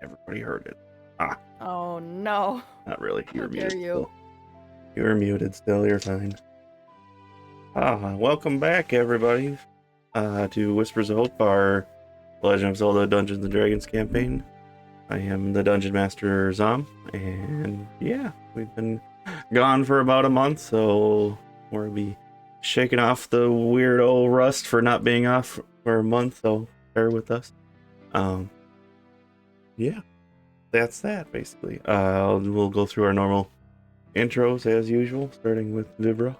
Everybody heard it. Ah, Oh no. not really. How You're dare muted you. still. You're muted still. You're fine. Welcome back, everybody, to Whispers of Hope, our Legend of Zelda Dungeons and Dragons campaign. I am the Dungeon Master Zom, and yeah, we've been gone for about a month, so we'll be shaking off the weird old rust for not being off for a month, so bear with us. Yeah, that's that, basically. We'll go through our normal intros as usual, starting with Vivra.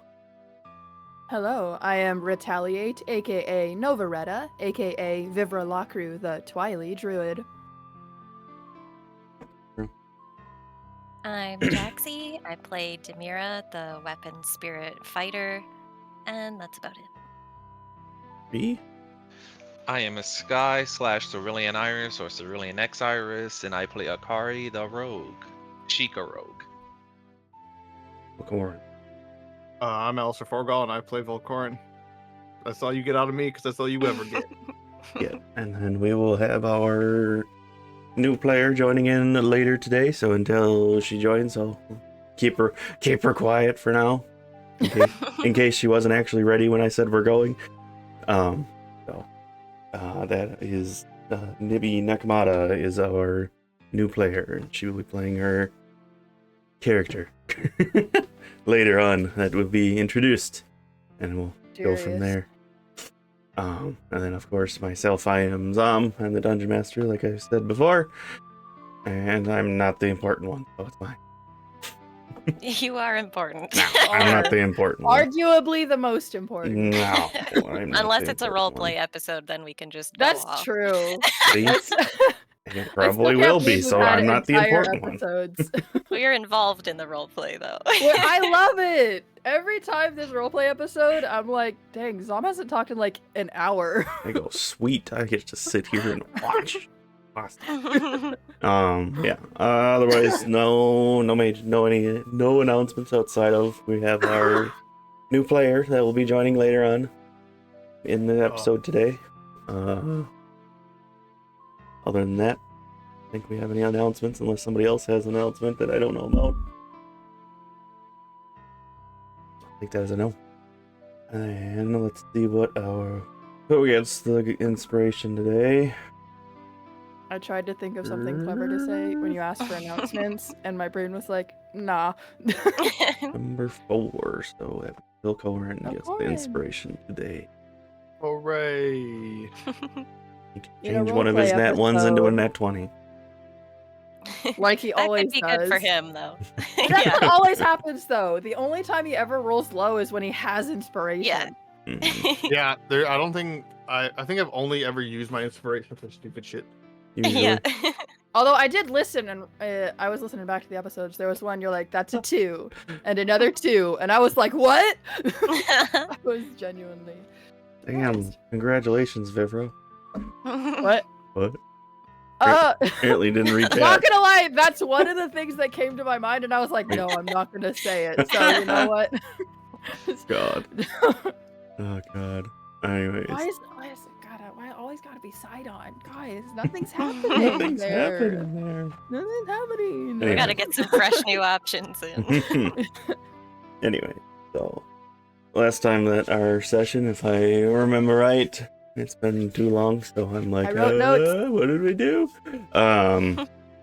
Hello, I am Rhettaliate, aka Novaretta, aka Vivra Lakru, the Twili druid. I'm Jaxi. I play Demira, the weapon spirit fighter, and that's about it. B. I am a Sky / CeruleanxIris or CeruleanxIris, and I play Akari, the rogue. Shiekah rogue. Velkorin. I'm AlistairForgall, and I play Velkorin. That's all you get out of me, because that's all you ever get. Yeah, and then we will have our new player joining in later today. So until she joins, I'll keep her quiet for now, in case she wasn't actually ready when I said we're going. That is NibiNekomata is our new player, and she will be playing her character later on. That will be introduced, and we'll go from there. And then of course myself, I am Zom. I'm the Dungeon Master, like I said before, and I'm not the important one, so it's fine. You are important. No, I'm not the important one. Arguably the most important. No, I'm not Unless the it's a important roleplay one. episode, then we can just go That's off. true. See? It probably I still will can't be, believe so we've had I'm not the entire important one. episodes. Well, you're involved in the roleplay, though. Well, I love it. Every time this roleplay episode, I'm like, dang, Zom hasn't talked in like an hour. I go, sweet, I get to sit here and watch. Awesome. Yeah. Otherwise, no announcements outside of we have our new player that will be joining later on in the episode today. Other than that, I think we have any announcements, unless somebody else has an announcement that I don't know about. I think that is a no. And let's see what gets the inspiration today. I tried to think of something clever to say when you asked for announcements, and my brain was like, nah. Number 4, so Velkorin gets the inspiration today. Hooray! He can In a change one of his roleplay nat 1s into a episode. nat 20. Like he that always could be does. good for him, though. That Yeah. always happens, though. The only time he ever rolls low is when he has inspiration. Yeah. Mhm. Yeah, I don't think I think I've only ever used my inspiration for stupid shit. Usually. Yeah. Although I did listen, and I was listening back to the episodes. There was one you're like, that's a 2, and another 2, and I was like, what? I was genuinely. Damn, congratulations, Vivra. What? What? Uh, Apparently didn't read not that. gonna lie, that's one of the things that came to my mind, and I was like, no, I'm not gonna say it. So you know what? God. Oh, God. Anyways. Why always gotta be Sidon? Guys, nothing's happening Nothing's there. happening there. Nothing's happening. Anyway. We gotta get some fresh new options in. Anyway, so last time that our session, if I remember right, it's been too long, so I'm like, I wrote notes. what did we do?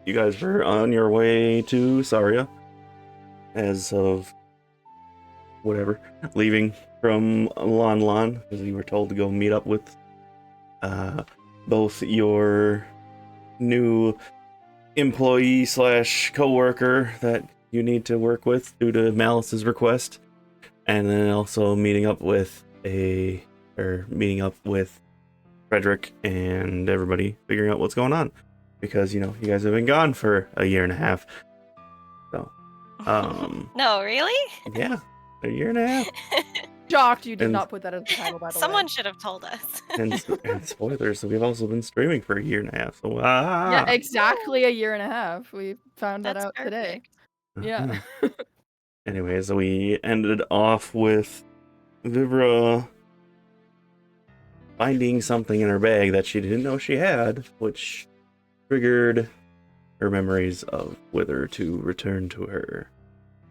You guys were on your way to Saria as of whatever, leaving from Lon because you were told to go meet up with both your new employee / co-worker that you need to work with due to Malice's request, and then also meeting up with Frederick and everybody, figuring out what's going on, because you guys have been gone for a year and a half. So No, really? yeah, a year and a half. Shocked you did And- not put that as the title, by the Someone way. should have told us. and spoilers, so we've also been streaming for a year and a half, so Yeah, exactly a year and a half. We found that That's out today. perfect. Yeah. Anyways, we ended off with Vivra finding something in her bag that she didn't know she had, which triggered her memories of Wither to return to her,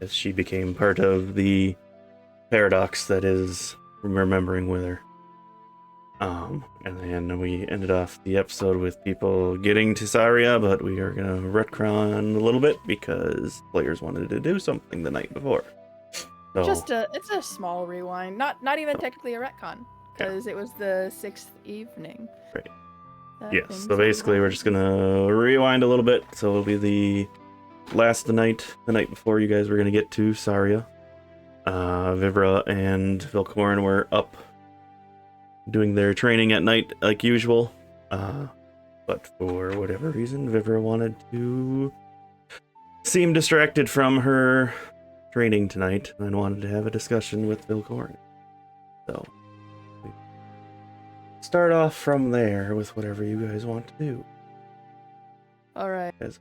as she became part of the paradox that is remembering Wither. And then we ended off the episode with people getting to Saria, but we are gonna retcon a little bit because players wanted to do something the night before. So, It's a small rewind, not even technically a retcon, because it was the 6th evening. Right. that yes, things so basically we're just gonna rewind a little bit. So it'll be the night before you guys were gonna get to Saria. Vivra and Velkorin were up doing their training at night like usual. But for whatever reason, Vivra wanted to seem distracted from her training tonight and wanted to have a discussion with Velkorin. So we start off from there with whatever you guys want to do. All right. As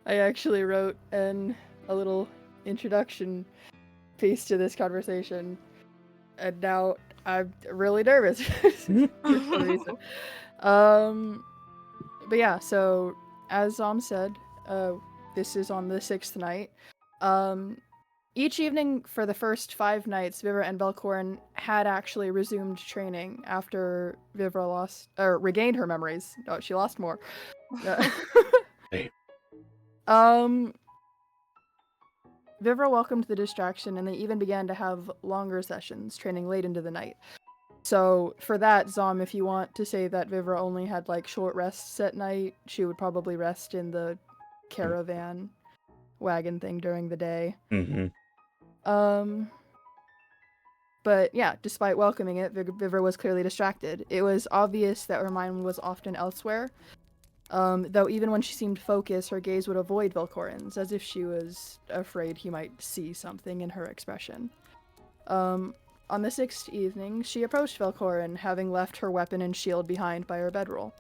I actually wrote a little introduction piece to this conversation, and now I'm really nervous for some reason. But yeah, so as Zom said, this is on the 6th night. Each evening for the first 5 nights, Vivra and Velkorin had actually resumed training after Vivra regained her memories. Oh, she lost more. Hey. Vivra welcomed the distraction, and they even began to have longer sessions, training late into the night. So for that, Zom, if you want to say that Vivra only had like short rests at night, she would probably rest in the caravan wagon thing during the day. Mm-hmm. But yeah, despite welcoming it, Vivra was clearly distracted. It was obvious that her mind was often elsewhere. Though even when she seemed focused, her gaze would avoid Velkorin's, as if she was afraid he might see something in her expression. On the 6th evening, she approached Velkorin, having left her weapon and shield behind by her bedroll.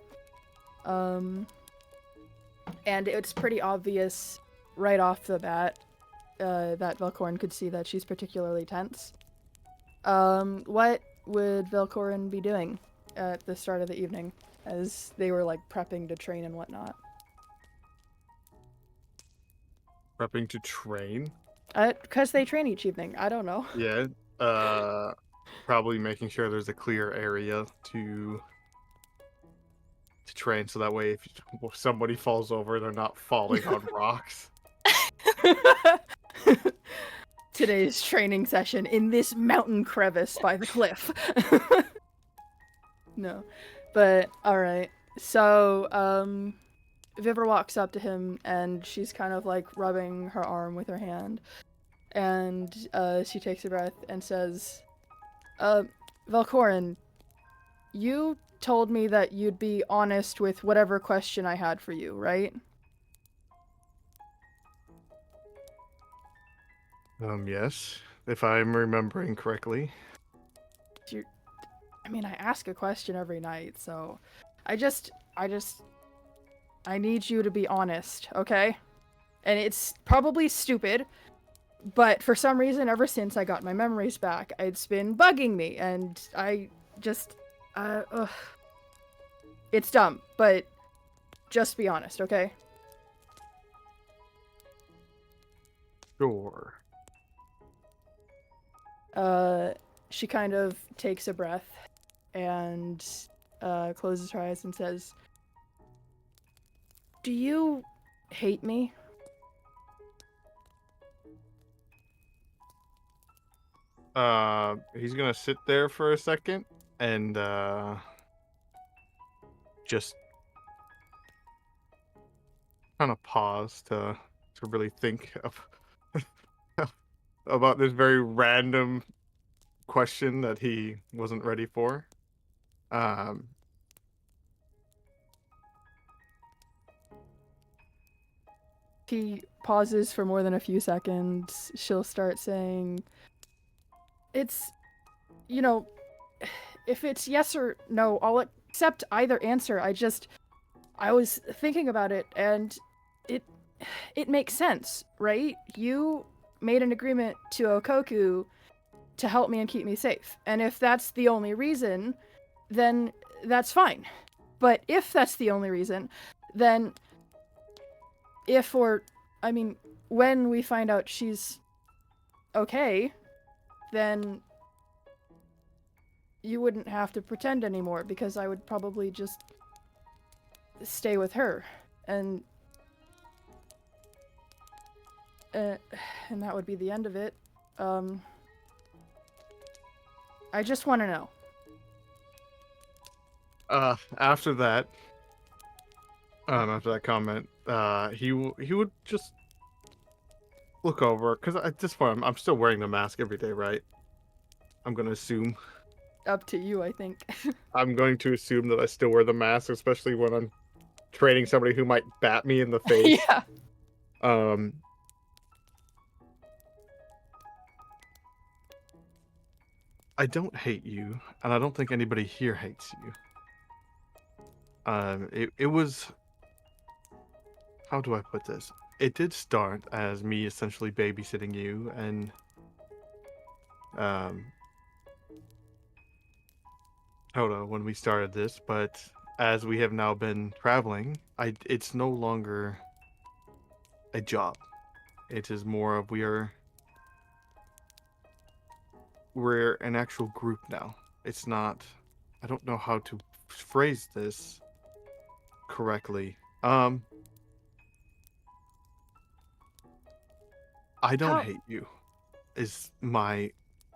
And it's pretty obvious right off the bat that Velkorin could see that she's particularly tense. What would Velkorin be doing at the start of the evening, as they were like prepping to train and whatnot? Prepping to train? Because they train each evening. I don't know. Yeah. Probably making sure there's a clear area to train, so that way if somebody falls over, they're not falling on rocks. Today's training session in this mountain crevice by the cliff. No. But, alright. So, Vivra walks up to him, and she's kind of like rubbing her arm with her hand. And she takes a breath and says, Velkorin, you told me that you'd be honest with whatever question I had for you, right? Yes, if I'm remembering correctly. I ask a question every night, so I need you to be honest, okay? And it's probably stupid, but for some reason, ever since I got my memories back, it's been bugging me, and it's dumb, but just be honest, okay? Sure. She kind of takes a breath and closes her eyes and says, "Do you hate me?" He's gonna sit there for a second and just kind of pause to really think of about this very random question that he wasn't ready for. He pauses for more than a few seconds. She'll start saying, if it's yes or no, I'll accept either answer. I was thinking about it, and it makes sense, right? You made an agreement to Okoku to help me and keep me safe. And if that's the only reason, then that's fine. But if that's the only reason, then when we find out she's okay, then you wouldn't have to pretend anymore, because I would probably just stay with her, and that would be the end of it. I just want to know. After that comment, he would just look over, because at this point I'm still wearing the mask every day, right? I'm gonna assume. Up to you, I think. I'm going to assume that I still wear the mask, especially when I'm training somebody who might bat me in the face. Yeah. I don't hate you, and I don't think anybody here hates you. It was... How do I put this? It did start as me essentially babysitting you, and... when we started this, but as we have now been traveling, it's no longer a job. It is more of we're an actual group now. It's not... I don't know how to phrase this correctly. I don't hate you, is the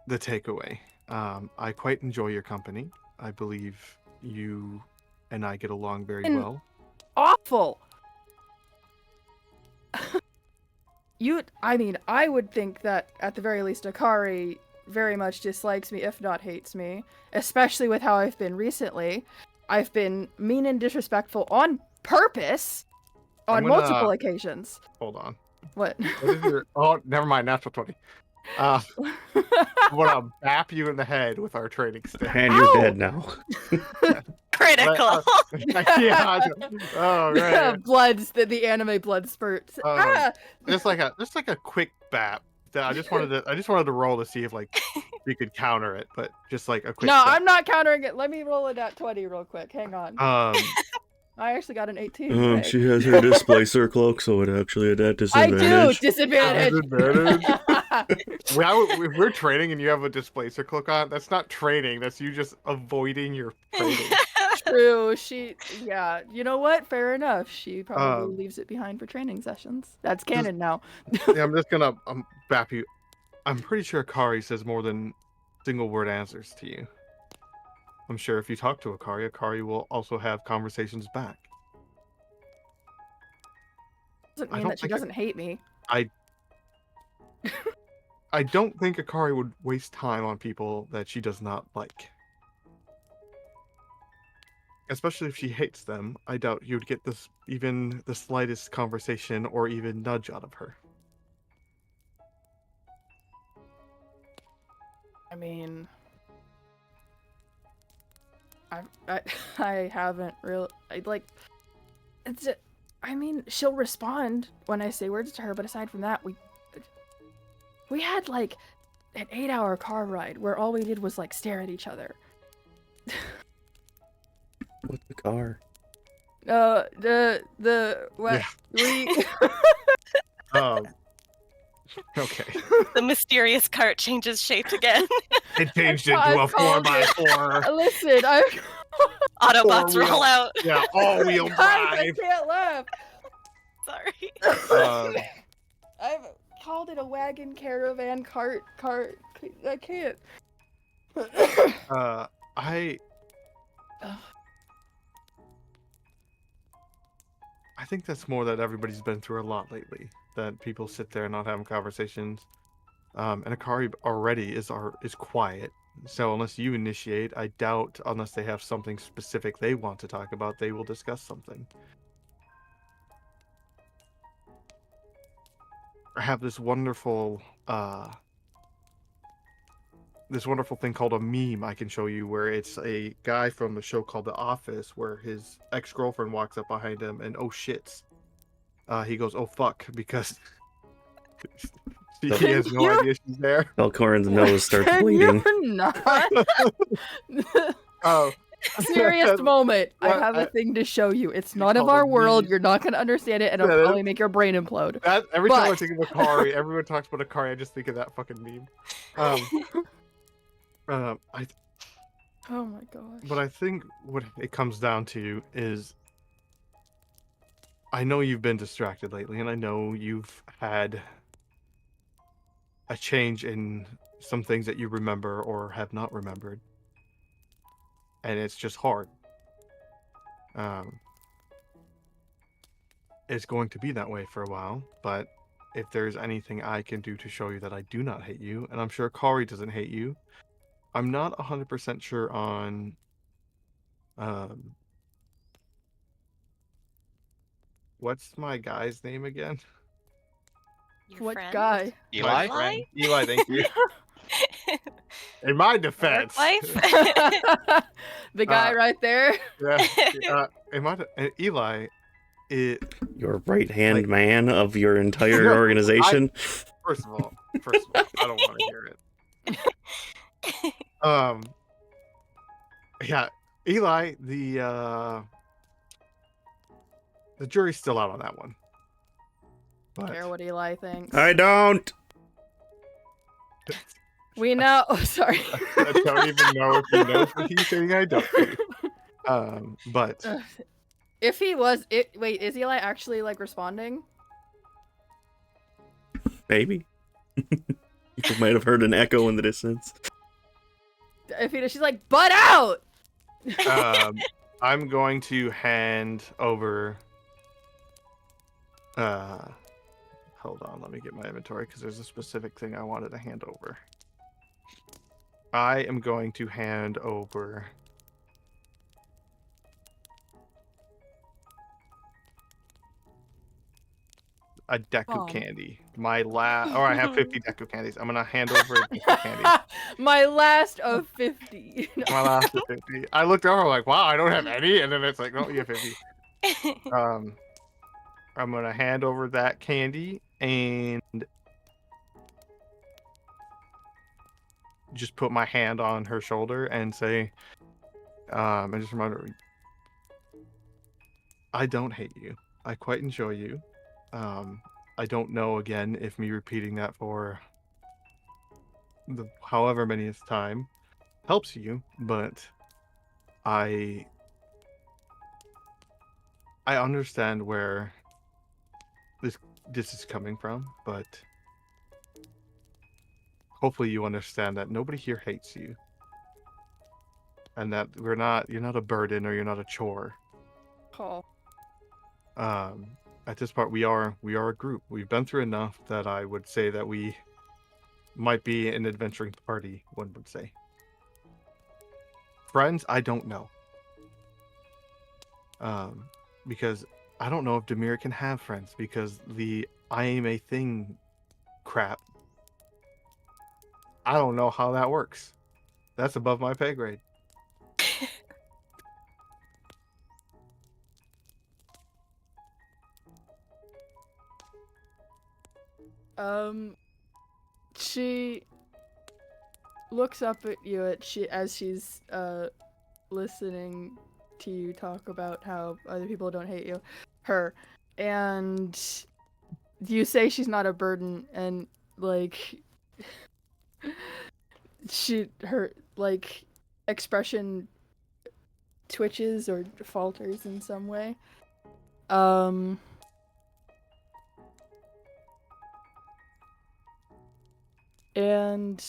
takeaway. I quite enjoy your company. I believe you and I get along very well. Awful! I would think that, at the very least, Akari very much dislikes me, if not hates me. Especially with how I've been recently. I've been mean and disrespectful on purpose on multiple occasions. Hold on. What? What is your... Oh, never mind. Natural 20. I'm gonna bap you in the head with our training stick. And you're dead now. Critical. Yeah. Oh, right. The anime blood spurts. Just like a quick bap. I just wanted to roll to see if we could counter it, but just like a quick. No, bap. I'm not countering it. Let me roll a nat 20 real quick. Hang on. I actually got an 18. She has her displacer cloak, so it actually had that disadvantage. I do! Disadvantage! If we're training and you have a displacer cloak on, that's not training. That's you just avoiding your training. True. Yeah. You know what? Fair enough. She probably leaves it behind for training sessions. That's canon now. Yeah, I'm just gonna bap you. I'm pretty sure Akari says more than single word answers to you. I'm sure if you talk to Akari will also have conversations back. Doesn't mean that she doesn't hate me. I don't think Akari would waste time on people that she does not like. Especially if she hates them, I doubt you'd get even the slightest conversation or even nudge out of her. I mean... I haven't really... she'll respond when I say words to her, but aside from that, we had, an 8-hour car ride where all we did was, stare at each other. What's the car? Okay. The mysterious cart changes shape again. It changed into a 4x4. Listen, Autobots roll out. Yeah, all-wheel drive. I can't laugh. Sorry. I've called it a wagon, caravan, cart. I can't. I think that's more that everybody's been through a lot lately. That people sit there and not having conversations. And Akari already is quiet. So unless you initiate, I doubt, unless they have something specific they want to talk about, they will discuss something. I have this wonderful thing called a meme I can show you, where it's a guy from a show called The Office, where his ex-girlfriend walks up behind him and oh shits. He goes, oh fuck, because he has no idea she's there. Velkorin's nose starts bleeding. You're not. Serious moment. I Well, have a thing to show you. It's not of called a our world. meme. You're not gonna understand it, and Yeah, it'll probably make your brain implode. That every time I But- think of Akari, everyone talks about Akari. I just think of that fucking meme. I Oh my gosh. But I think what it comes down to is I know you've been distracted lately, and I know you've had a change in some things that you remember or have not remembered. And it's just hard. It's going to be that way for a while, but if there's anything I can do to show you that I do not hate you, and I'm sure Kari doesn't hate you, I'm not 100% sure on what's my guy's name again? Your What friend? guy? Eli? My friend. Eli, thank you. In my Work defense, life? The guy right there. Eli, Your right hand Like- man of your entire No, organization. first of all, I don't want to hear it. Yeah, Eli, the jury's still out on that one. But Care what Eli thinks. I don't. We know. Oh, sorry. I don't even know if he knows what he's saying. I don't. But If he was, wait, is Eli actually like responding? Maybe. You might have heard an echo in the distance. If he, she's like, butt out. I'm going to hand over. Hold on, let me get my inventory because there's a specific thing I wanted to hand over. I am going to hand over a Deku candy. My last, or I have 50 Deku candies. I'm gonna hand over a Deku candy. My last of 50. My last of 50. I looked over like, wow, I don't have any, and then it's like, no, you have 50. I'm gonna hand over that candy and just put my hand on her shoulder and say, and just remind her, I don't hate you. I quite enjoy you. I don't know again if me repeating that for the however many time helps you, but I understand where this is coming from, but hopefully you understand that nobody here hates you. And that you're not a burden or you're not a chore. Call. At this part we are a group. We've been through enough that I would say that we might be an adventuring party, one would say. Friends, I don't know. Because I don't know if Demira can have friends because the I am a thing crap. I don't know how that works. That's above my pay grade. She looks up at you as she's listening to you talk about how other people don't hate you, and you say she's not a burden, and like her like expression twitches or falters in some way. And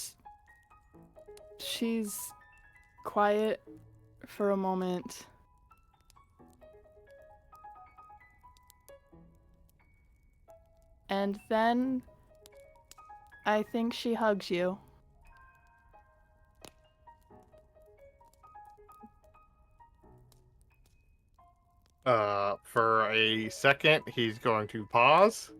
she's quiet for a moment. And then I think she hugs you. For a second, he's going to pause.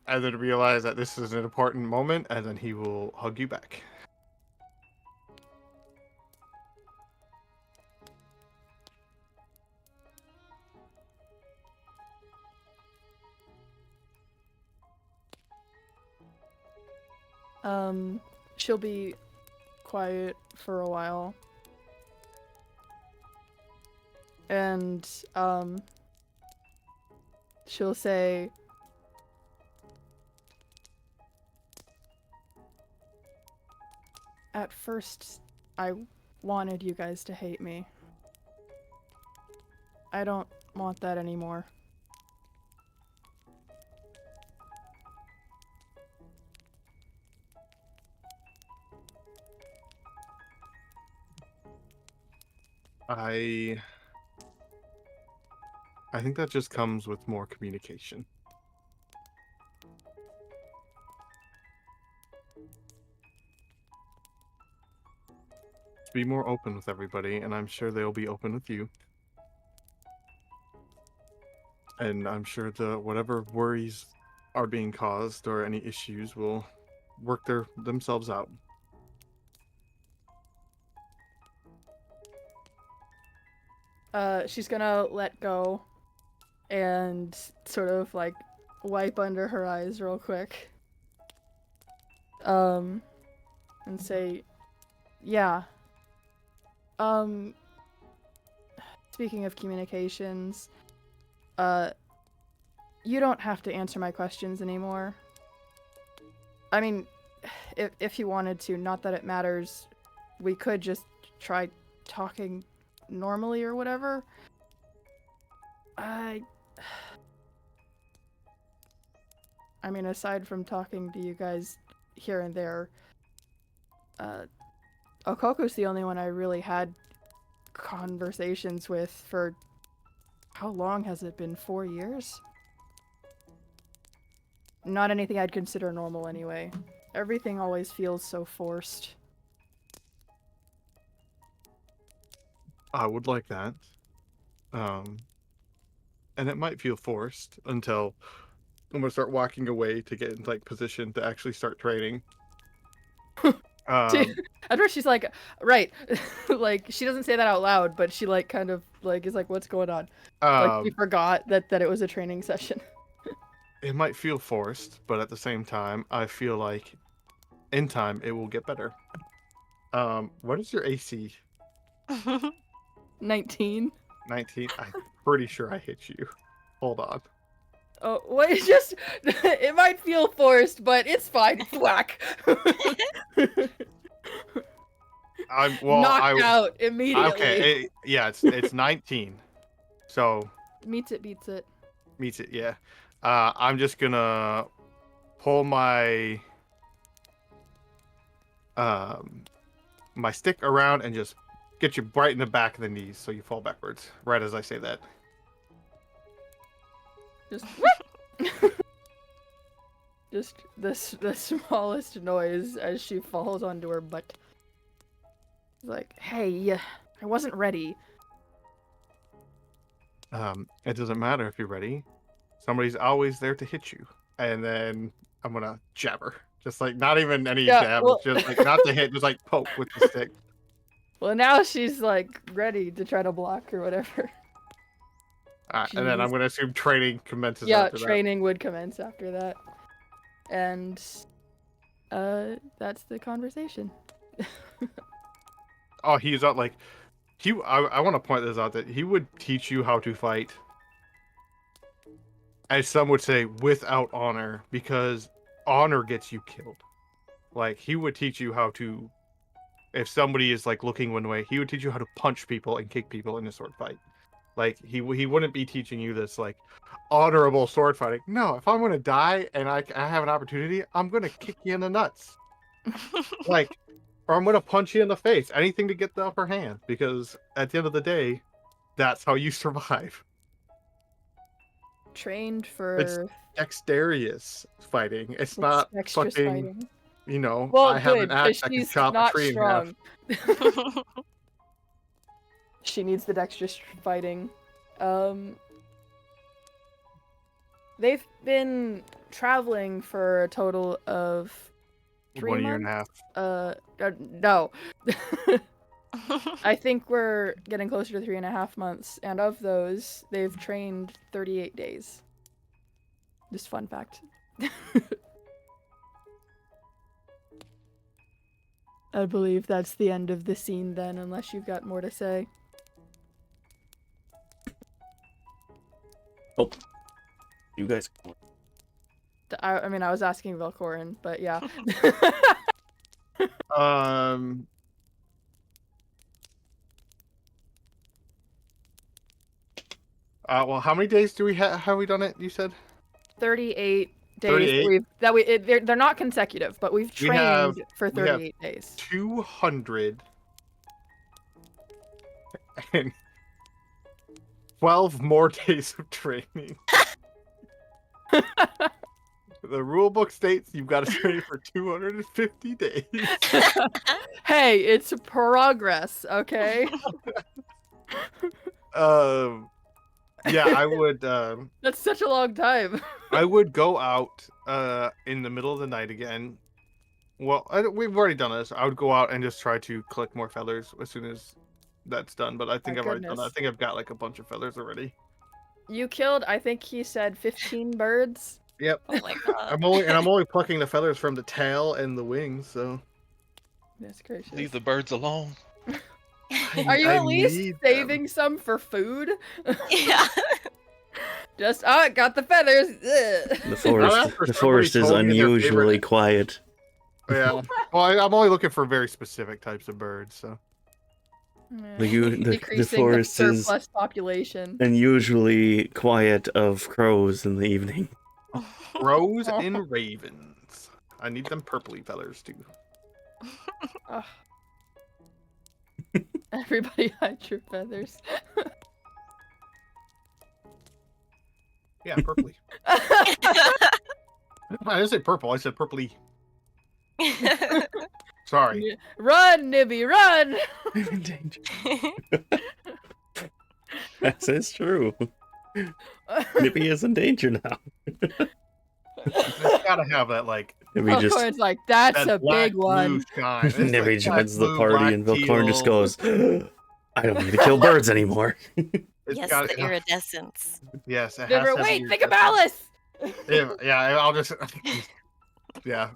And then realize that this is an important moment, and then he will hug you back. She'll be quiet for a while. And, she'll say, at first, I wanted you guys to hate me. I don't want that anymore. I think that just comes with more communication. Be more open with everybody, and I'm sure they'll be open with you. And I'm sure whatever worries are being caused or any issues will work themselves out. She's gonna let go and sort of like wipe under her eyes real quick. And say, yeah. Speaking of communications, you don't have to answer my questions anymore. I mean, if you wanted to, not that it matters, we could just try talking normally or whatever. I mean, aside from talking to you guys here and there, Okoko's the only one I really had conversations with for... How long has it been? 4 years? Not anything I'd consider normal anyway. Everything always feels so forced. I would like that. And it might feel forced until I'm gonna start walking away to get in like position to actually start training. At first she's like, right. Like, she doesn't say that out loud, but she like kind of like is like, what's going on? Like, she forgot that it was a training session. It might feel forced, but at the same time, I feel like in time it will get better. What is your AC? 19. 19? I'm pretty sure I hit you. Hold on. Oh, wait, just... it might feel forced, but it's fine. Whack! Knocked out immediately. Okay, it's 19. So... Meets it, beats it. Meets it, yeah. I'm just gonna pull my... my stick around and just get you right in the back of the knees so you fall backwards, right as I say that. Just just the smallest noise as she falls onto her butt. Like, hey, I wasn't ready. It doesn't matter if you're ready. Somebody's always there to hit you. And then I'm gonna jab her. Just like, not even any jab, well... just like, not to hit, just like poke with the stick. Well, now she's like ready to try to block or whatever. And then I'm going to assume training commences after that. Yeah, training would commence after that. And, that's the conversation. Oh, he's not like... I want to point this out, that he would teach you how to fight, as some would say, without honor, because honor gets you killed. Like, he would teach you how to... If somebody is, like, looking one way, he would teach you how to punch people and kick people in a sword fight. Like, he wouldn't be teaching you this, like, honorable sword fighting. No, if I'm going to die and I have an opportunity, I'm going to kick you in the nuts. Like, or I'm going to punch you in the face. Anything to get the upper hand. Because at the end of the day, that's how you survive. Trained for... It's dexterous fighting. It's not fucking... Fighting. You know, well, I have an axe that can chop a tree in half. She needs the dexterous fighting. They've been traveling for a total of 3 months? 1 year and a half. No. I think we're getting closer to 3.5 months, and of those, they've trained 38 days. Just fun fact. I believe that's the end of the scene then, unless you've got more to say. Oh, you guys. I mean, I was asking Velkorin, but yeah. Well, how many days do we have we done it? You said 38 days 38? they're not consecutive, but we've We have- trained for we have 38 days. 200 and 12 more days of training. The rule book states you've got to train for 250 days. Hey, it's progress, okay? Yeah, I would. That's such a long time. I would go out in the middle of the night again. Well, we've already done this. I would go out and just try to collect more feathers as soon as that's done. But I think Oh, I've already done that. I goodness. think I've got like a bunch of feathers already. You killed, I think he said 15 birds. Yep. Oh my god. I'm only plucking the feathers from the tail and the wings. So That's gracious. Leave the birds alone. Are you I at least need them. saving some for food? Yeah. Just, got the feathers. Ugh. The forest, after the somebody forest is told me their unusually favorite- quiet. Yeah. Well, I'm only looking for very specific types of birds. So The Decreasing forest is surplus population. unusually quiet of crows in the evening. crows and ravens. I need them purpley feathers too. Ugh. Everybody hide your feathers. Yeah, purpley. I didn't say purple. I said purpley. Sorry. Run, Nibby, run! I'm in danger. That is true. Nippy is in danger now. It's gotta have that like Nibby just Velkorin's like, that's that a black big one. blue shine. It's Nibby like black, joins the blue, party black, and Velkorin just teal. goes, I don't need to kill birds anymore. It's Yes, gotta- the iridescence. Yes, it has Vivra, to have wait, the think of iridescence. Alice! Yeah, I'll just yeah.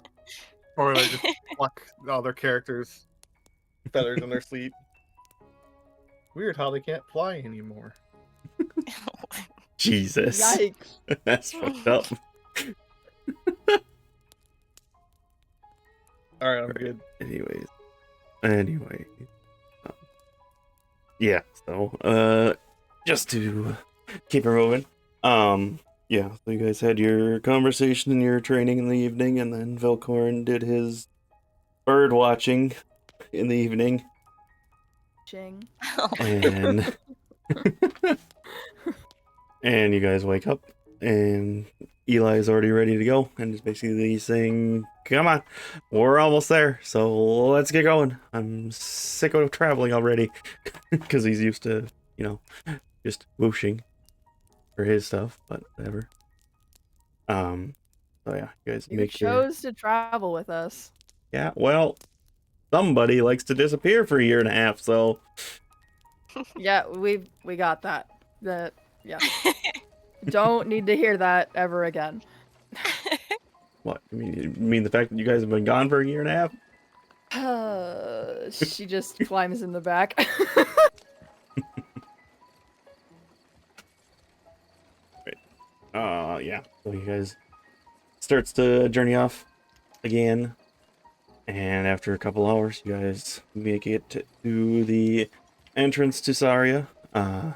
Or they just pluck all their characters' feathers in their sleep. Weird how they can't fly anymore. Jesus. Yikes. That's fucked up. Alright, I'm good. Anyway. Yeah, so, just to keep it moving. Yeah, so you guys had your conversation and your training in the evening, and then Velkorin did his bird watching in the evening, Ching. and and you guys wake up, and Eli's already ready to go, and is basically saying, come on, we're almost there, so let's get going. I'm sick of traveling already, because he's used to, just whooshing for his stuff, but whatever. So yeah, you guys You make your... chose to travel with us. Yeah, well, somebody likes to disappear for a year and a half, so... Yeah, we got that. Yeah. Don't need to hear that ever again. What? You mean the fact that you guys have been gone for a year and a half? She just climbs in the back. Yeah. So you guys starts to journey off again, and after a couple hours, you guys make it to the entrance to Saria. I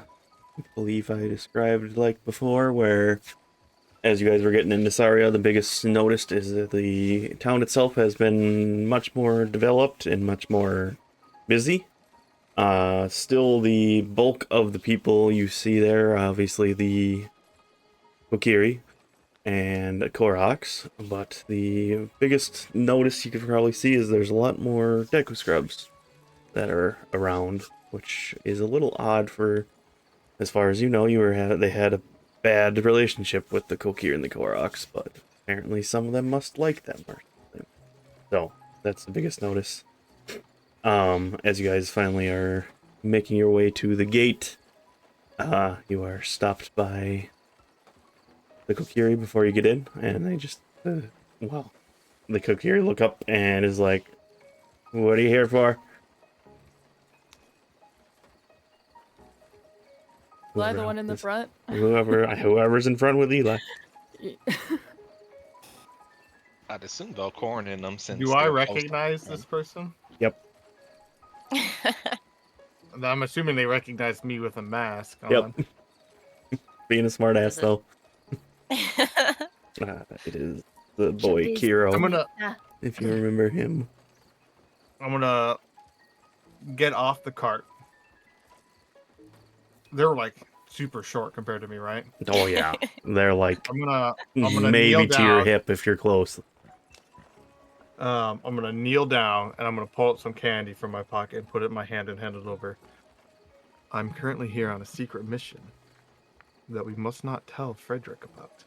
believe I described like before, where as you guys were getting into Saria, the biggest noticed is that the town itself has been much more developed and much more busy. Still, the bulk of the people you see there, obviously the Akari and Koroks, but the biggest notice you could probably see is there's a lot more Deku Scrubs that are around, which is a little odd for, as far as you know, they had a bad relationship with the Kokiri and the Koroks, but apparently some of them must like them or something. So that's the biggest notice. As you guys finally are making your way to the gate, you are stopped by the Kokiri before you get in, and they just wow. The Kokiri look up and is like, What are you here for? Eli, the one in the front. Whoever's in front with Eli. I'd assume Velkorin in them since Do I they're recognize this person? Yep. I'm assuming they recognize me with a mask on. Yep. Being a smartass, Does it- though. It is the boy be Kiro, I'm gonna if you remember him. get off the cart. They're like super short compared to me, right? Oh yeah, they're like I'm gonna kneel maybe to your down. hip if you're close. I'm gonna kneel down and I'm gonna pull out some candy from my pocket and put it in my hand and hand it over. I'm currently here on a secret mission that we must not tell Frederick about.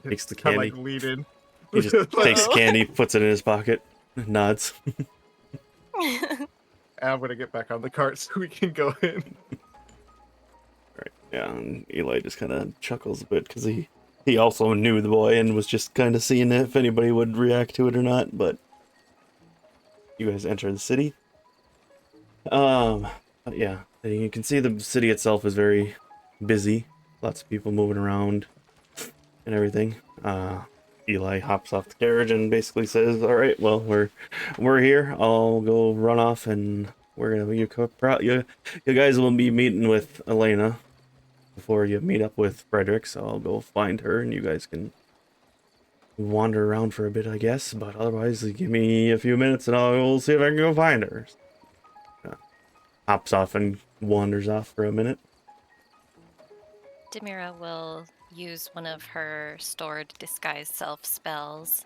Takes the Kinda candy. like lead in. He just takes candy, puts it in his pocket, nods. And I'm gonna get back on the cart so we can go in. Right. Yeah, and Eli just kind of chuckles a bit because he also knew the boy and was just kind of seeing if anybody would react to it or not. But you guys enter the city. But yeah, you can see the city itself is very busy. Lots of people moving around and everything. Eli hops off the carriage and basically says, "All right, well, we're here. I'll go run off, and we're gonna you guys will be meeting with Elena before you meet up with Frederick. So I'll go find her, and you guys can wander around for a bit, I guess. But otherwise, give me a few minutes, and I'll see if I can go find her." Hops off and wanders off for a minute. Demira will use one of her stored disguise self spells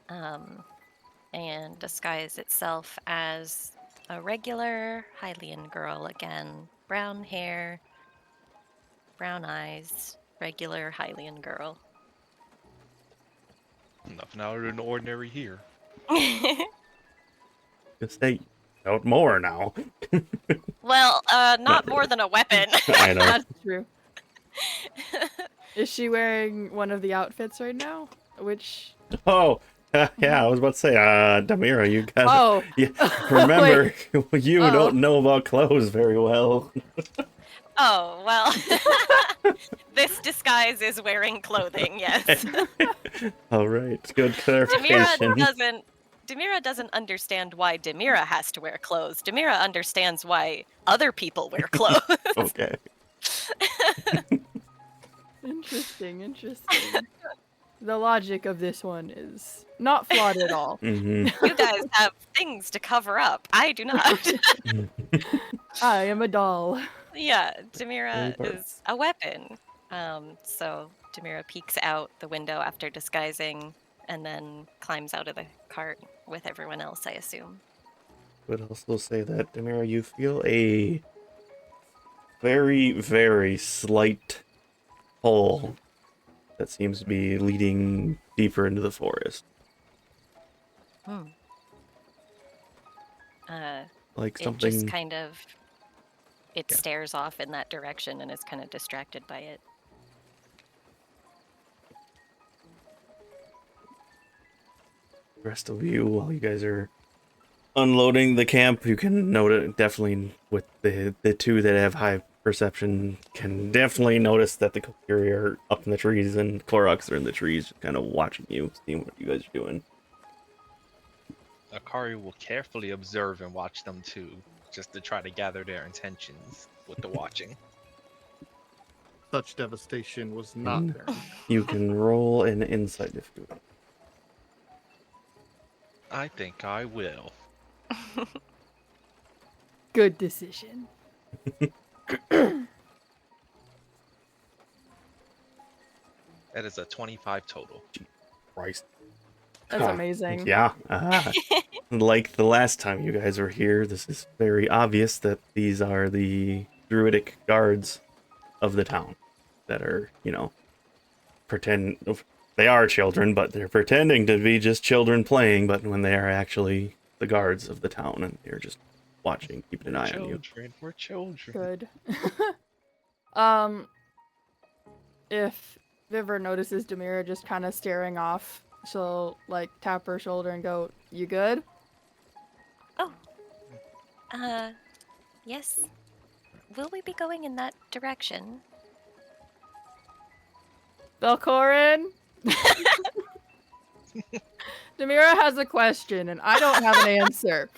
and disguise itself as a regular Hylian girl again. Brown hair, brown eyes, regular Hylian girl. Nothing out of the ordinary here. Just say out more now. Well, not Not more really. than a weapon. I know. That's true. Is she wearing one of the outfits right now? Which? Oh, yeah, I was about to say, Demira, you got. Oh. Yeah, remember, Wait. you Uh-oh. don't know about clothes very well. Oh, well. This disguise is wearing clothing, yes. All right, good clarification. Demira doesn't understand why Demira has to wear clothes. Demira understands why other people wear clothes. Okay. Interesting. The logic of this one is not flawed at all. Mm-hmm. You guys have things to cover up. I do not. I am a doll. Yeah, Demira Very is a weapon. So Demira peeks out the window after disguising and then climbs out of the cart with everyone else, I assume. Would also say that, Demira, you feel a very, very slight hole that seems to be leading deeper into the forest. Like It something. just kind of Yeah. stares off in that direction and is kind of distracted by it. The rest of you, while you guys are unloading the camp, you can note it definitely with the two that have high perception can definitely notice that the Kokiri are up in the trees and Clorox are in the trees, kind of watching you, seeing what you guys are doing. Akari will carefully observe and watch them too, just to try to gather their intentions with the watching. Such devastation was not Mm. there. You can roll an insight if you want. I think I will. Good decision. That is a 25 total. Christ. That's Ah, amazing. Yeah. Like the last time you guys were here, this is very obvious that these are the druidic guards of the town that are, they are children, but they're pretending to be just children playing, but when they are actually the guards of the town and they're just watching, keeping an eye on you. We're children. Good. If Vivra notices Demira just kind of staring off she'll like tap her shoulder and go, "You good?" Oh, yes. Will we be going in that direction? Velkorin? Demira has a question, and I don't have an answer.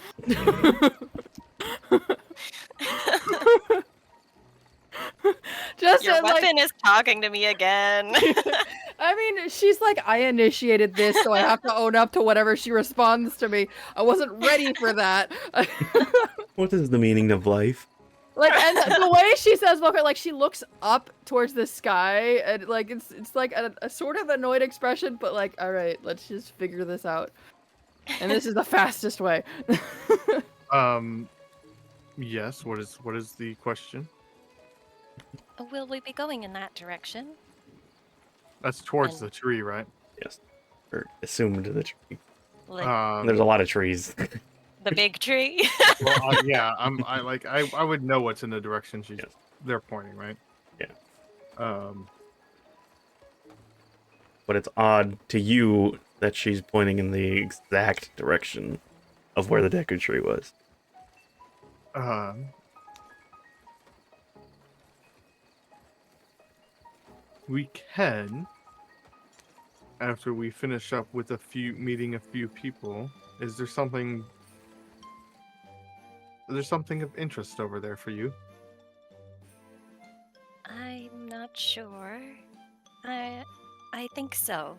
Just Your like, weapon is talking to me again. I mean, she's like, I initiated this, so I have to own up to whatever she responds to me. I wasn't ready for that. What is the meaning of life? Like, and the way she says Velkorin, like, she looks up towards the sky, and like, it's like a sort of annoyed expression, but like, all right, let's just figure this out. And this is the fastest way. Yes. What is the question? Will we be going in that direction? That's towards And- the tree, right? Yes. Or assumed the tree. Like There's a lot of trees. the big tree? Well, yeah. I would know what's in the direction they're pointing, right? Yeah. But it's odd to you that she's pointing in the exact direction of where the Deku tree was. We can, after we finish up with meeting a few people. Is there something of interest over there for you? I'm not sure. I think so.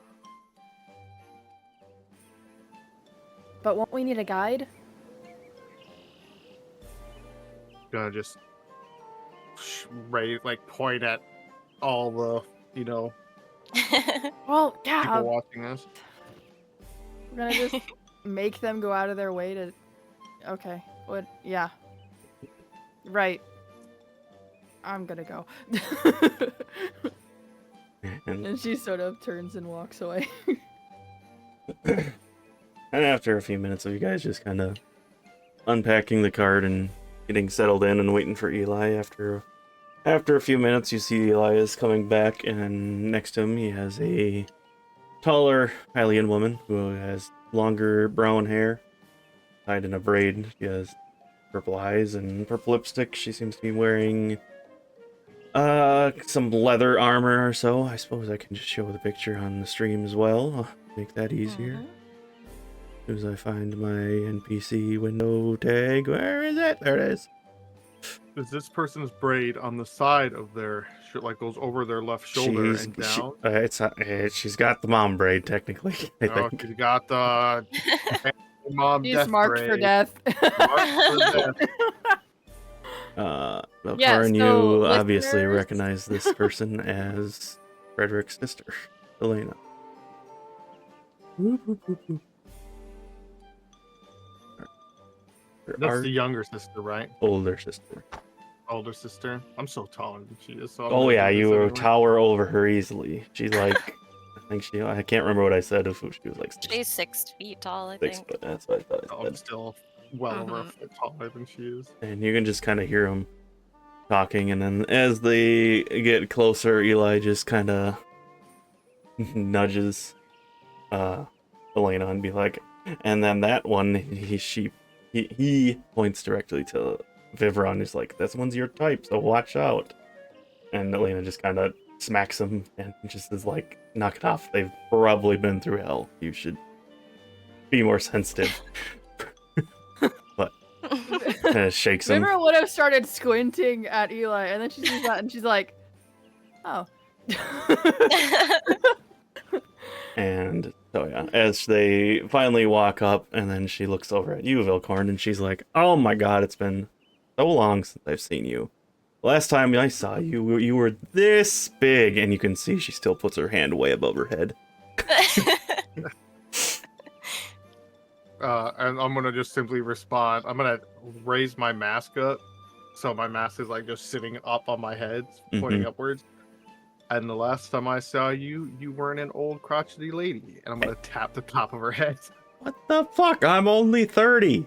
But won't we need a guide? Gonna just point at all the Well, yeah, people watching us. we're gonna just make them go out of their way to... Okay, what? Yeah. Right. I'm gonna go. And she sort of turns and walks away. And after a few minutes of you guys just kind of unpacking the cart and getting settled in and waiting for Eli, after a few minutes you see Eli is coming back, and next to him he has a taller Hylian woman who has longer brown hair tied in a braid. She has purple eyes and purple lipstick. She seems to be wearing some leather armor or so. I suppose I can just show the picture on the stream as well. I'll make that easier. As soon as I find my NPC window tag, where is it? There it is. Is this person's braid on the side of their goes over their left shoulder and down? She's got the mom braid technically. I think. She's got the mom She's death marked braid. for death. Marked for death. Velkorin, Yeah, so you obviously listeners- recognize this person as Frederick's sister, Elena. Whoop, whoop, whoop, whoop. That's Our the younger sister, right? older sister. Older sister. I'm so taller than she is. So I'm Oh gonna yeah, do this you anyway. tower over her easily. She's like, I can't remember what I said. If she was like She's 6 feet tall, I 6 think. foot. That's what I thought I I'm said. still well over a foot taller than she is. And you can just kind of hear them talking, and then as they get closer, Eli just kind of nudges Elena and be like, and then that one, he points directly to Vivra and is like, that one's your type, so watch out. And Elena just kind of smacks him and just is like, knock it off. They've probably been through hell. You should be more sensitive. But kind of shakes him. Vivra would have started squinting at Eli, and then she sees that, and she's like, "Oh." And so yeah, as they finally walk up, and then she looks over at you, Velkorin, and she's like, "Oh my God, it's been so long since I've seen you. Last time I saw you, you were this big," and you can see she still puts her hand way above her head. And I'm gonna just simply respond. I'm gonna raise my mask up, so my mask is like just sitting up on my head, pointing upwards. And the last time I saw you, you weren't an old crotchety lady. And I'm gonna tap the top of her head. What the fuck? I'm only 30.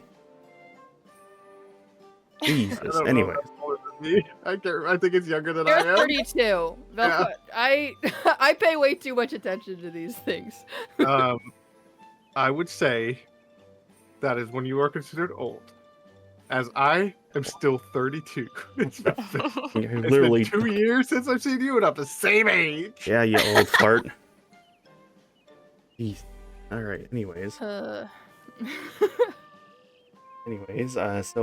I Jesus. don't know if Anyway, that's older than me. I think it's younger than You're I am. 32. Yeah. I pay way too much attention to these things. I would say that is when you are considered old. As I am still 32. It's been You're literally 2 years since I've seen you, and I'm the same age. Yeah, you old fart. Jeez. All right. Anyways, so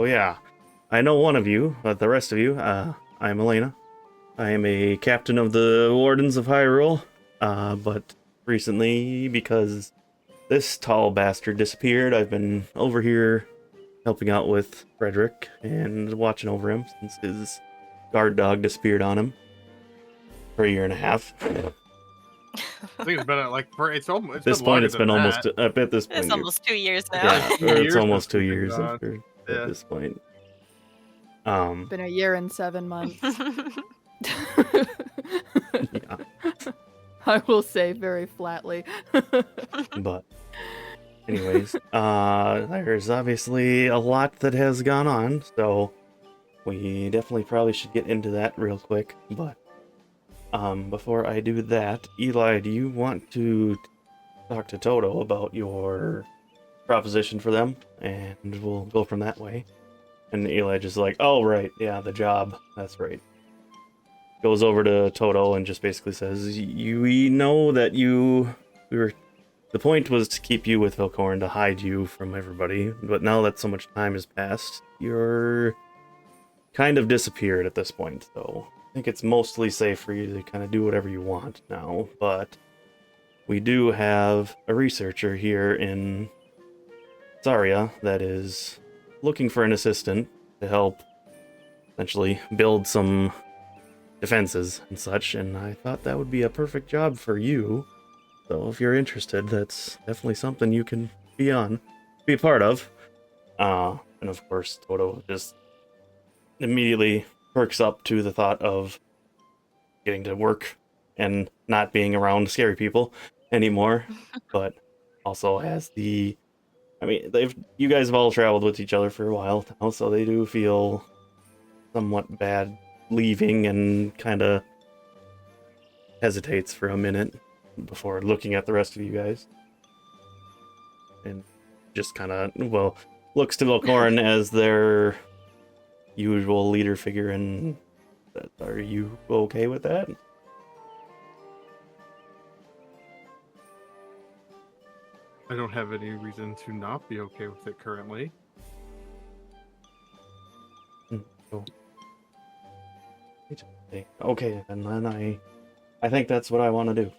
yeah, I know one of you, but the rest of you, I'm Elena. I am a captain of the Wardens of Hyrule, but recently, because this tall bastard disappeared, I've been over here helping out with Frederick and watching over him since his guard dog disappeared on him for a year and a half. I think it's been it's almost. At this point, it's been almost. At this point, It's almost 2 years now. yeah, Like 2 or it's years almost since 2 we've been years gone. at Yeah. this point. Been a year and 7 months. Yeah, I will say very flatly. but anyways, there's obviously a lot that has gone on, so we definitely probably should get into that real quick. But before I do that, Eli, do you want to talk to Toto about your proposition for them, and we'll go from that way? And Eli just like, oh right, yeah, the job, that's right. Goes over to Toto and just basically says, we know that the point was to keep you with Velkorin, to hide you from everybody, but now that so much time has passed, you're kind of disappeared at this point, so I think it's mostly safe for you to kind of do whatever you want now, but we do have a researcher here in Zarya that is looking for an assistant to help essentially build some defenses and such, and I thought that would be a perfect job for you. So if you're interested, that's definitely something you can be a part of. And of course, Toto just immediately perks up to the thought of getting to work and not being around scary people anymore, but also has you guys have all traveled with each other for a while now, so they do feel somewhat bad leaving and kind of hesitates for a minute before looking at the rest of you guys. And just kind of, looks to Velkorin as their usual leader figure, and are you okay with that? I don't have any reason to not be okay with it currently. Cool. Okay, and then I think that's what I want to do. You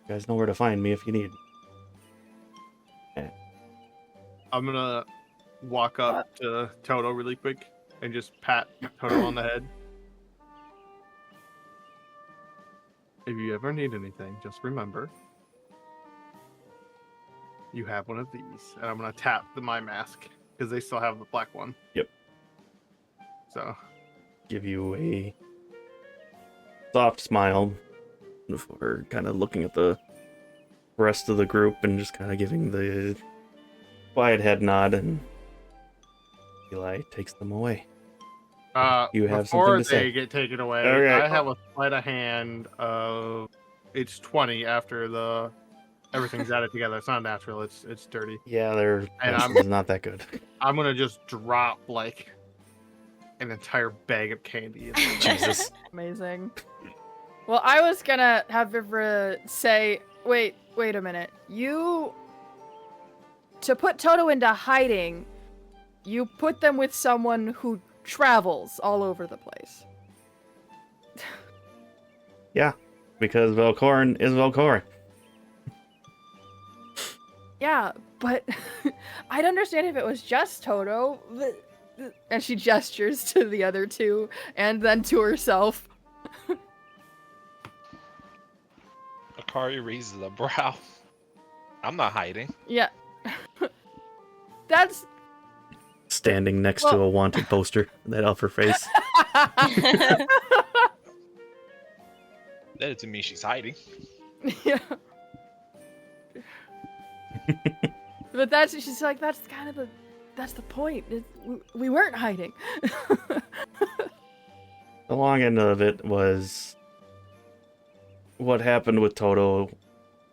guys know where to find me if you need. Okay. I'm gonna walk up to Toto really quick and just pat Toto on the head. If you ever need anything, just remember, you have one of these. And I'm gonna tap my mask, because they still have the black one. Yep. So. Give you a soft smile before kind of looking at the rest of the group and just kind of giving the quiet head nod, and Eli takes them away. You have before something to say? they get taken away, Okay. I have a sleight of hand of it's 20 after everything's added together. It's not natural. It's dirty. Yeah, their And is not that good. I'm gonna just drop like an entire bag of candy. Jesus. Amazing. Well, I was gonna have Vivra say, wait a minute. To put Toto into hiding, you put them with someone who travels all over the place. Yeah, because Velkorin is Velkorin. Yeah, but I'd understand if it was just Toto. And she gestures to the other two, and then to herself. Akari raises a brow. I'm not hiding. Yeah. That's... Standing next to a wanted poster that off her face. That doesn't mean she's hiding. Yeah. But she's like, that's kind of that's the point. We weren't hiding. The long end of it was what happened with Toto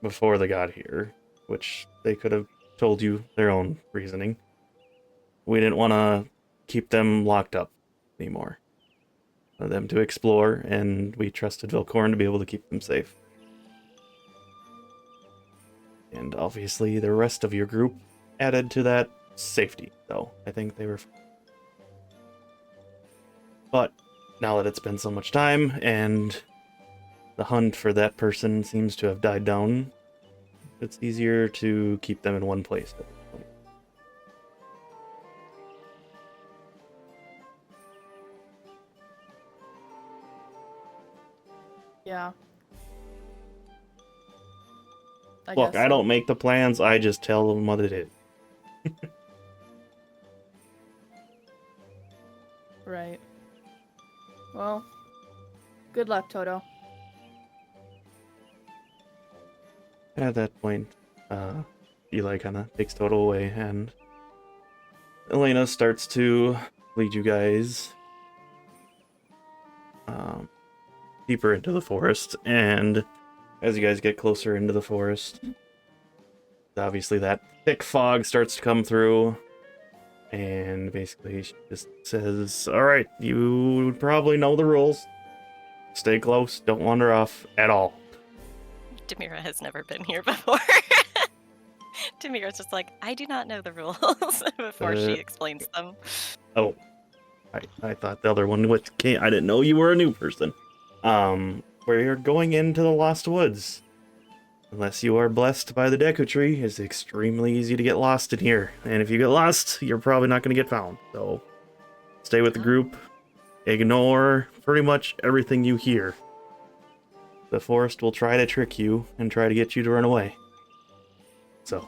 before they got here, which they could have told you their own reasoning. We didn't want to keep them locked up anymore. For them to explore, and we trusted Velkorin to be able to keep them safe. And obviously the rest of your group added to that safety, though. I think they were... But now that it's been so much time, and the hunt for that person seems to have died down, it's easier to keep them in one place at this point. Yeah. Look, guess I so. don't make the plans, I just tell them what it is. Right. Well, good luck, Toto. At that point, Eli kind of takes Toto away, and Elena starts to lead you guys deeper into the forest. And as you guys get closer into the forest, obviously that thick fog starts to come through. And basically she just says, all right, you probably know the rules. Stay close, don't wander off at all. Demira has never been here before. Demira's just like, I do not know the rules before she explains them. Oh, I thought the other one was... I didn't know you were a new person. Where you're going into the Lost Woods. Unless you are blessed by the Deku Tree, it's extremely easy to get lost in here. And if you get lost, you're probably not going to get found. So, stay with the group. Ignore pretty much everything you hear. The forest will try to trick you and try to get you to run away. So,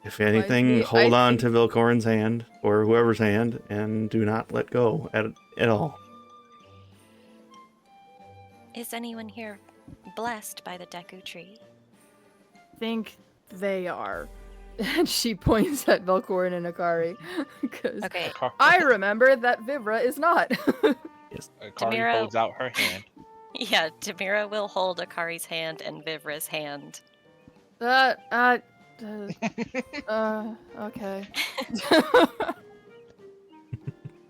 if anything, hold on to Velkorin's hand, or whoever's hand, and do not let go at all. Is anyone here blessed by the Deku Tree? Think they are. And she points at Velkorin and Akari. Because Okay, I remember that Vivra is not. Yes. Akari Demira- holds out her hand. yeah, Demira will hold Akari's hand and Vivra's hand. Okay.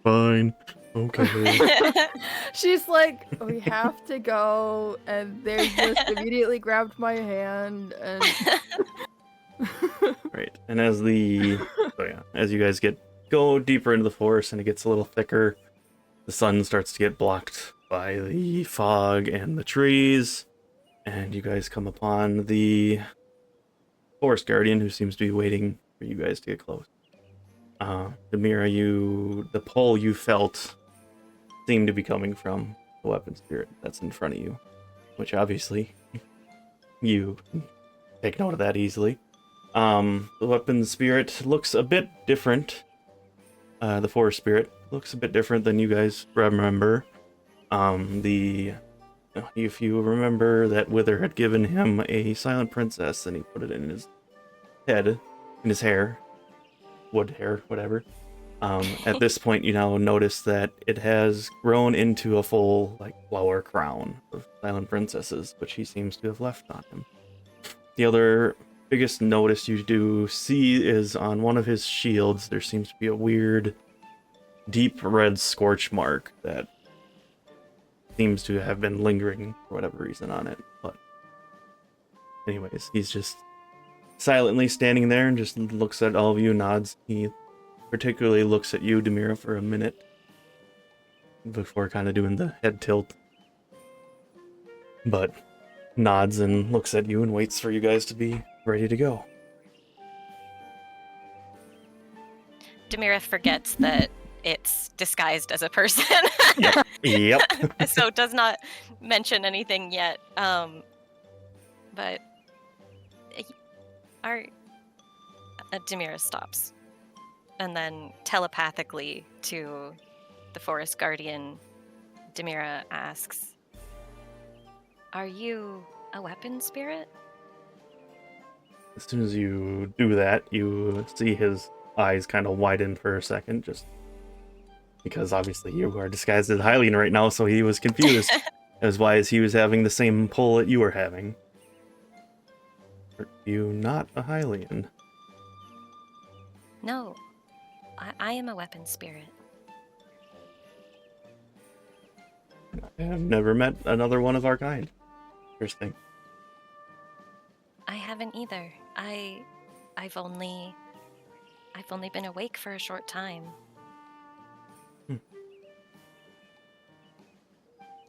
Fine. Okay. She's like, we have to go, and they just immediately grabbed my hand, and... Right. And as you guys go deeper into the forest and it gets a little thicker, the sun starts to get blocked by the fog and the trees, and you guys come upon the forest guardian who seems to be waiting for you guys to get close. Demira, the pull you felt seemed to be coming from the weapon spirit that's in front of you, which obviously you take note of that easily. The weapon spirit looks a bit different. The forest spirit looks a bit different than you guys remember. If you remember that Wither had given him a silent princess and he put it in his head, in his hair, wood hair, whatever. At this point, you now notice that it has grown into a full, flower crown of silent princesses, which he seems to have left on him. The other biggest notice you do see is on one of his shields, there seems to be a weird, deep red scorch mark that seems to have been lingering for whatever reason on it. But anyways, he's just silently standing there and just looks at all of you, nods. He particularly looks at you, Demira, for a minute before kind of doing the head tilt. But nods and looks at you and waits for you guys to be ready to go. Demira forgets that it's disguised as a person. Yep. So does not mention anything yet. But Demira stops. And then telepathically to the forest guardian, Demira asks, "Are you a weapon spirit?" as soon as you do that, you see his eyes kind of widen for a second, just because obviously you are disguised as Hylian right now, so he was confused as why he was having the same pull that you were having. Are you not a Hylian? No, I am a weapon spirit. I have never met another one of our kind. Interesting. I haven't either. I've only been awake for a short time.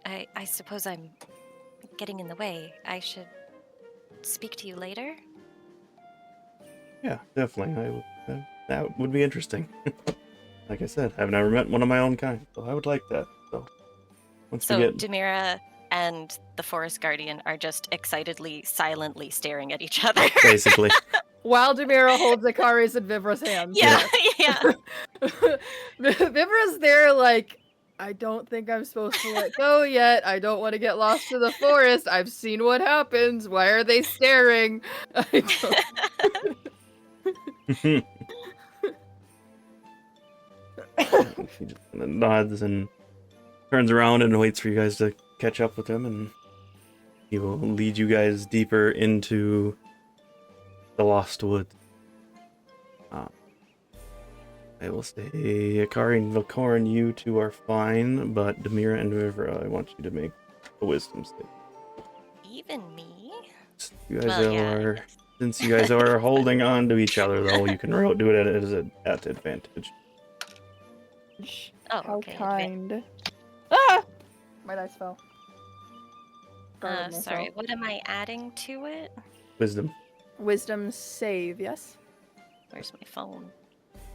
I suppose I'm getting in the way. I should speak to you later? Yeah, definitely. That would be interesting. Like I said, I've never met one of my own kind, so I would like that. So once we So get Demira and the Forest Guardian are just excitedly, silently staring at each other. basically, While Demira holds Akari's and Vivra's hands. Yeah, yeah. Vivra's there like, I don't think I'm supposed to let go yet. I don't want to get lost to the forest. I've seen what happens. Why are they staring? I don't... he just kinda nods and turns around and waits for you guys to catch up with him, and he will lead you guys deeper into the Lost Woods. I will say, Akari and Velkorin, you two are fine, but Demira and Vivra, I want you to make a wisdom save. Even me? You guys Well, yeah, are, yes. since you guys are holding on to each other, though, you can do it at advantage. Oh, How okay. kind. Ah! My dice fell. Guarded Sorry, myself. what am I adding to it? Wisdom. Wisdom save, yes? Where's my phone?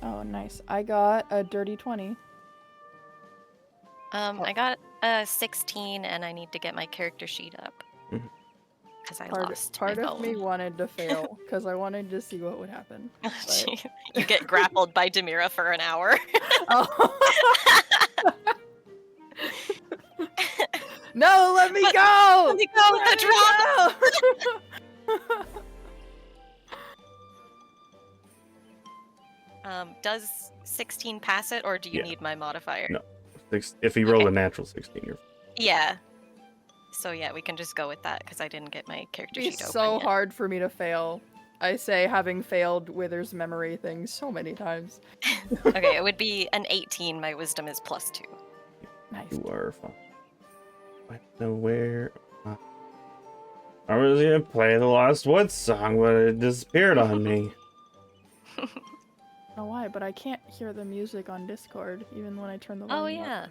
Oh, nice. I got a dirty 20. I got a 16 and I need to get my character sheet up. Mhm. Because I Part lost my of phone. me wanted to fail, because I wanted to see what would happen. But... You get grappled by Demira for an hour. Oh. No, let me go! Let me go! Let The me drop! go! Does 16 pass it, or do you Yeah. need my modifier? No. If he rolled Okay. a natural 16, you're Yeah. So yeah, we can just go with that, because I didn't get my character It'd be sheet open so yet. hard for me to fail. I say, having failed Wither's memory thing so many times. Okay, it would be an 18. My wisdom is +2. Nice. You are fine. I don't know where. I was gonna play the Lost Woods song, but it disappeared on me. I don't know why, but I can't hear the music on Discord, even when I turn the Oh volume up. yeah.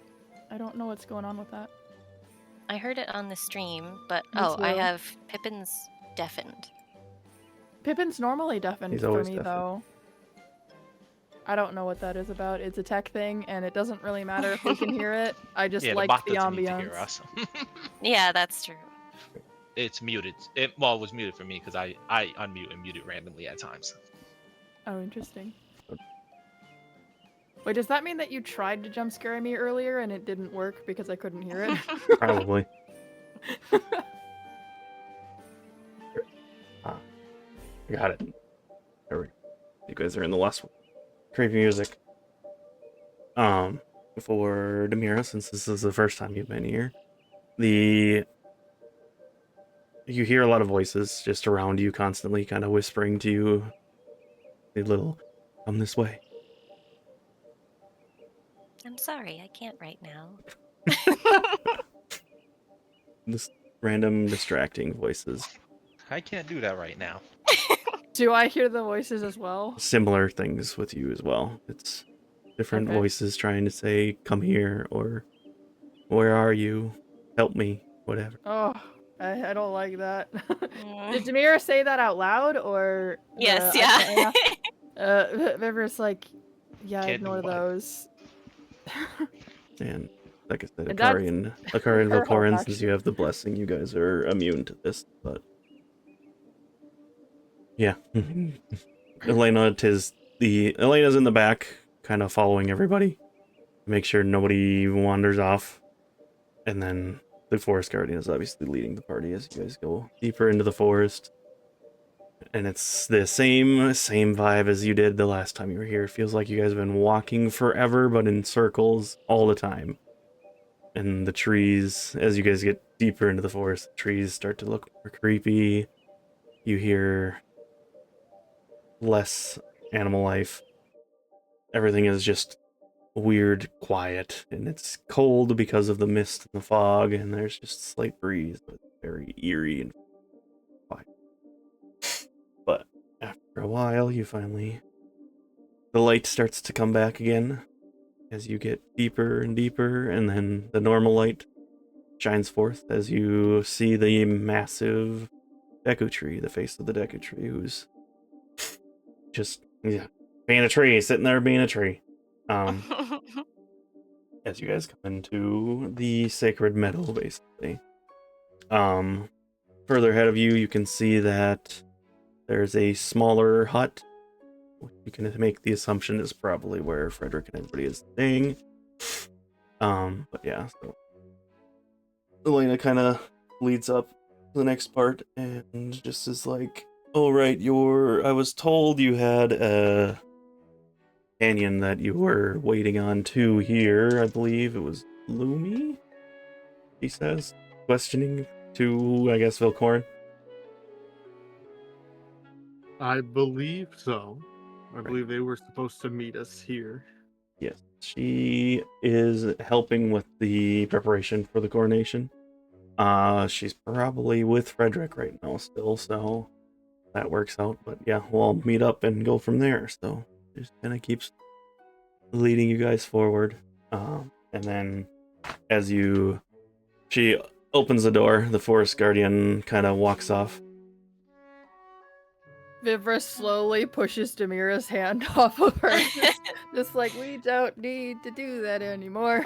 I don't know what's going on with that. I heard it on the stream, but Me I too. have Pippin's deafened. Pippin's normally deafened He's for always me, deafened. though. I don't know what that is about. It's a tech thing, and it doesn't really matter if we can hear it. I just Yeah, like the bot the doesn't need to hear ambiance. us. Yeah, that's true. It's muted. It was muted for me because I unmute and mute it randomly at times. Oh, interesting. Wait, does that mean that you tried to jump scare me earlier and it didn't work because I couldn't hear it? Probably. Got it. There we go. You guys are in the last one. Creepy music. For Demira, since this is the first time you've been here, you hear a lot of voices just around you, constantly kind of whispering to you. A little, come this way. I'm sorry, I can't right now. This random distracting voices. I can't do that right now. Do I hear the voices as well? Similar things with you as well. It's different Okay. voices trying to say, come here, or where are you? Help me, whatever. Oh, I don't like that. Mm. Did Demira say that out loud, or? Yes, the- yeah. Viver's like, yeah, Can't do ignore what? those. And like I said, And Akari and her help, Velkorin, since actually. you have the blessing, you guys are immune to this, but yeah. Elena's in the back, kind of following everybody. Make sure nobody wanders off. And then the Forest Guardian is obviously leading the party as you guys go deeper into the forest. And it's the same vibe as you did the last time you were here. It feels like you guys have been walking forever, but in circles all the time. And the trees, as you guys get deeper into the forest, the trees start to look more creepy. You hear less animal life. Everything is just weird quiet, and it's cold because of the mist and the fog, and there's just a slight breeze, but very eerie and quiet. But after a while, the light starts to come back again as you get deeper and deeper, and then the normal light shines forth as you see the massive Deku tree, the face of the Deku tree, who's just being a tree, sitting there being a tree. As you guys come into the sacred meadow, basically. Further ahead of you, you can see that there's a smaller hut. You can make the assumption is probably where Frederick and everybody is staying. But yeah, so Elena kind of leads up to the next part and just is like, "Oh right, I was told you had a companion that you were waiting on too here. I believe it was Lumi," he says, questioning to, I guess, Velkorin. I believe so. I Right. believe they were supposed to meet us here. Yes, she is helping with the preparation for the coronation. She's probably with Frederick right now still, so that works out. But yeah, we'll all meet up and go from there. So just kind of keeps leading you guys forward. And then she opens the door, the forest guardian kind of walks off. Vivra slowly pushes Demira's hand off of her. Just like, we don't need to do that anymore.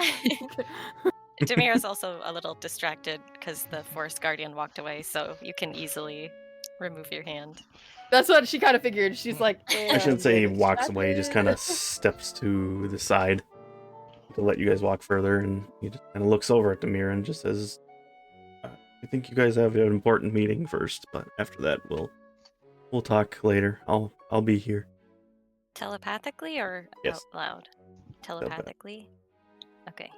Demira's also a little distracted because the forest guardian walked away, so you can easily remove your hand. That's what she kind of figured. She's like, I shouldn't say he "I'm walks away, he just kind of distracted." steps to the side to let you guys walk further, and he just kind of looks over at Demira and just says, "I think you guys have an important meeting first, but after that we'll talk later. I'll be here." Telepathically or Yes. out loud? Telepathically? Okay.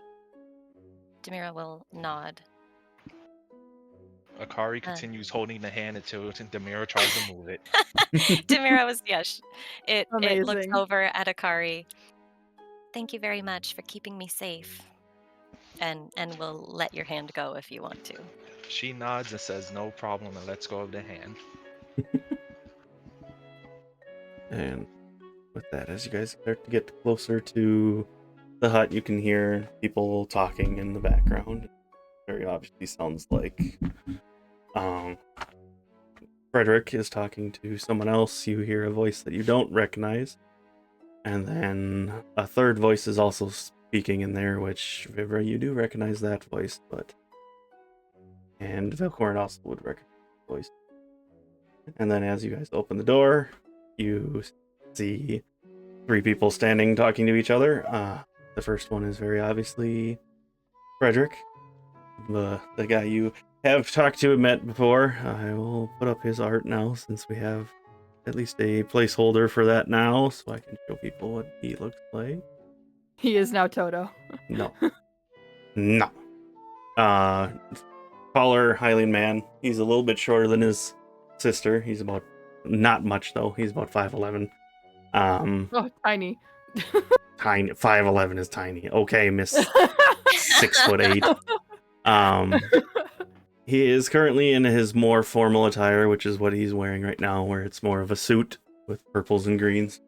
Demira will nod. Akari continues holding the hand until Demira tries to move it. Demira was, it looks Amazing. over at Akari. Thank you very much for keeping me safe. And we'll let your hand go if you want to. She nods and says no problem and lets go of the hand. And with that, as you guys start to get closer to the hut, you can hear people talking in the background. Very obviously sounds like Frederick is talking to someone else. You hear a voice that you don't recognize. And then a third voice is also speaking in there, which, Vivra, you do recognize that voice, and Velkorin also would recognize the voice. And then as you guys open the door, you see 3 people standing talking to each other. The first one is very obviously Frederick, the guy you have talked to and met before. I will put up his art now since we have at least a placeholder for that now, so I can show people what he looks like. He is now Toto. No. Taller Hylian man. He's a little bit shorter than his sister. He's about, not much though. He's about 5'11". Oh, tiny. Tiny. 5'11" is tiny. Okay, Miss 6'8". He is currently in his more formal attire, which is what he's wearing right now, where it's more of a suit with purples and greens.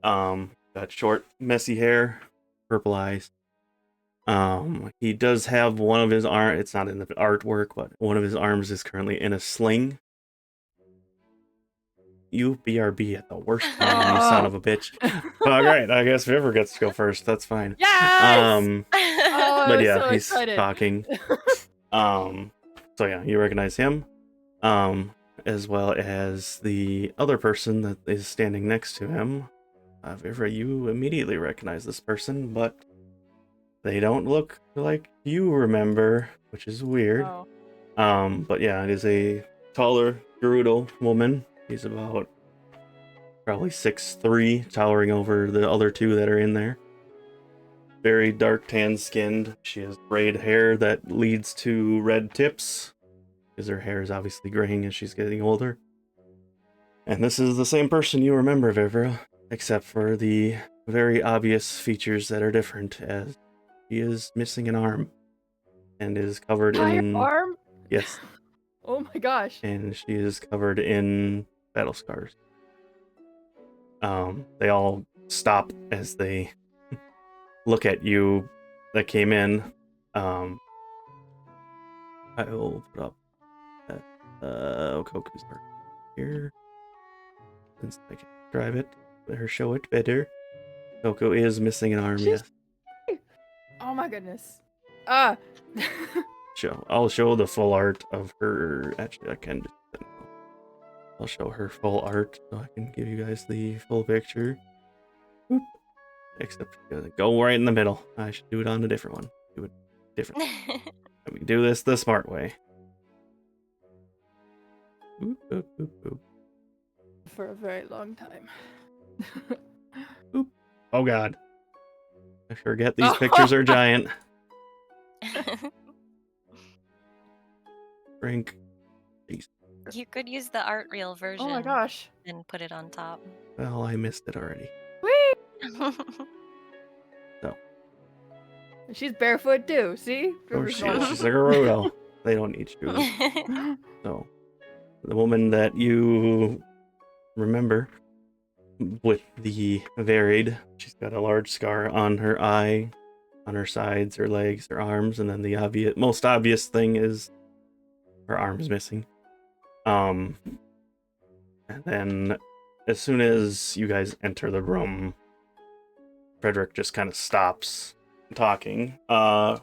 Got short, messy hair, purple eyes. He does have one of his arms, it's not in the artwork, but one of his arms is currently in a sling. You BRB at the worst time, you son of a bitch. Alright, I guess Vivra gets to go first, that's fine. Yes! But yeah, so he's excited. talking. So yeah, you recognize him. As well as the other person that is standing next to him. Vivra, you immediately recognize this person, but they don't look like you remember, which is weird. Oh. But yeah, it is a taller Gerudo woman. She's about probably 6'3", towering over the other two that are in there. Very dark tan skinned. She has braid hair that leads to red tips, because her hair is obviously graying as she's getting older. And this is the same person you remember, Vivra, except for the very obvious features that are different, as she is missing an arm and is covered in... arm? Yes. Oh my gosh. And she is covered in battle scars. They all stop as they look at you that came in. I will put up Okoku's art here, since I can drive it, let her show it better. Coco is missing an arm, yes. Oh my goodness. I'll show the full art of her. Actually, I can just... I'll show her full art so I can give you guys the full picture. Oop. Except go right in the middle. I should do it on a different one. Do it different. Let me do this the smart way. Oop, oop, oop, oop. For a very long time. Oop. Oh god. I forget these pictures are giant. Frank. Jeez. You could use the art reel version. Oh my gosh. And put it on top. Well, I missed it already. Whee! So. She's barefoot too, see? Oh, she's like a Roto. They don't need shoes. So, the woman that you remember with the varied, she's got a large scar on her eye, on her sides, her legs, her arms, and then the most obvious thing is her arm's missing. And then as soon as you guys enter the room, Frederick just kind of stops talking. And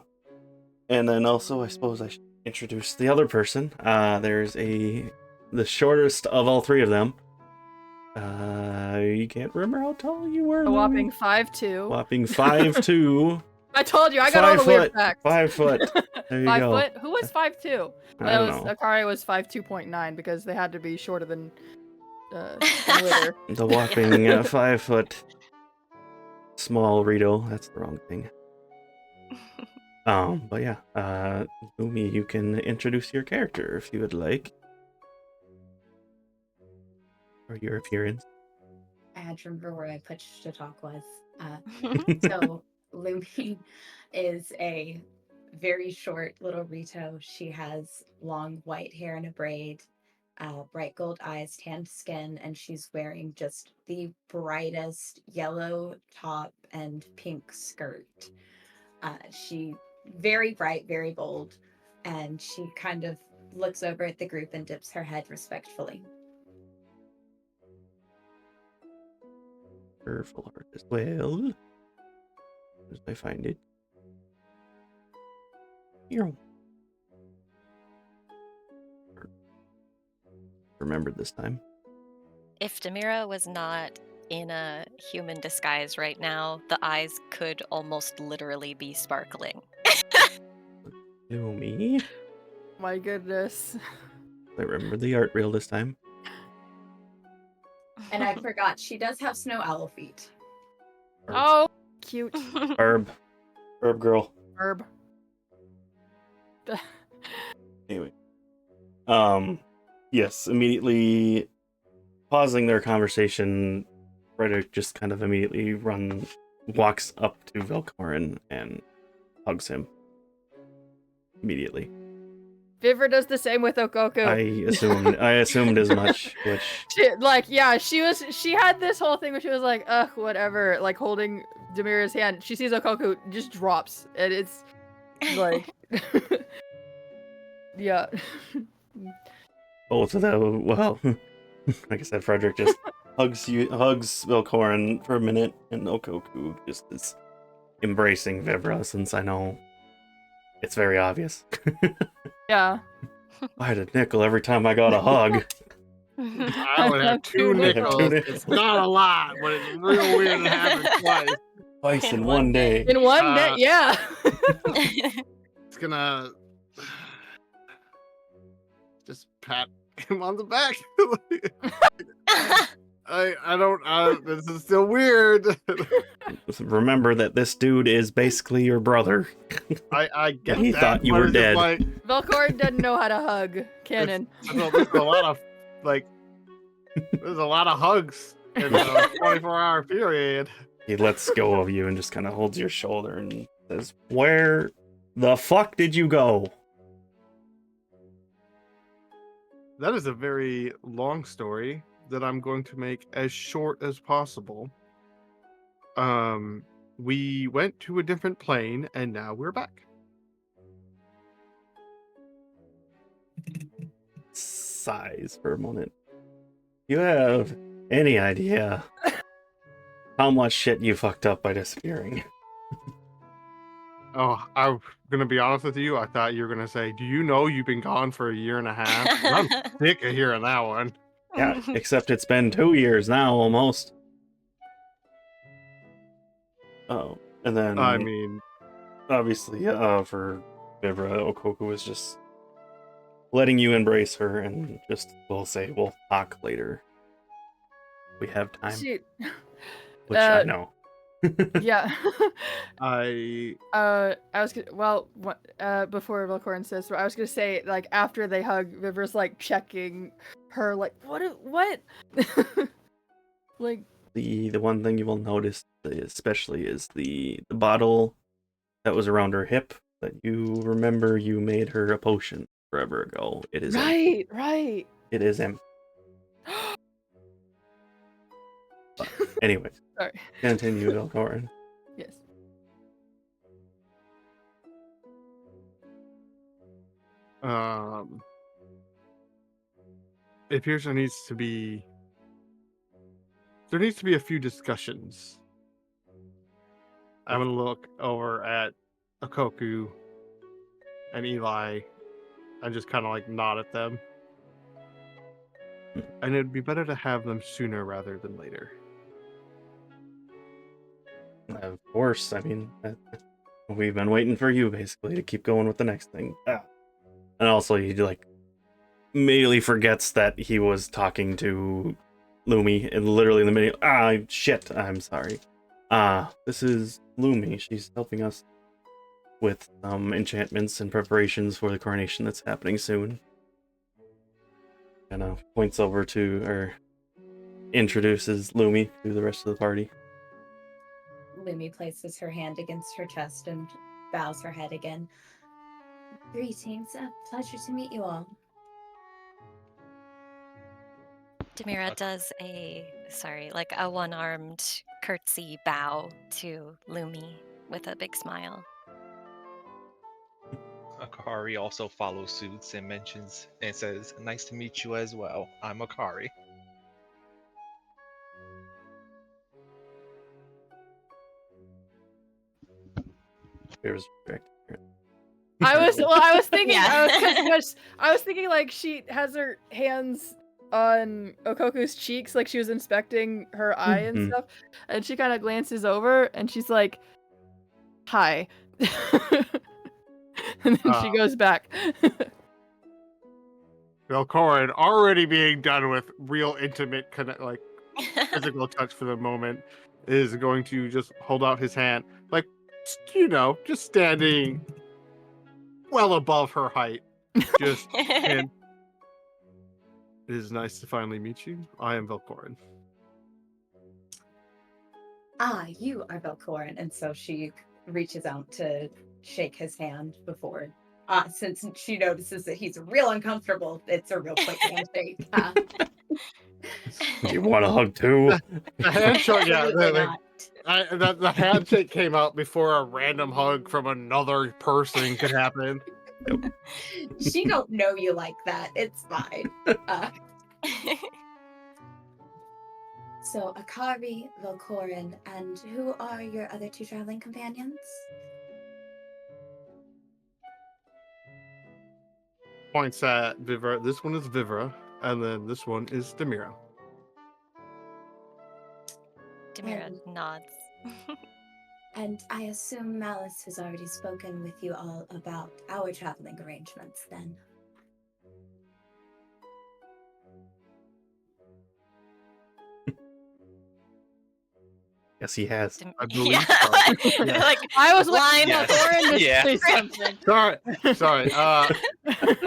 then also, I suppose I should introduce the other person. There's the shortest of all three of them. You can't remember how tall you were. A whopping 5'2". Whopping 5'2". I told you, I got all the weird facts. 5 foot. There you 5 go. foot? Who was 5'2"? I don't know. Akari was 5'2.9" because they had to be shorter than Litter. The whopping 5 foot small Rito. That's the wrong thing. But yeah, Lumi, you can introduce your character if you would like. Or your appearance. I had to remember where my push to talk was. So Lumi is a very short little Rito. She has long white hair in a braid, bright gold eyes, tanned skin, and she's wearing just the brightest yellow top and pink skirt. She very bright, very bold, and she kind of looks over at the group and dips her head respectfully. Her full art as well. As I find it. Here. Remembered this time. If Demira was not in a human disguise right now, the eyes could almost literally be sparkling. Lumi. My goodness. I remember the art reel this time. And I forgot, she does have snow owl feet. Oh, cute. Herb girl. Herb. Anyway. Yes, immediately pausing their conversation, Frederick just kind of immediately walks up to Velkorin and hugs him. Immediately. Vivra does the same with Okoku. I assumed as much, which she had this whole thing where she was like, ugh, whatever, like holding Demira's hand. She sees Okoku, just drops, and it's like yeah. both of them, well, like I said, Frederick just hugs Velkorin for a minute, and Okoku just is embracing Vivra, since I know it's very obvious. Yeah. I had a nickel every time I got a hug. I would have two nickels. It's not a lot, but it's real weird to have it twice. Twice in one day. In one day, yeah. It's gonna just pat him on the back. I don't. This is still weird. Remember that this dude is basically your brother. I get He that, thought you but were it's just dead. like Velkorin doesn't know how to hug. Canon. there's a lot of like. There's a lot of hugs in a 24-hour period. He lets go of you and just kind of holds your shoulder and says, "Where the fuck did you go?" That is a very long story that I'm going to make as short as possible. We went to a different plane and now we're back. Sighs for a moment. You have any idea how much shit you fucked up by disappearing? Oh, I'm gonna be honest with you. I thought you were gonna say, "Do you know you've been gone for a year and a half?" I'm sick of hearing that one. Yeah, except it's been 2 years now, almost. Oh, and then I mean, obviously, for Vivra, Okoku was just letting you embrace her, and just we'll say we'll talk later. We have time, Shoot. which I know. Yeah. I was gonna, well, before Velkorin says, I was gonna say, like, after they hug, Vivra's like checking her, like, what? Like, The one thing you will notice, especially, is the bottle that was around her hip that you remember you made her a potion forever ago. It is empty. right. It is empty. But anyways, Sorry. continue, Velkorin. Yes. it appears there needs to be a few discussions. I'm gonna look over at Okoku and Eli and just kind of like nod at them. And it'd be better to have them sooner rather than later. Of course, I mean, we've been waiting for you, basically, to keep going with the next thing. And also, he, like, immediately forgets that he was talking to Lumi, and literally in the middle, shit, I'm sorry. This is Lumi. She's helping us with some enchantments and preparations for the coronation that's happening soon. And points over to, or introduces Lumi to the rest of the party. Lumi places her hand against her chest and bows her head again. Greetings, a pleasure to meet you all. Demira does a one-armed curtsy bow to Lumi with a big smile. Akari also follows suit and mentions and says, "Nice to meet you as well. I'm Akari." Here's direct. I was thinking, Yeah. I was thinking, like, she has her hands on Okoku's cheeks, like she was inspecting her eye and stuff, and she kind of glances over, and she's like, "Hi," and then she goes back. Velkorin, already being done with real intimate physical touch for the moment, is going to just hold out his hand, like, just standing well above her height. Just and it is nice to finally meet you. I am Velkorin. You are Velkorin. And so she reaches out to shake his hand before, since she notices that he's real uncomfortable, it's a real quick handshake. Do you want a hug too? The handshake, Absolutely not. the handshake came out before a random hug from another person could happen. She don't know you like that. It's fine. So Akari, Velkorin, and who are your other two traveling companions? Points at Vivra. This one is Vivra, and then this one is Demira. Demira nods. And I assume Malice has already spoken with you all about our traveling arrangements then. Yes, he has. I believe Yeah. so. They're Yeah. like, I was blind. waiting for Thorin to Yeah. say something. Sorry.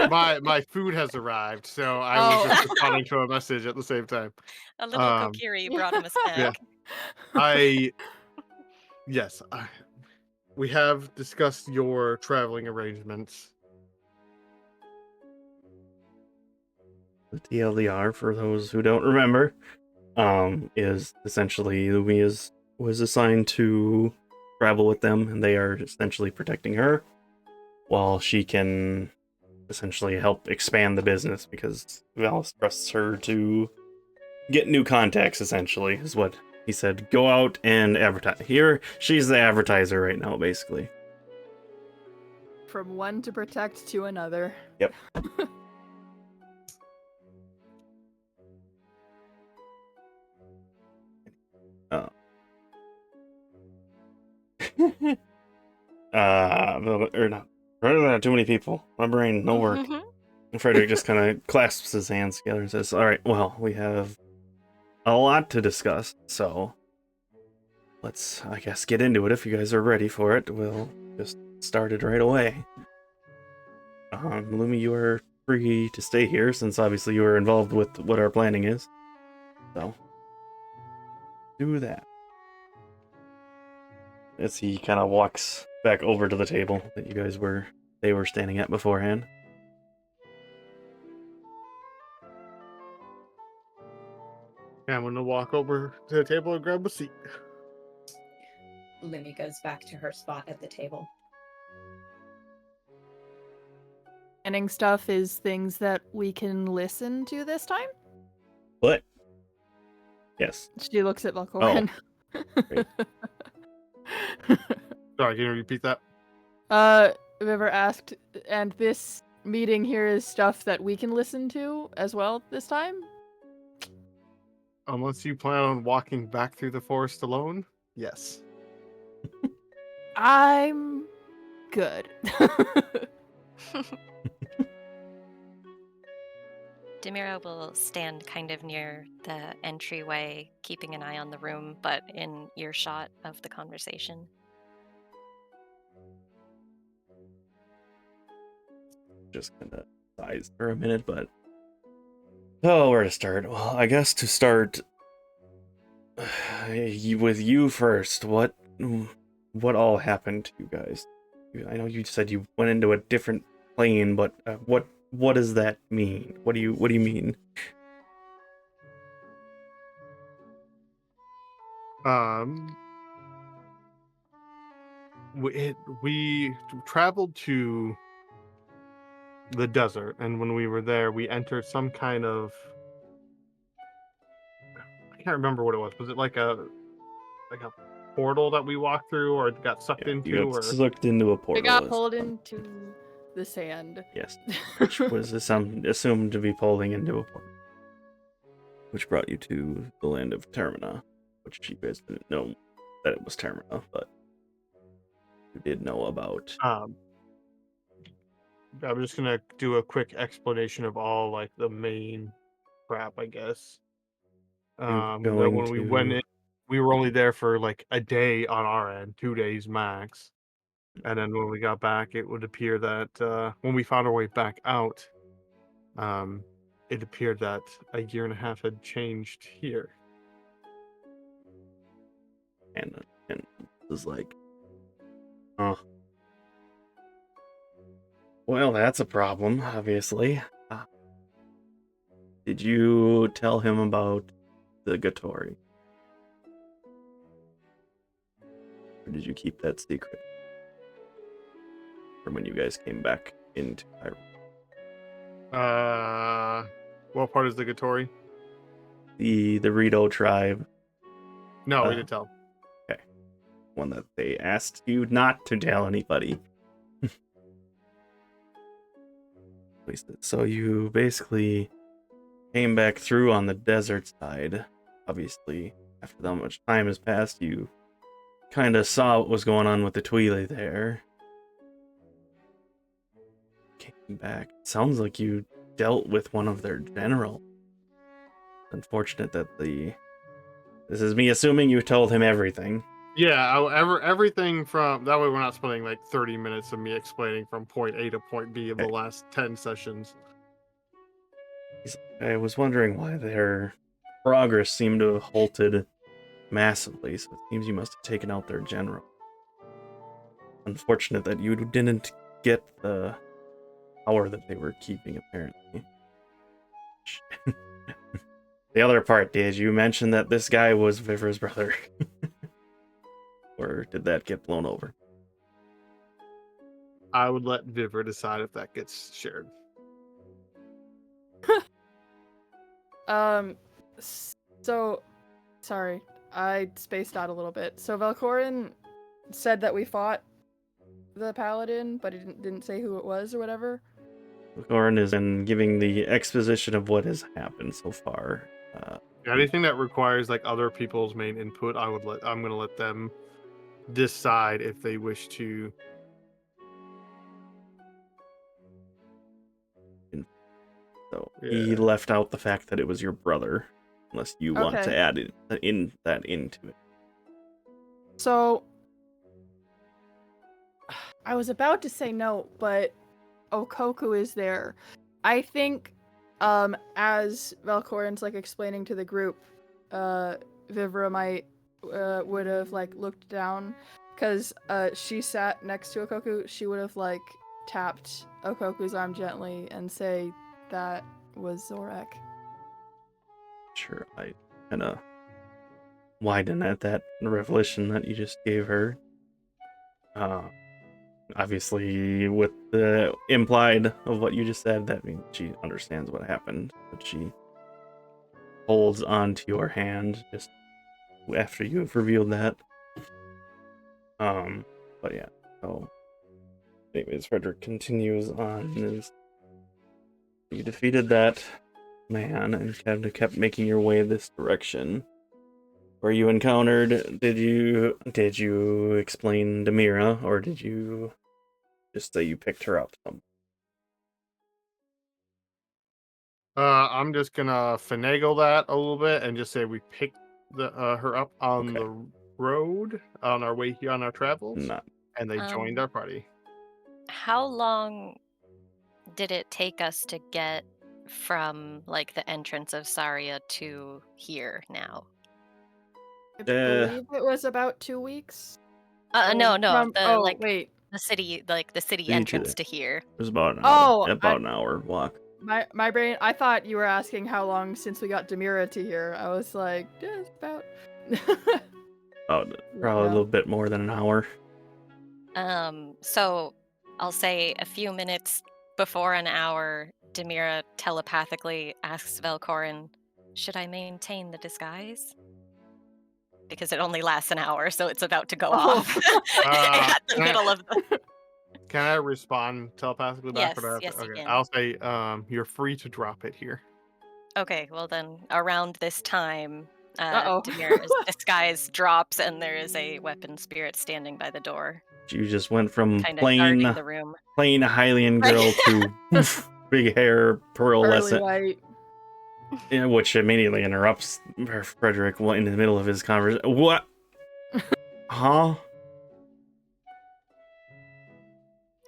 My food has arrived, so I was just responding to a message at the same time. A little Um, kokiri brought him a snack. Yes, we have discussed your traveling arrangements. The TLDR, for those who don't remember, is essentially Lumi was assigned to travel with them, and they are essentially protecting her, while she can essentially help expand the business because Valis trusts her to get new contacts. Essentially, is what he said. Go out and advertise. Here, she's the advertiser right now, basically. From one to protect to another. Yep. Or not. Too many people. My brain, no work. And Frederick just kind of clasps his hands together and says, "All right, well, we have a lot to discuss, so let's, I guess, get into it. If you guys are ready for it, we'll just start it right away. Lumi, you are free to stay here, since obviously you are involved with what our planning is. So, do that." As he kind of walks back over to the table that they were standing at beforehand. Yeah, I'm gonna walk over to the table and grab a seat. Lumi goes back to her spot at the table. Planning stuff is things that we can listen to this time? What? Yes. She looks at Velkorin. Great. Sorry, can you repeat that? Vivra asked, and this meeting here is stuff that we can listen to as well this time? Unless you plan on walking back through the forest alone, yes. I'm good. Demira will stand kind of near the entryway, keeping an eye on the room, but in earshot of the conversation. Just kind of sighs for a minute, but... Oh, where to start? Well, I guess to start... with you first, what all happened to you guys? I know you said you went into a different plane, but what does that mean? What do you mean? We traveled to the desert, and when we were there, we entered some kind of... I can't remember what it was. Was it like a portal that we walked through, or got sucked into? You got sucked into a portal. We got pulled into the sand. Yes, which was assumed to be pulling into a portal, which brought you to the land of Termina, which you guys didn't know that it was Termina, but you did know about. I'm just gonna do a quick explanation of all like the main crap, I guess. That when we went in, we were only there for like a day on our end, 2 days max. And then when we got back, it would appear that when we found our way back out, it appeared that a year and a half had changed here. And it was like, oh, well, that's a problem, obviously. Did you tell him about the Gatori? Or did you keep that secret from when you guys came back into Hyrule? What part is the Gatori? The Rito tribe. No, we didn't tell. Okay. One that they asked you not to tell anybody. So you basically came back through on the desert side. Obviously, after that much time has passed, you kind of saw what was going on with the Twili there. Came back. Sounds like you dealt with one of their generals. Unfortunate that the This is me assuming you told him everything. Yeah, everything from that way we're not spending like 30 minutes of me explaining from point A to point B of the Okay. last 10 sessions. I was wondering why their progress seemed to have halted massively, so it seems you must have taken out their general. Unfortunate that you didn't get the power that they were keeping, apparently. The other part, did you mention that this guy was Vivra's brother? Or did that get blown over? I would let Vivra decide if that gets shared. So, sorry, I spaced out a little bit. So Velkorin said that we fought the paladin, but he didn't say who it was or whatever. Velkorin is in giving the exposition of what has happened so far. Anything that requires like other people's main input, I'm gonna let them decide if they wish to. So he left out the fact that it was your brother, unless you want to Okay. add that into it. So I was about to say no, but Okoku is there. I think as Velkorin's like explaining to the group, Vivra might would have like looked down because she sat next to Okoku. She would have like tapped Okoku's arm gently and say that was Zorek. Sure, I kind of widen at that revelation that you just gave her. Obviously, with the implied of what you just said, that means she understands what happened, but she holds onto your hand just after you have revealed that. But yeah, so anyways, Frederick continues on. You defeated that man and kind of kept making your way this direction. Where you encountered, did you explain Demira, or did you just say you picked her up? I'm just gonna finagle that a little bit and just say we picked her up on the road on our way here on our travels, and they joined our party. How long did it take us to get from like the entrance of Saria to here now? I believe it was about 2 weeks. No, Wait. the city Me entrance too. to here. It was about an hour. Oh, an hour walk. My brain. I thought you were asking how long since we got Demira to here. I was like, yeah, it's about. Probably a little bit more than an hour. So I'll say a few minutes before an hour, Demira telepathically asks Velkorin, "Should I maintain the disguise?" Because it only lasts an hour, so it's about to go off at the middle of the... Can I respond telepathically back? Yes, you Okay, can. I'll say, you're free to drop it here. Okay, well then, around this time, Uh-oh. Demira's disguise drops, and there is a weapon spirit standing by the door, You just went from kind of plain guarding the room. Hylian girl to big hair, pearlescent, white. Yeah, which immediately interrupts Frederick in the middle of his conversation. What? Huh?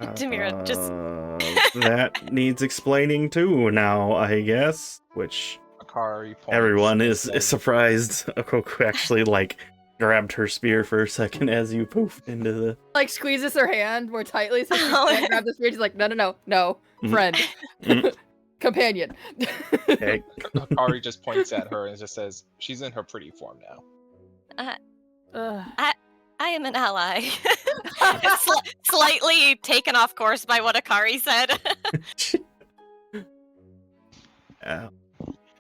Demira just... That needs explaining too now, I guess. Which Akari points everyone and is says, surprised. Okoku actually grabbed her spear for a second as you poofed into the... Like squeezes her hand more tightly so she can't grab the spear. She's like, no, friend, companion. Okay. Akari just points at her and just says, "She's in her pretty form now." I am an ally. Slightly taken off course by what Akari said.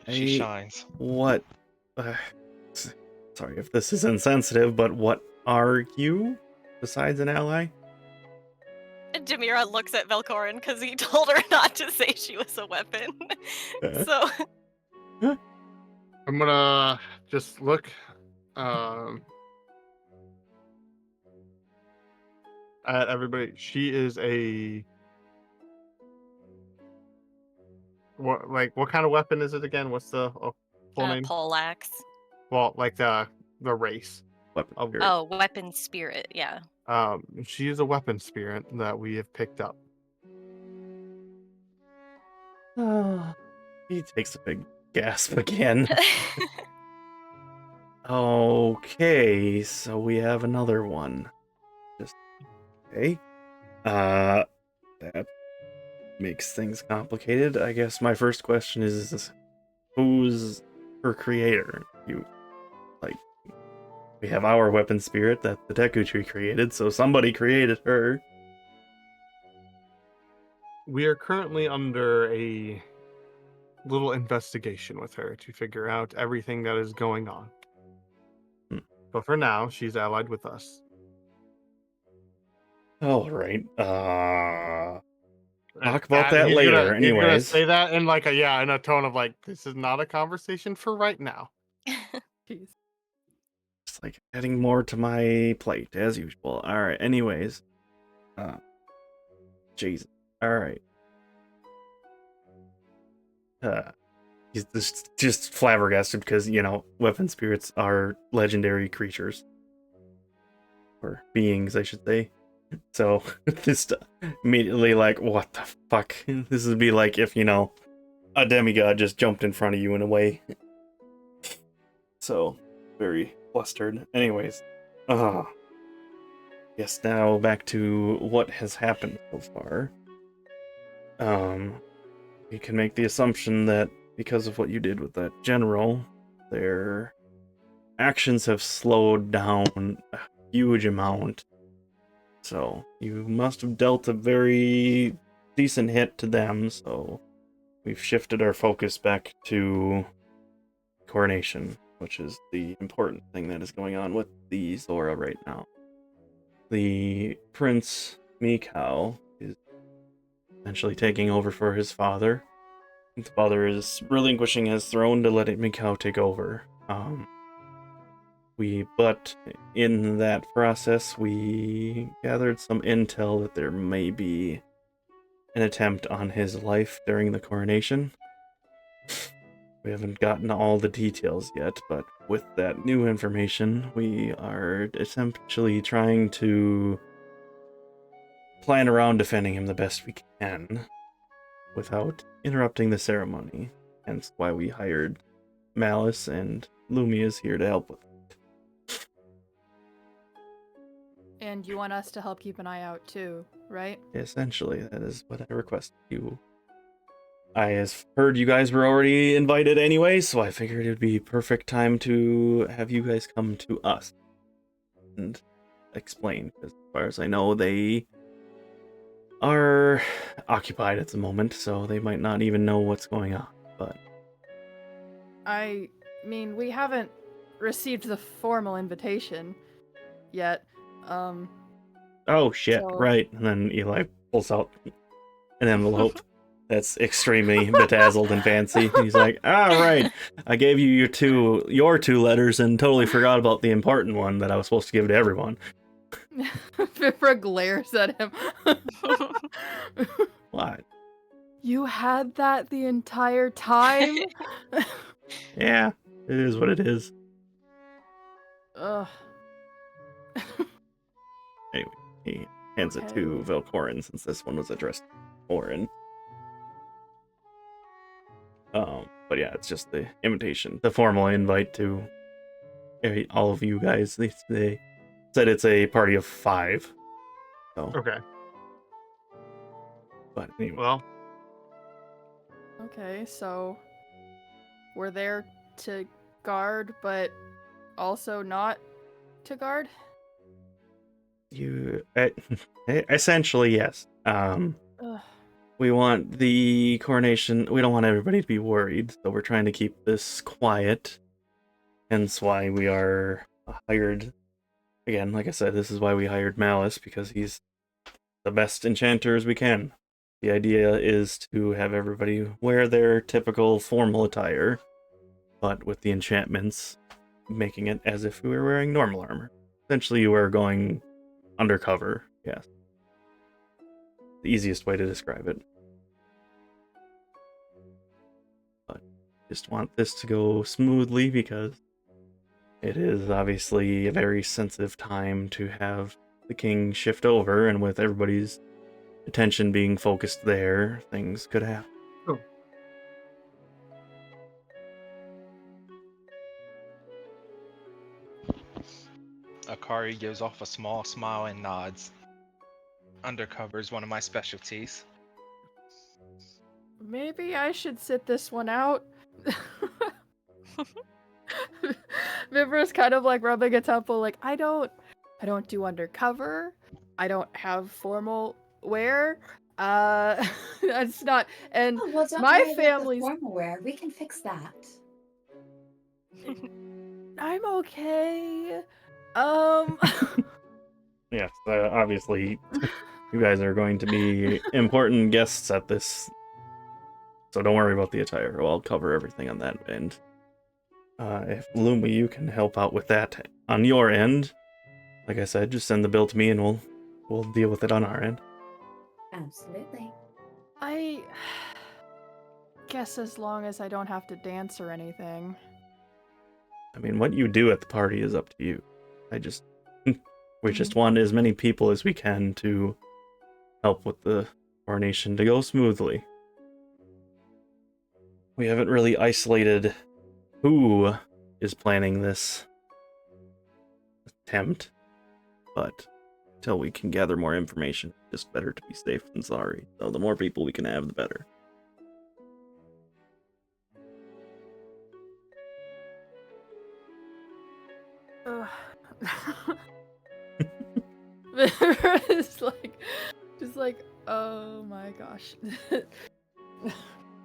She shines. What? Sorry if this is insensitive, but what are you besides an ally? Demira looks at Velkorin because he told her not to say she was a weapon. So I'm gonna just look at everybody. She is what kind of weapon is it again? What's the full name? poleaxe. Well, like the race. Weapon Oh. spirit. Oh, weapon spirit, yeah. She is a weapon spirit that we have picked up. He takes a big gasp again. Okay, so we have another one. Just okay. That makes things complicated. I guess my first question is, who's her creator? We have our weapon spirit that the Deku Tree created, so somebody created her. We are currently under a little investigation with her to figure out everything that is going on. But for now, she's allied with us. All right. Talk about that He's later. He's gonna Anyways, say that in like in a tone of like, this is not a conversation for right now. Jeez. it's like adding more to my plate as usual. All right. Anyways, Jesus. All right. He's just flabbergasted because weapon spirits are legendary creatures or beings, I should say. So this immediately like, what the fuck? This would be like if a demigod just jumped in front of you in a way. So very flustered. Anyways, yes. Now back to what has happened so far. We can make the assumption that because of what you did with that general, their actions have slowed down a huge amount. So you must have dealt a very decent hit to them, so we've shifted our focus back to coronation, which is the important thing that is going on with the Zora right now. The Prince Mikau is essentially taking over for his father. His father is relinquishing his throne to let Mikau take over. But in that process, we gathered some intel that there may be an attempt on his life during the coronation. We haven't gotten all the details yet, but with that new information, we are essentially trying to plan around defending him the best we can without interrupting the ceremony. Hence why we hired Malice, and Lumi is here to help with it. And you want us to help keep an eye out too, right? Essentially, that is what I requested you. I have heard you guys were already invited anyway, so I figured it would be perfect time to have you guys come to us and explain. As far as I know, they are occupied at the moment, so they might not even know what's going on. But I mean, we haven't received the formal invitation yet. oh shit, So- right. And then Eli pulls out an envelope that's extremely bedazzled and fancy. He's like, right, I gave you your two letters and totally forgot about the important one that I was supposed to give to everyone. Vivra glares at him. What? You had that the entire time? Yeah, it is what it is. Ugh. Anyway, he hands it to Velkorin since this one was addressed to Orin. But yeah, it's just the invitation, the formal invite to all of you guys. They said it's a party of 5. So. Okay. But anyway. Well. Okay, so we're there to guard, but also not to guard? You essentially, yes. Ugh. We want the coronation. We don't want everybody to be worried, so we're trying to keep this quiet. Hence why we are hired. Again, like I said, this is why we hired Malice, because he's the best enchanter as we can. The idea is to have everybody wear their typical formal attire, but with the enchantments making it as if we were wearing normal armor. Essentially, you are going undercover, yes. The easiest way to describe it. But just want this to go smoothly because it is obviously a very sensitive time to have the king shift over, and with everybody's attention being focused there, things could happen. Oh. Akari gives off a small smile and nods. Undercover is one of my specialties. Maybe I should sit this one out. Vivra's kind of like rubbing a temple, like I don't do undercover. I don't have formal wear. It's not. And Oh, well, don't my worry about the family's. formal wear. We can fix that. I'm okay. Yes, obviously, you guys are going to be important guests at this, so don't worry about the attire. I'll cover everything on that end. If Lumi, you can help out with that on your end, like I said, just send the bill to me and we'll deal with it on our end. Absolutely. I guess as long as I don't have to dance or anything. I mean, what you do at the party is up to you. We just want as many people as we can to help with the coronation to go smoothly. We haven't really isolated who is planning this attempt, but until we can gather more information, it's better to be safe than sorry. So the more people we can have, the better. It's like, just like, oh my gosh.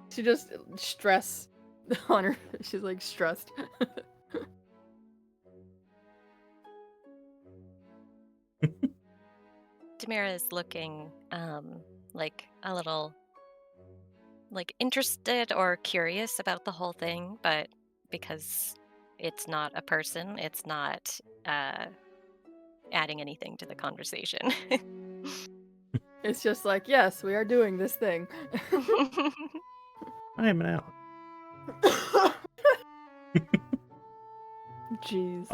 She just stress on her. She's like stressed. Demira is looking like a little like interested or curious about the whole thing, but because it's not a person, it's not adding anything to the conversation. It's just like, yes, we are doing this thing. I am an ally. Jeez.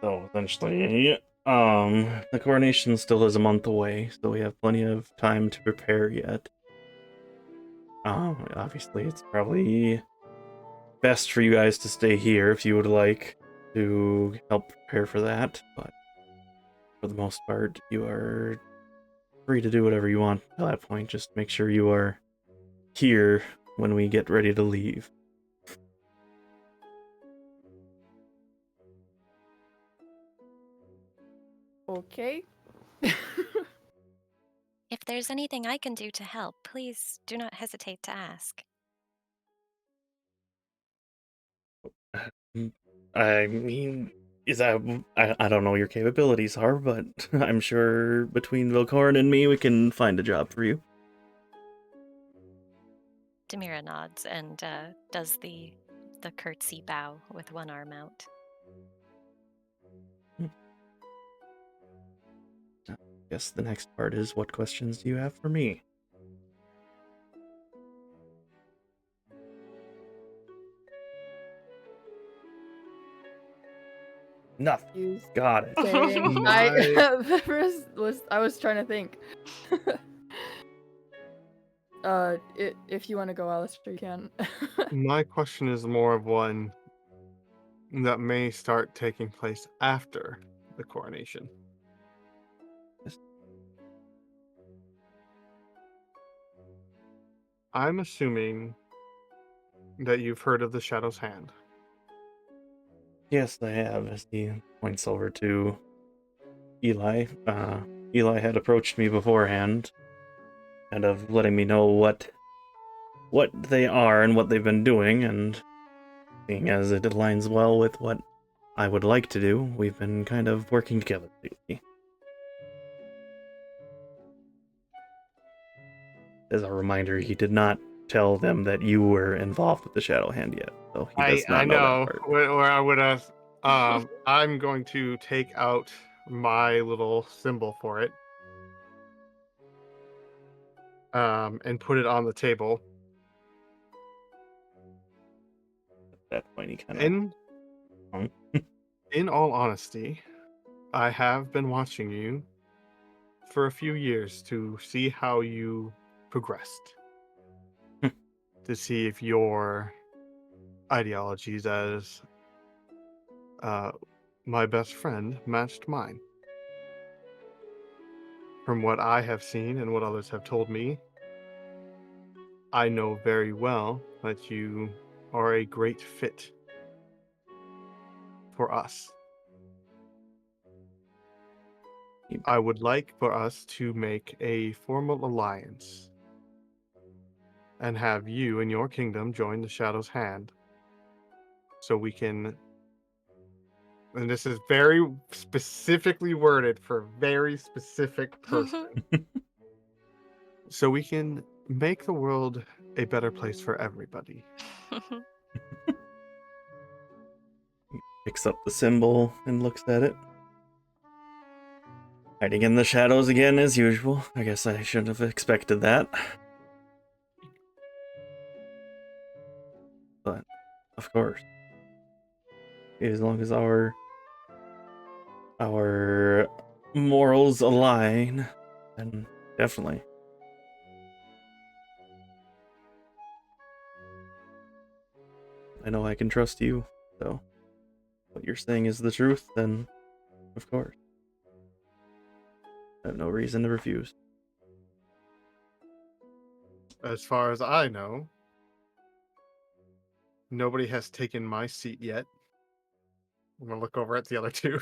So essentially, the coronation still is a month away, so we have plenty of time to prepare yet. Obviously, it's probably best for you guys to stay here if you would like to help prepare for that, but for the most part, you are free to do whatever you want at that point. Just make sure you are here when we get ready to leave. Okay. If there's anything I can do to help, please do not hesitate to ask. I mean, I don't know what your capabilities are, but I'm sure between Velkorin and me, we can find a job for you. Demira nods and does the curtsy bow with one arm out. I guess the next part is, what questions do you have for me? Nothing. You Got it. saying I was trying to think. If you want to go, Alistair, you can. My question is more of one that may start taking place after the coronation. Yes. I'm assuming that you've heard of the Shadow's Hand. Yes, I have, as he points over to Eli. Eli had approached me beforehand, kind of letting me know what they are and what they've been doing, and seeing as it aligns well with what I would like to do, we've been kind of working together lately. As a reminder, he did not tell them that you were involved with the Shadow Hand yet, so he does not know that part. Where I would have. I'm going to take out my little symbol for it, and put it on the table. At that point, he kind of... In wrong. In all honesty, I have been watching you for a few years to see how you progressed. To see if your ideologies as my best friend matched mine. From what I have seen and what others have told me, I know very well that you are a great fit for us. I would like for us to make a formal alliance and have you and your kingdom join the Shadow's Hand so we can, and this is very specifically worded for a very specific person, so we can make the world a better place for everybody. Picks up the symbol and looks at it. Hiding in the shadows again as usual. I guess I shouldn't have expected that. But, of course. As long as our morals align, then definitely. I know I can trust you, so what you're saying is the truth, then of course. I have no reason to refuse. As far as I know, nobody has taken my seat yet. I'm gonna look over at the other two.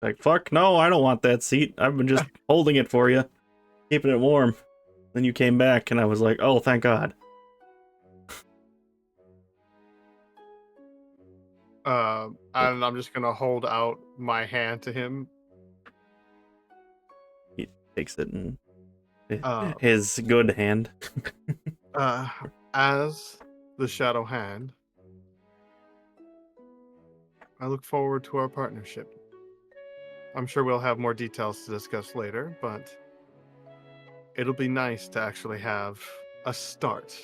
Like, fuck no, I don't want that seat. I've been just holding it for you, keeping it warm. Then you came back and I was like, oh, thank God. And I'm just gonna hold out my hand to him. He takes it in his good hand. As the Shadow Hand, I look forward to our partnership. I'm sure we'll have more details to discuss later, but it'll be nice to actually have a start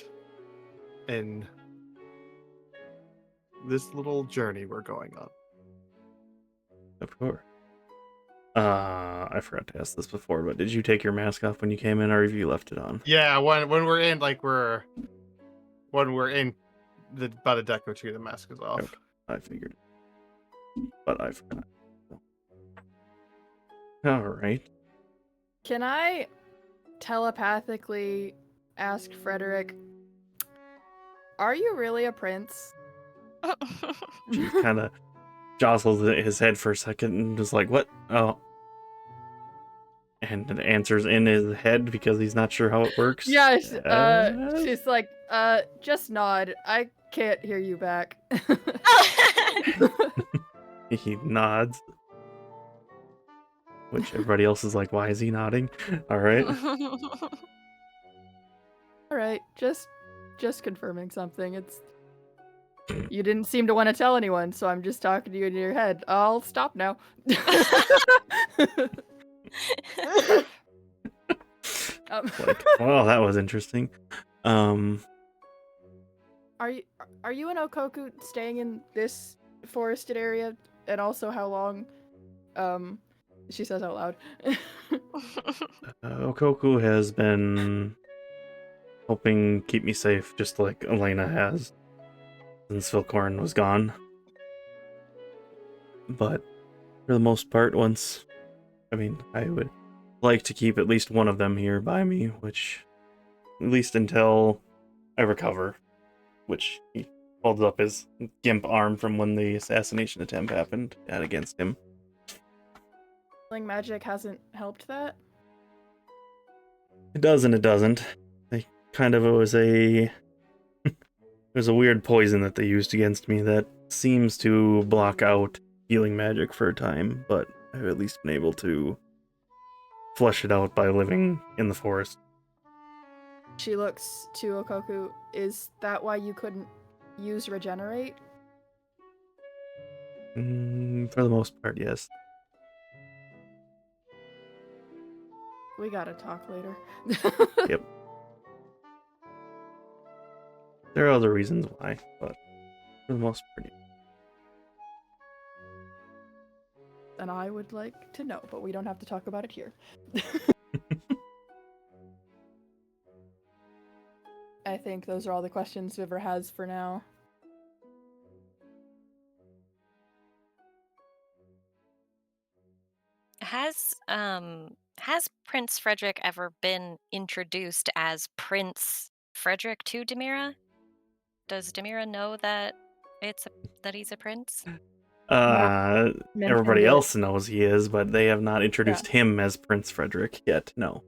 in this little journey we're going on. Of course. I forgot to ask this before, but did you take your mask off when you came in, or have you left it on? Yeah, when we're in, when we're in about a deck or two, the mask is off. Okay, I figured. But I forgot. Alright. Can I telepathically ask Frederick, are you really a prince? She kind of jostles his head for a second and is like, what? Oh. And answers in his head because he's not sure how it works. Yeah, Yes. she's like, just nod. I can't hear you back. He nods. Which everybody else is like, why is he nodding? Alright. Alright, just confirming something. You didn't seem to want to tell anyone, so I'm just talking to you in your head. I'll stop now. Like, well, that was interesting. Are you and Okoku staying in this forested area? And also how long? She says out loud. Okoku has been helping keep me safe, just like Elena has, since Velkorin was gone. But for the most part, I would like to keep at least one of them here by me, which, at least until I recover, which he holds up his gimp arm from when the assassination attempt happened against him. Healing magic hasn't helped that? It does and it doesn't. It was a weird poison that they used against me that seems to block out healing magic for a time, but I've at least been able to flush it out by living in the forest. She looks to Okoku. Is that why you couldn't use regenerate? For the most part, yes. We gotta talk later. Yep. There are other reasons why, but for the most part, yeah. and I would like to know, but we don't have to talk about it here. I think those are all the questions Vivra has for now. Has Prince Frederick ever been introduced as Prince Frederick to Demira? Does Demira know that that he's a prince? Mentioned Everybody it. else knows he is, but they have not introduced him as Prince Frederick yet. No.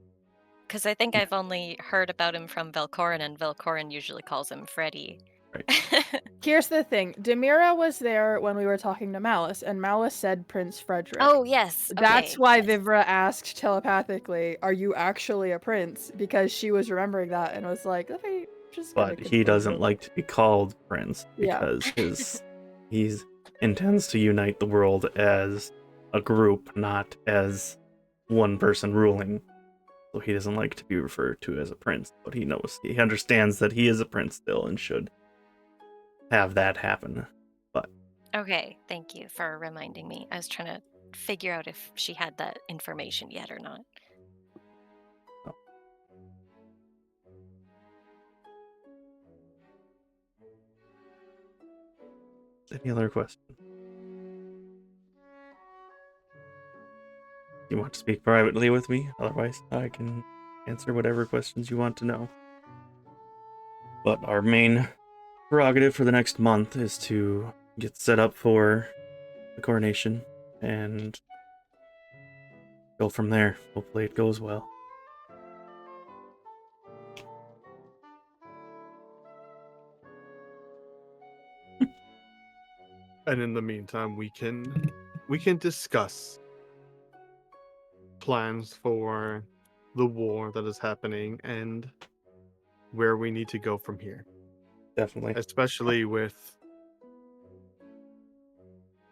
Because I think I've only heard about him from Velkorin, and Velkorin usually calls him Freddy. Right. Here's the thing. Demira was there when we were talking to Malice, and Malice said Prince Frederick. Oh, yes. That's okay, why yes. Vivra asked telepathically, "Are you actually a prince?" Because she was remembering that and was like, "Let me just kinda But he confirm doesn't it." like to be called Prince Yeah. because he's intends to unite the world as a group, not as one person ruling. So he doesn't like to be referred to as a prince, but he understands that he is a prince still and should have that happen. But Okay, thank you for reminding me. I was trying to figure out if she had that information yet or not. any other question? You want to speak privately with me? Otherwise, I can answer whatever questions you want to know. But our main prerogative for the next month is to get set up for the coronation and go from there. Hopefully it goes well. And in the meantime, we can discuss plans for the war that is happening and where we need to go from here. Definitely. Especially with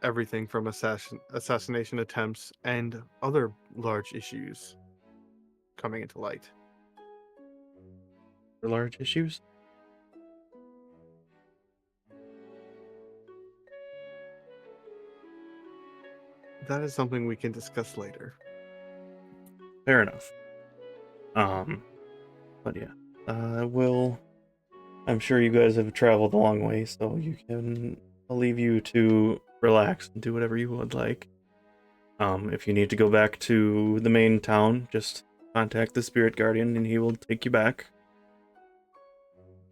everything from assassination attempts and other large issues coming into light. For large issues? That is something we can discuss later. Fair enough. But yeah. I'm sure you guys have traveled a long way, so I'll leave you to relax and do whatever you would like. If you need to go back to the main town, just contact the Spirit Guardian and he will take you back.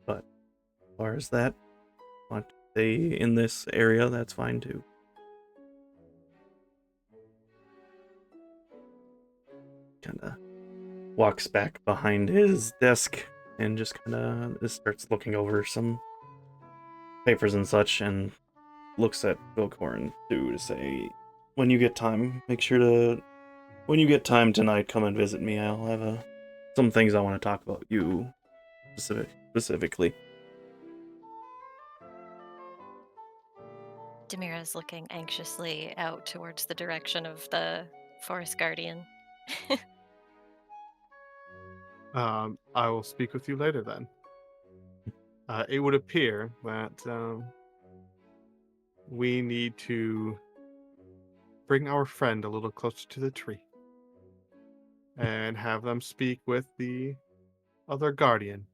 But as far as that, want to stay in this area, that's fine too. Kinda walks back behind his desk and just kinda starts looking over some papers and such and looks at Velkorin too to say, when you get time, when you get time tonight, come and visit me. I'll have some things I want to talk about you specifically. Demira's looking anxiously out towards the direction of the Forest Guardian. I will speak with you later then. It would appear that we need to bring our friend a little closer to the tree and have them speak with the other guardian.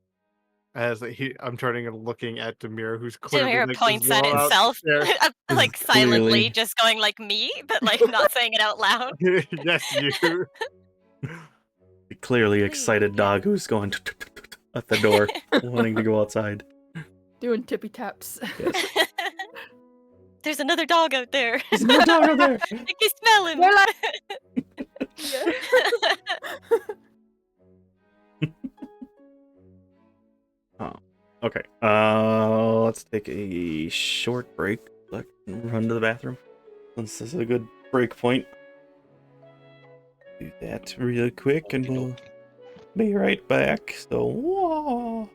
I'm turning and looking at Demira, who's clearly Demira like, points at out itself, there. like Is silently, clearly- just going like me, but like not saying it out loud. Yes, you. A clearly excited dog who's going at the door, wanting to go outside. Doing tippy taps. Yes. There's another dog out there. There's another dog out there. I can smell him. They're Yeah. Oh, okay. Let's take a short break. Run to the bathroom. Since this is a good break point. Do that really quick and we'll be right back. So, whoa.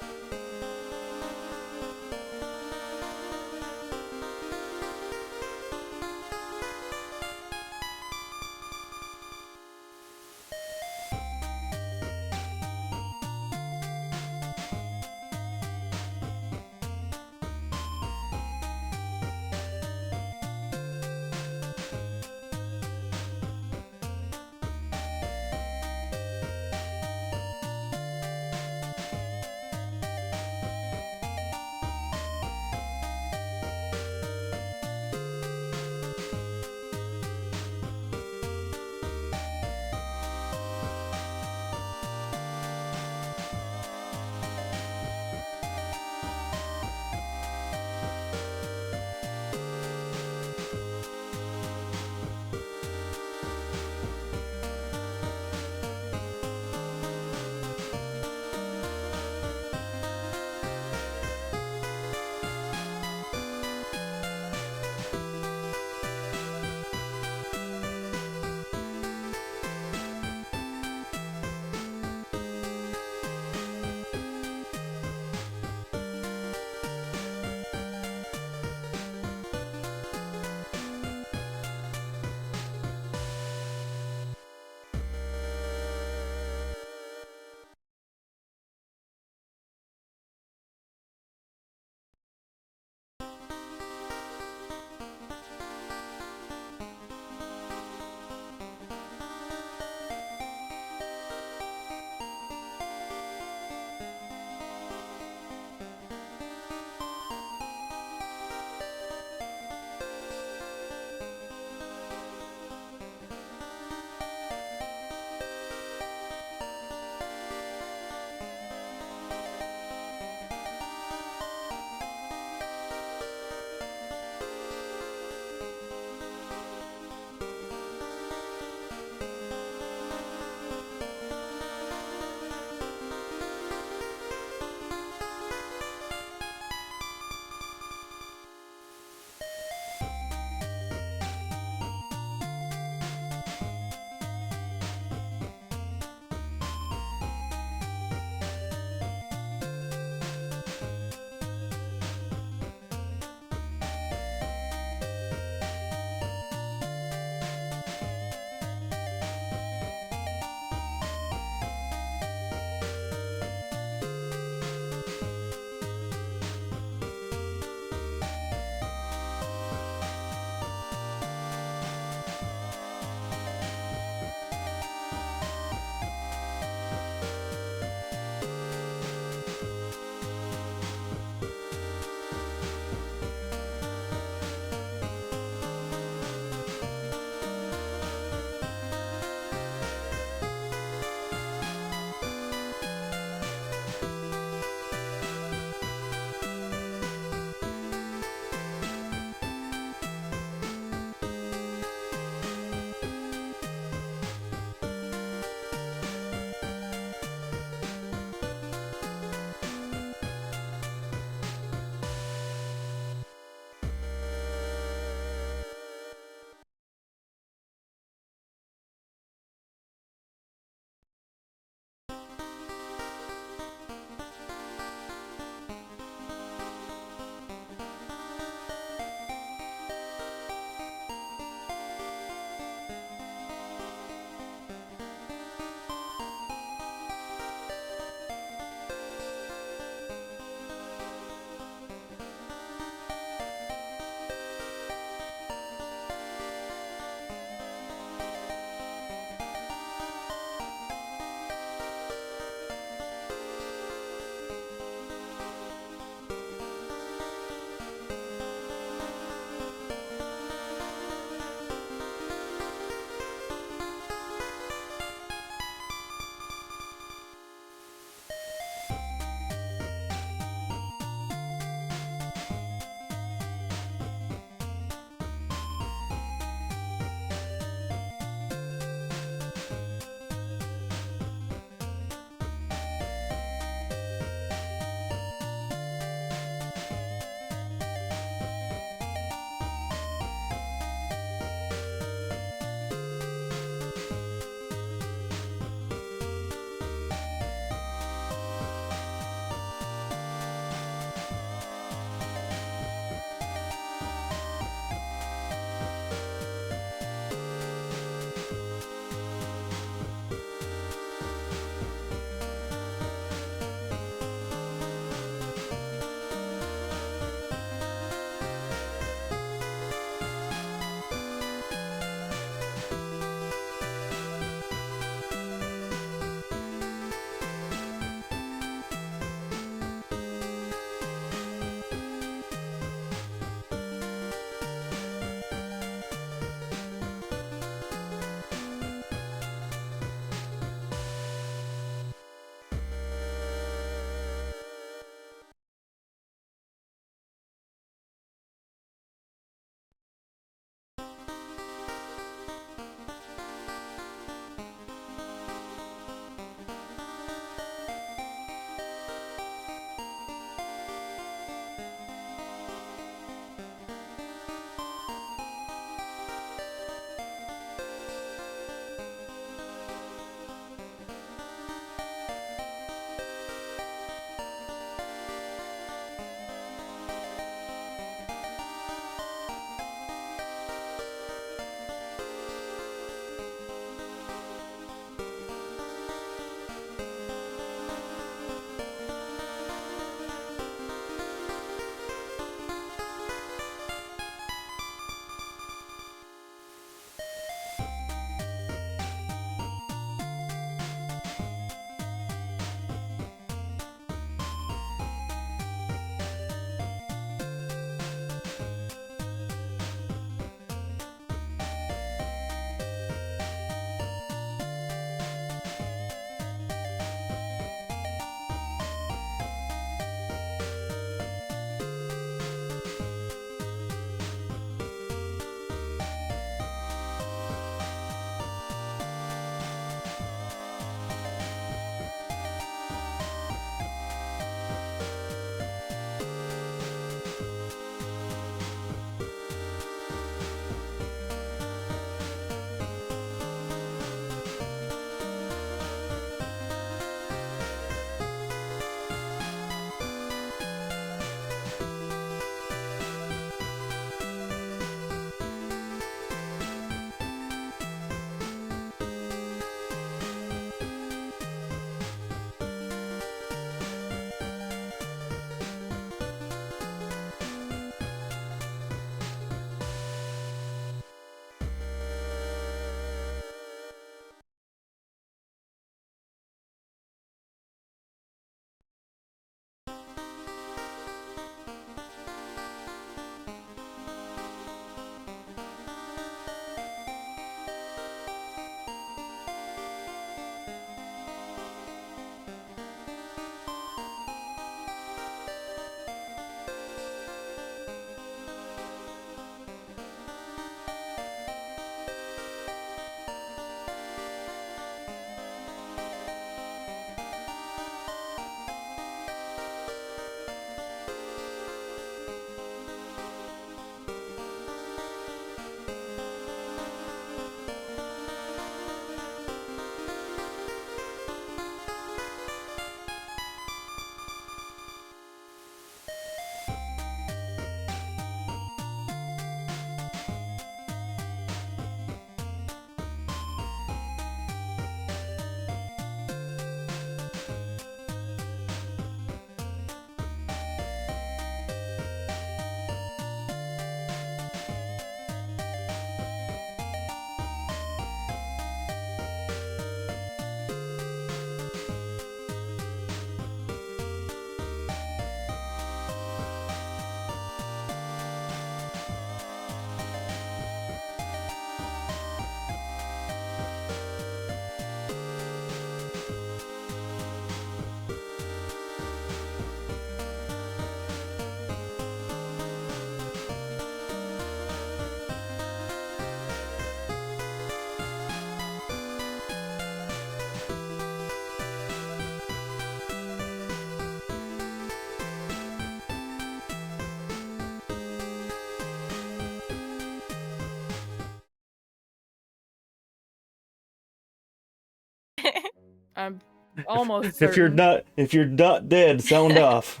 I'm almost If you're certain. not dead, sound off.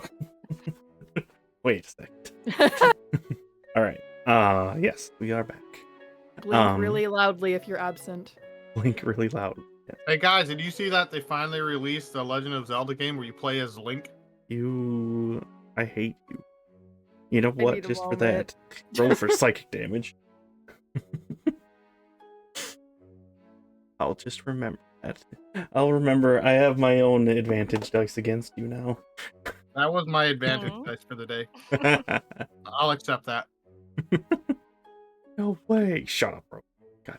Wait a second. All right. Yes, we are back. Blink really loudly if you're absent. Blink really loud. Yes. Hey guys, did you see that they finally released the Legend of Zelda game where you play as Link? I hate you. You know I what? need a Just for moment. that, roll for psychic damage. I'll just remember that. I'll remember I have my own advantage dice against you now. That was my advantage Mhm. dice for the day. I'll accept that. No way. Shut up, bro. God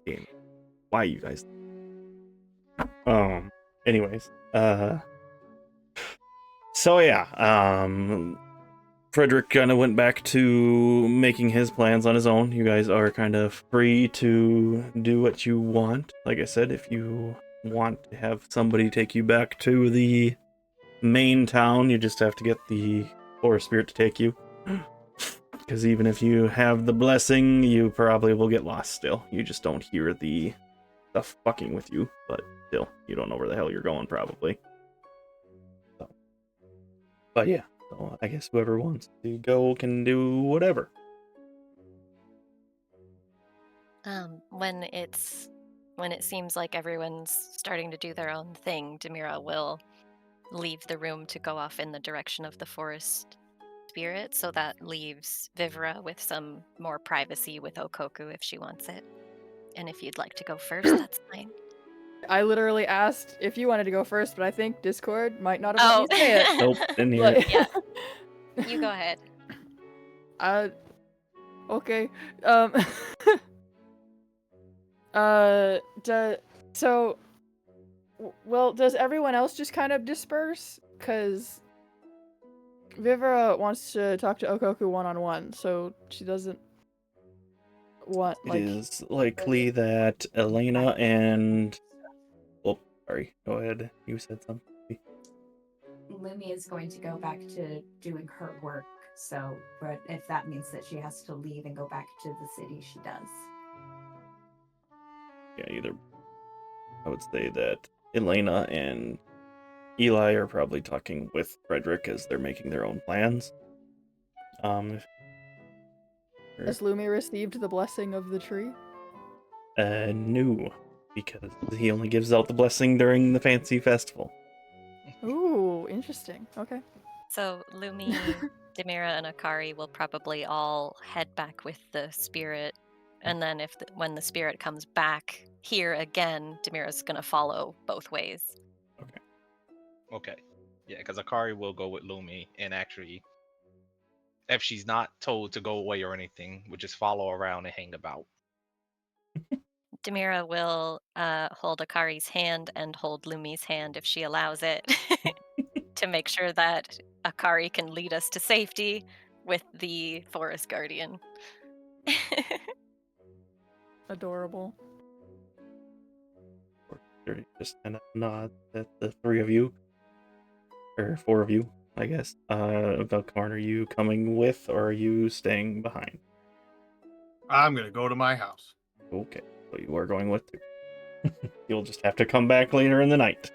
damn it. Why you guys? Anyways, so yeah, Frederick kind of went back to making his plans on his own. You guys are kind of free to do what you want. Like I said, if you want to have somebody take you back to the main town, you just have to get the forest spirit to take you. Because even if you have the blessing, you probably will get lost still. You just don't hear the stuff fucking with you, but still, you don't know where the hell you're going, probably. So. But yeah, so I guess whoever wants to go can do whatever. When it seems like everyone's starting to do their own thing, Demira will leave the room to go off in the direction of the forest spirit, so that leaves Vivra with some more privacy with Okoku if she wants it. And if you'd like to go first, that's fine. I literally asked if you wanted to go first, but I think Discord might not have let me say it. Nope, didn't hear it. Yeah. You go ahead. Okay. Does everyone else just kind of disperse? Because Vivra wants to talk to Okoku one-on-one, so she doesn't want, It is likely that Elena and... Oh, sorry. Go ahead. You said something. Lumi is going to go back to doing her work, so but if that means that she has to leave and go back to the city, she does. Yeah, either. I would say that Elena and Eli are probably talking with Frederick as they're making their own plans. Has Lumi received the blessing of the tree? No, because he only gives out the blessing during the fancy festival. Ooh, interesting. Okay. So Lumi, Demira, and Akari will probably all head back with the spirit, and then when the spirit comes back here again, Demira's gonna follow both ways. Okay. Yeah, because Akari will go with Lumi, and actually, if she's not told to go away or anything, we'll just follow around and hang about. Demira will hold Akari's hand and hold Lumi's hand if she allows it, to make sure that Akari can lead us to safety with the forest guardian. Adorable. Just kind of nod at the three of you, or four of you, I guess. Velkorin, are you coming with, or are you staying behind? I'm gonna go to my house. Okay, so you are going with too. You'll just have to come back later in the night.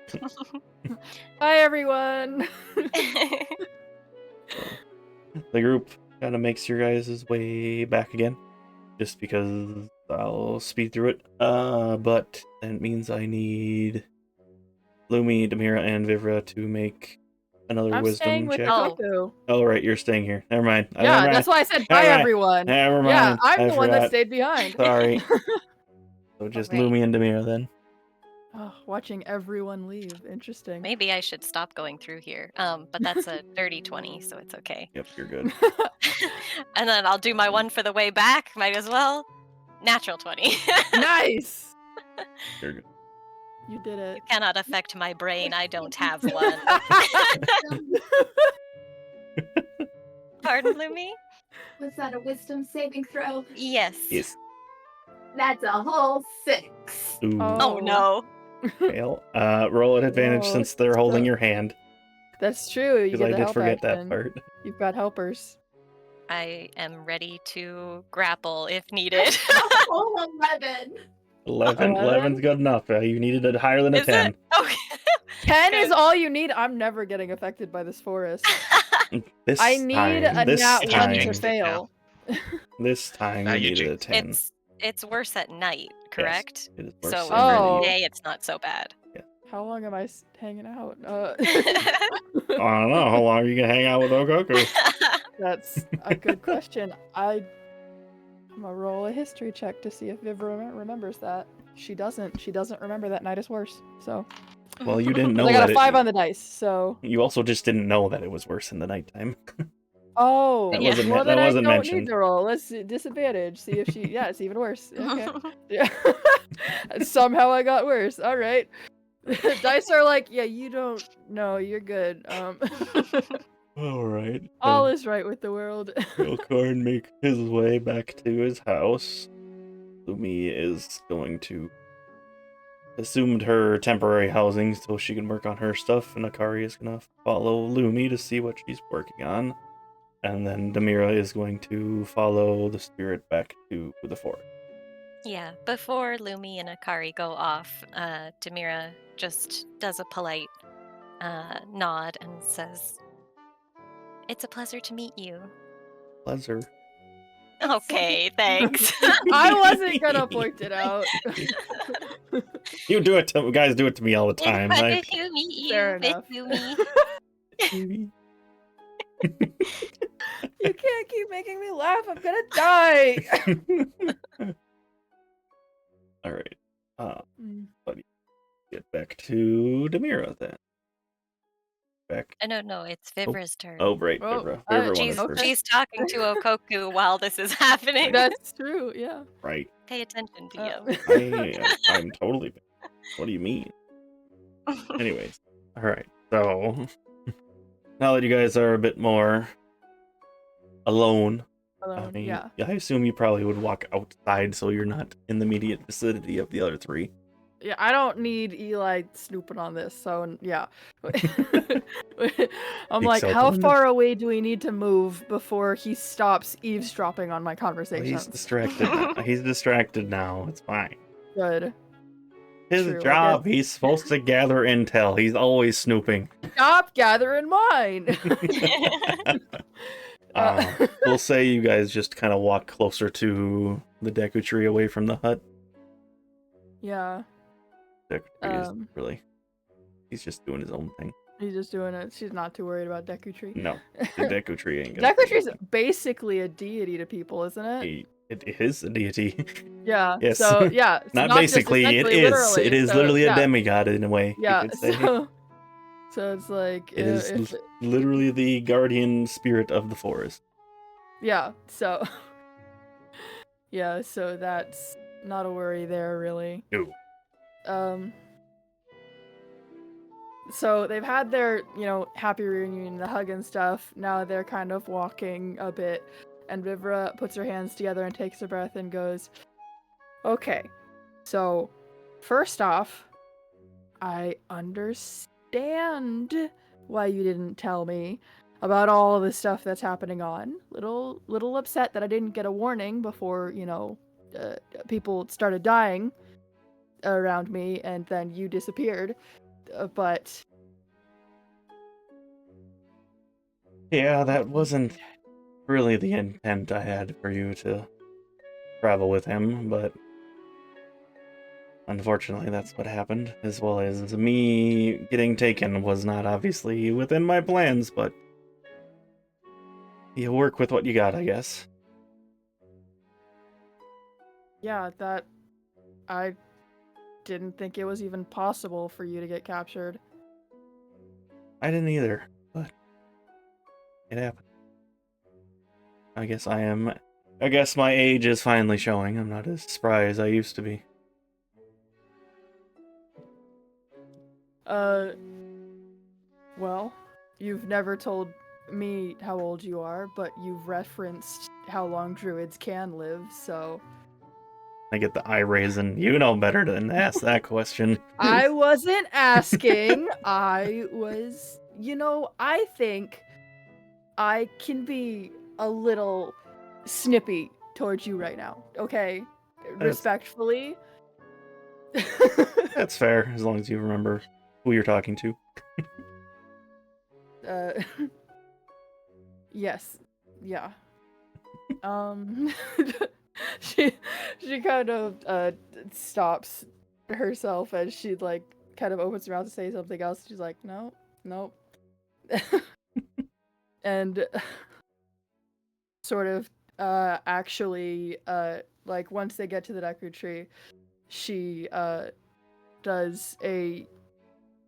Bye, everyone. The group kind of makes your guys' way back again, just because I'll speed through it. But that means I need Lumi, Demira, and Vivra to make another I'm staying wisdom with check. Okoku. Oh, right, you're staying here. Never mind. Yeah, Never mind. that's why I said bye, Never mind. everyone. Never mind. Yeah, I'm I the one that forgot. stayed behind. Sorry. So just Alright. Lumi and Demira then. Oh, watching everyone leave. Interesting. Maybe I should stop going through here. But that's a dirty 20, so it's okay. Yep, you're good. And then I'll do my one for the way back. Might as well. Natural 20. Nice. You're good. You did it. You cannot affect my brain. I don't have one. Pardon, Lumi? Was that a wisdom saving throw? Yes. Yes. That's a whole 6. Ooh. Oh no. Fail. Roll at advantage Whoa, since they're holding so- your hand. That's true. You Because get I the did help forget action. that part. You've got helpers. I am ready to grapple if needed. Whole 11. 11. 11's good enough. You needed it higher than a Is 10. it? Okay. 10 is Good. all you need. I'm never getting affected by this forest. This I need time, a this nat 1 time, to jinxed it now. fail. this time Now you you needed a jinxed 10. It's worse at night, correct? It is worse So in in the the Oh. day, it's not so bad. How long am I hanging out? I don't know. How long are you going to hang out with Okoku? That's a good question. I'm gonna roll a history check to see if Vivra remembers that. She doesn't. She doesn't remember that night is worse. So Well, you didn't know I got that a 5 on the dice. So You also just didn't know that it was worse in the nighttime. oh, That Yeah. wasn't well that then I wasn't don't mentioned. need to roll. Let's see, disadvantage. See if she. Yeah, it's even worse. Okay. Yeah. Somehow I got worse. All right. Dice are like, yeah, you don't know. You're good. All right. All is right with the world. Velkorin makes his way back to his house. Lumi is going to assumed her temporary housing so she can work on her stuff, and Akari is gonna follow Lumi to see what she's working on. And then Demira is going to follow the spirit back to the forest. Yeah, before Lumi and Akari go off, Demira just does a polite nod and says, "It's a pleasure to meet you." Pleasure. Okay, thanks. I wasn't gonna point it out. You do it to guys do it to me all the time. It's Like, pleasure to meet Fair you, Miss enough. Lumi. You can't keep making me laugh. I'm gonna die. All right. Get back to Demira then. Back. No, it's Vivra's turn. Oh, right, Oh, Vivra. Vivra she's, wanted first. she's talking to Okoku while this is happening. That's true. Yeah. Right. Pay attention to you. I'm totally. What do you mean? Anyways, all right. So now that you guys are a bit more alone, Alone, yeah. I assume you probably would walk outside so you're not in the immediate vicinity of the other three. Yeah, I don't need Eli snooping on this, so yeah. I'm like, Speaks how open. far away do we need to move before he stops eavesdropping on my Well, conversations? he's distracted now. He's distracted now. It's fine. Good. His True, I job. He's supposed to gather intel. He's always snooping. Stop gathering mine. We'll say you guys just kind of walk closer to the Deku tree away from the hut. Yeah, Deku tree is really... He's just doing his own thing. he's just doing it. She's not too worried about Deku Tree. No, the Deku tree ain't gonna... Deku Tree's basically a deity to people, isn't it? It is a deity. Yeah. Yes. So yeah, it's Not just basically, it essentially, is. literally. It is So, literally yeah. a demigod in a way, Yeah. you could say. So it's like It is if literally the guardian spirit of the forest. yeah. So yeah. So that's not a worry there, really. No. So they've had their, happy reunion, the hug and stuff. Now they're kind of walking a bit, and Vivra puts her hands together and takes a breath and goes, "Okay, so first off, I understand why you didn't tell me about all of the stuff that's happening on. Little upset that I didn't get a warning before, people started dying around me, and then you disappeared." But Yeah, that wasn't really the intent I had for you to travel with him, but unfortunately that's what happened, as well as me getting taken was not obviously within my plans, but you work with what you got, I guess. yeah, that I didn't think it was even possible for you to get captured. I didn't either, but it happened. I guess my age is finally showing. I'm not as spry as I used to be. Well, you've never told me how old you are, but you've referenced how long druids can live, so I get the eye raising. You know better than to ask that question. I wasn't asking. I was, I think I can be a little snippy towards you right now, okay? Respectfully. That's fair, as long as you remember who you're talking to. Yes. Yeah. she kind of stops herself as she like kind of opens her mouth to say something else. She's like, no, nope. And sort of actually like once they get to the Deku tree, she does a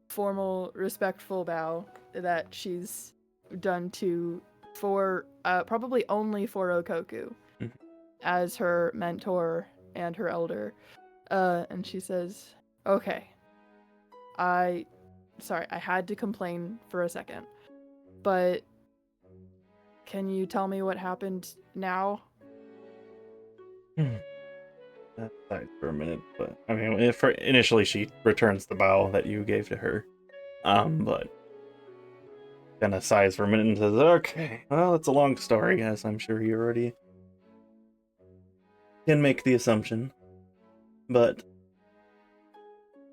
formal respectful bow that she's done to probably only for Okoku as her mentor and her elder. And she says, okay, sorry, I had to complain for a second, but can you tell me what happened now? That died for a minute, but I mean, initially she returns the bow that you gave to her, but kind of sighs for a minute and says, "Okay, well, it's a long story, as I'm sure you already can make the assumption. But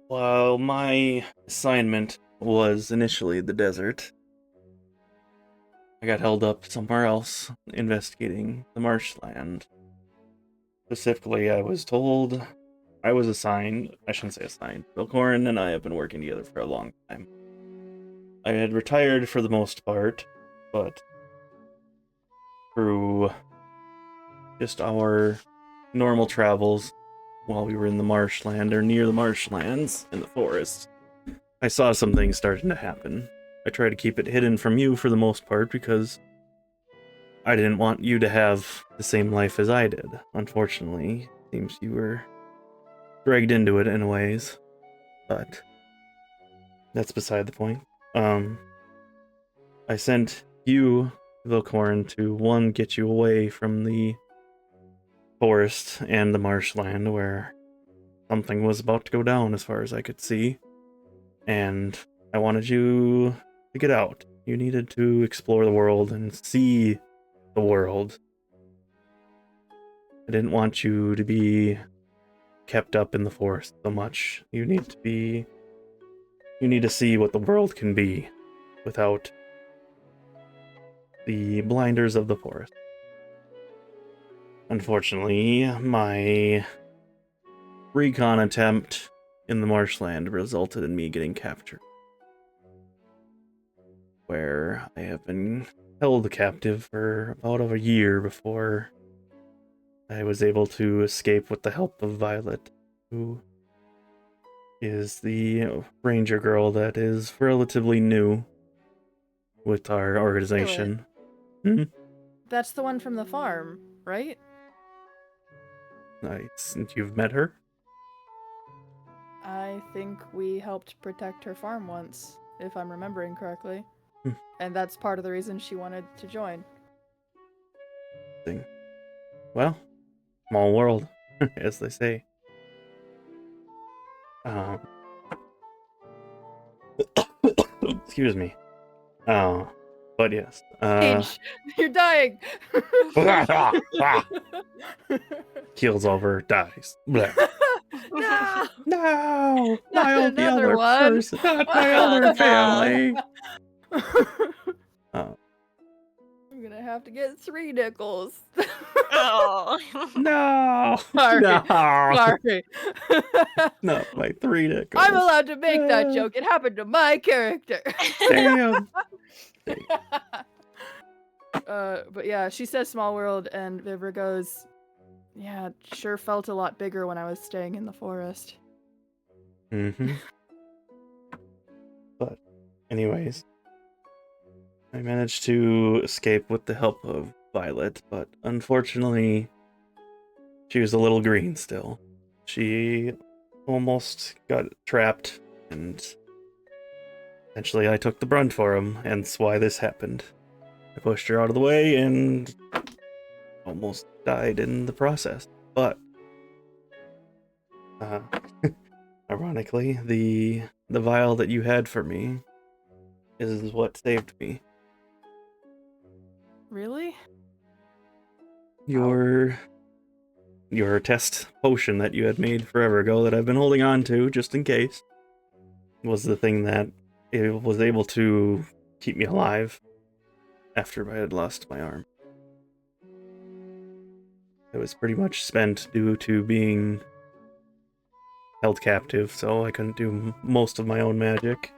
while my assignment was initially the desert, I got held up somewhere else investigating the marshland. Specifically, I was told I was assigned, I shouldn't say assigned, Velkorin and I have been working together for a long time. I had retired for the most part, but through just our normal travels while we were in the marshland or near the marshlands in the forest, I saw some things starting to happen. I tried to keep it hidden from you for the most part because I didn't want you to have the same life as I did. Unfortunately, it seems you were dragged into it in ways, but that's beside the point. I sent you, Velkorin, to one, get you away from the forest and the marshland where something was about to go down as far as I could see, and I wanted you to get out. You needed to explore the world and see the world. I didn't want you to be kept up in the forest so much. You need to see what the world can be without the blinders of the forest. Unfortunately, my recon attempt in the marshland resulted in me getting captured, where I have been held captive for about a year before I was able to escape with the help of Violet, who is the ranger girl that is relatively new with our organization. That's the one from the farm, right? Nice. And you've met her? I think we helped protect her farm once, if I'm remembering correctly. Hmm. And that's part of the reason she wanted to join. Well, small world, as they say. Excuse me. But yes. Age, you're dying. Keels over, dies. Blah. No, No, not my only another other one. person, not my Oh, other no. family. I'm gonna have to get 3 nickels. Oh. No, Sorry. no, Sorry. no, my 3 nickels. I'm allowed to make that joke. It happened to my character. Damn. But yeah, she says small world, and Vivra goes, yeah, it sure felt a lot bigger when I was staying in the forest. Mm-hmm. But anyways, I managed to escape with the help of Violet, but unfortunately, she was a little green still. She almost got trapped, and eventually I took the brunt for him, and that's why this happened. I pushed her out of the way and almost died in the process. But ironically, the vial that you had for me is what saved me. Really? Your your test potion that you had made forever ago that I've been holding on to just in case was the thing that it was able to keep me alive after I had lost my arm. It was pretty much spent due to being held captive, so I couldn't do most of my own magic.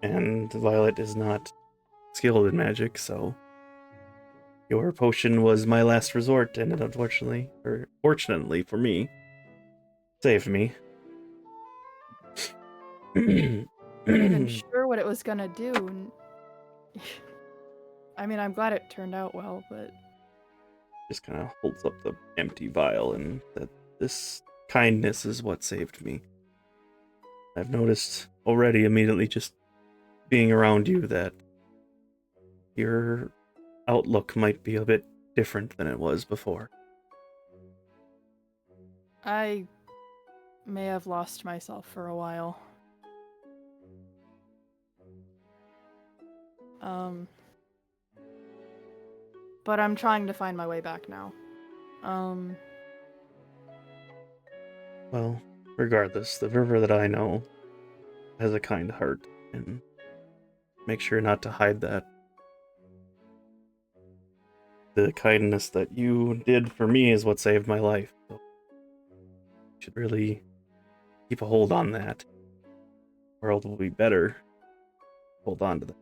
And Violet is not skilled in magic, so your potion was my last resort, and it unfortunately, or fortunately for me, saved me. I'm not even sure what it was gonna do. I mean, I'm glad it turned out well, but... Just kind of holds up the empty vial, and that this kindness is what saved me. I've noticed already, immediately just being around you, that your outlook might be a bit different than it was before. I may have lost myself for a while. But I'm trying to find my way back now. Well, regardless, the Vivra that I know has a kind heart, and make sure not to hide that. The kindness that you did for me is what saved my life. So you should really keep a hold on that. The world will be better. Hold on to that.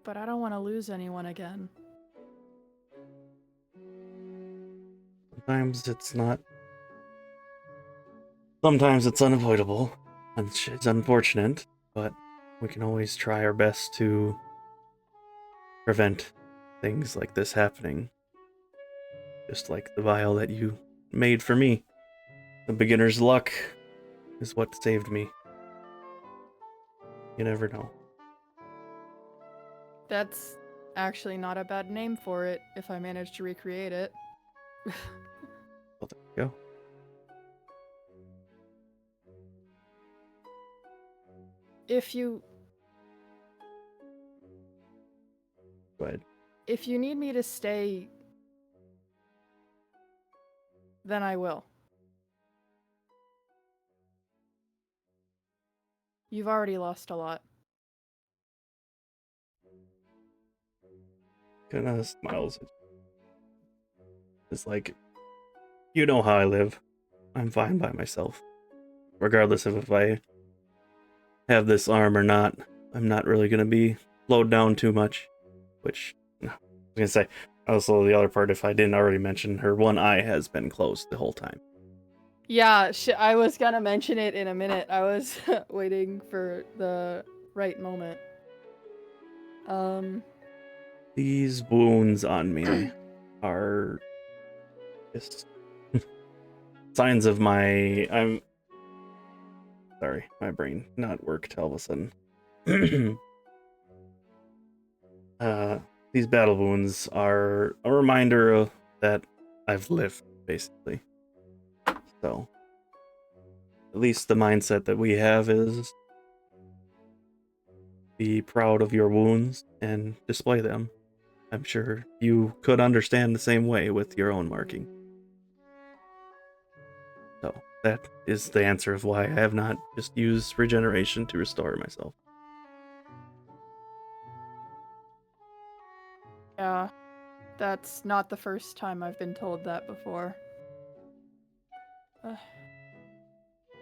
But I don't want to lose anyone again. Sometimes it's not. Sometimes it's unavoidable. And it's unfortunate, but we can always try our best to prevent things like this happening. Just like the vial that you made for me. The beginner's luck is what saved me. You never know. That's actually not a bad name for it, if I manage to recreate it. Well, there you go. If you... Go ahead. If you need me to stay, then I will. You've already lost a lot. Kind of smiles. It's like, you know how I live. I'm fine by myself. Regardless of if I have this arm or not, I'm not really going to be slowed down too much. Which, I was going to say, also the other part, if I didn't already mention, her one eye has been closed the whole time. Yeah, I was gonna mention it in a minute. I was waiting for the right moment. These wounds on me are just signs of I'm sorry, my brain not worked all of a sudden. These battle wounds are a reminder that I've lived, basically. So, at least the mindset that we have is be proud of your wounds and display them. I'm sure you could understand the same way with your own marking. So, that is the answer of why I have not just used regeneration to restore myself. Yeah, that's not the first time I've been told that before.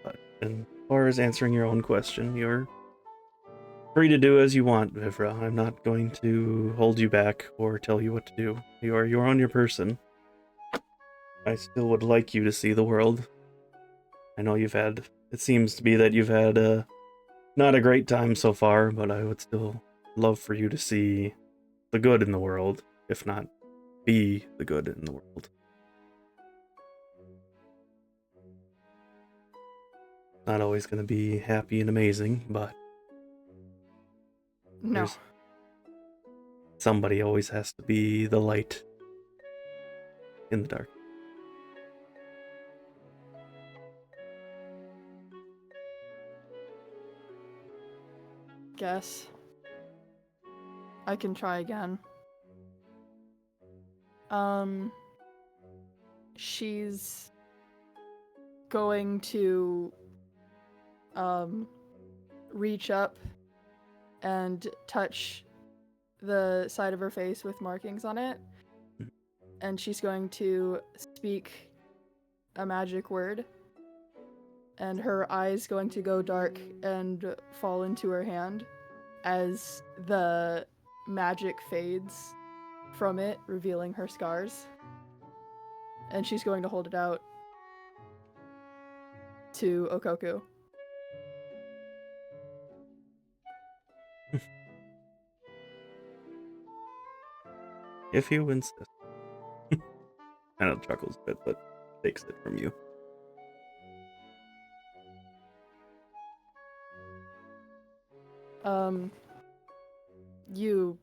But as far as answering your own question, you're free to do as you want, Vivra. I'm not going to hold you back or tell you what to do. You're on your person. I still would like you to see the world. I know it seems to be that you've had not a great time so far, but I would still love for you to see the good in the world, if not be the good in the world. Not always going to be happy and amazing, but No. somebody always has to be the light in the dark. Guess. I can try again. She's going to reach up and touch the side of her face with markings on it, and she's going to speak a magic word, and her eyes going to go dark and fall into her hand as the magic fades from it, revealing her scars. And she's going to hold it out to Okoku. If you insist. Kind of chuckles a bit, but takes it from you. You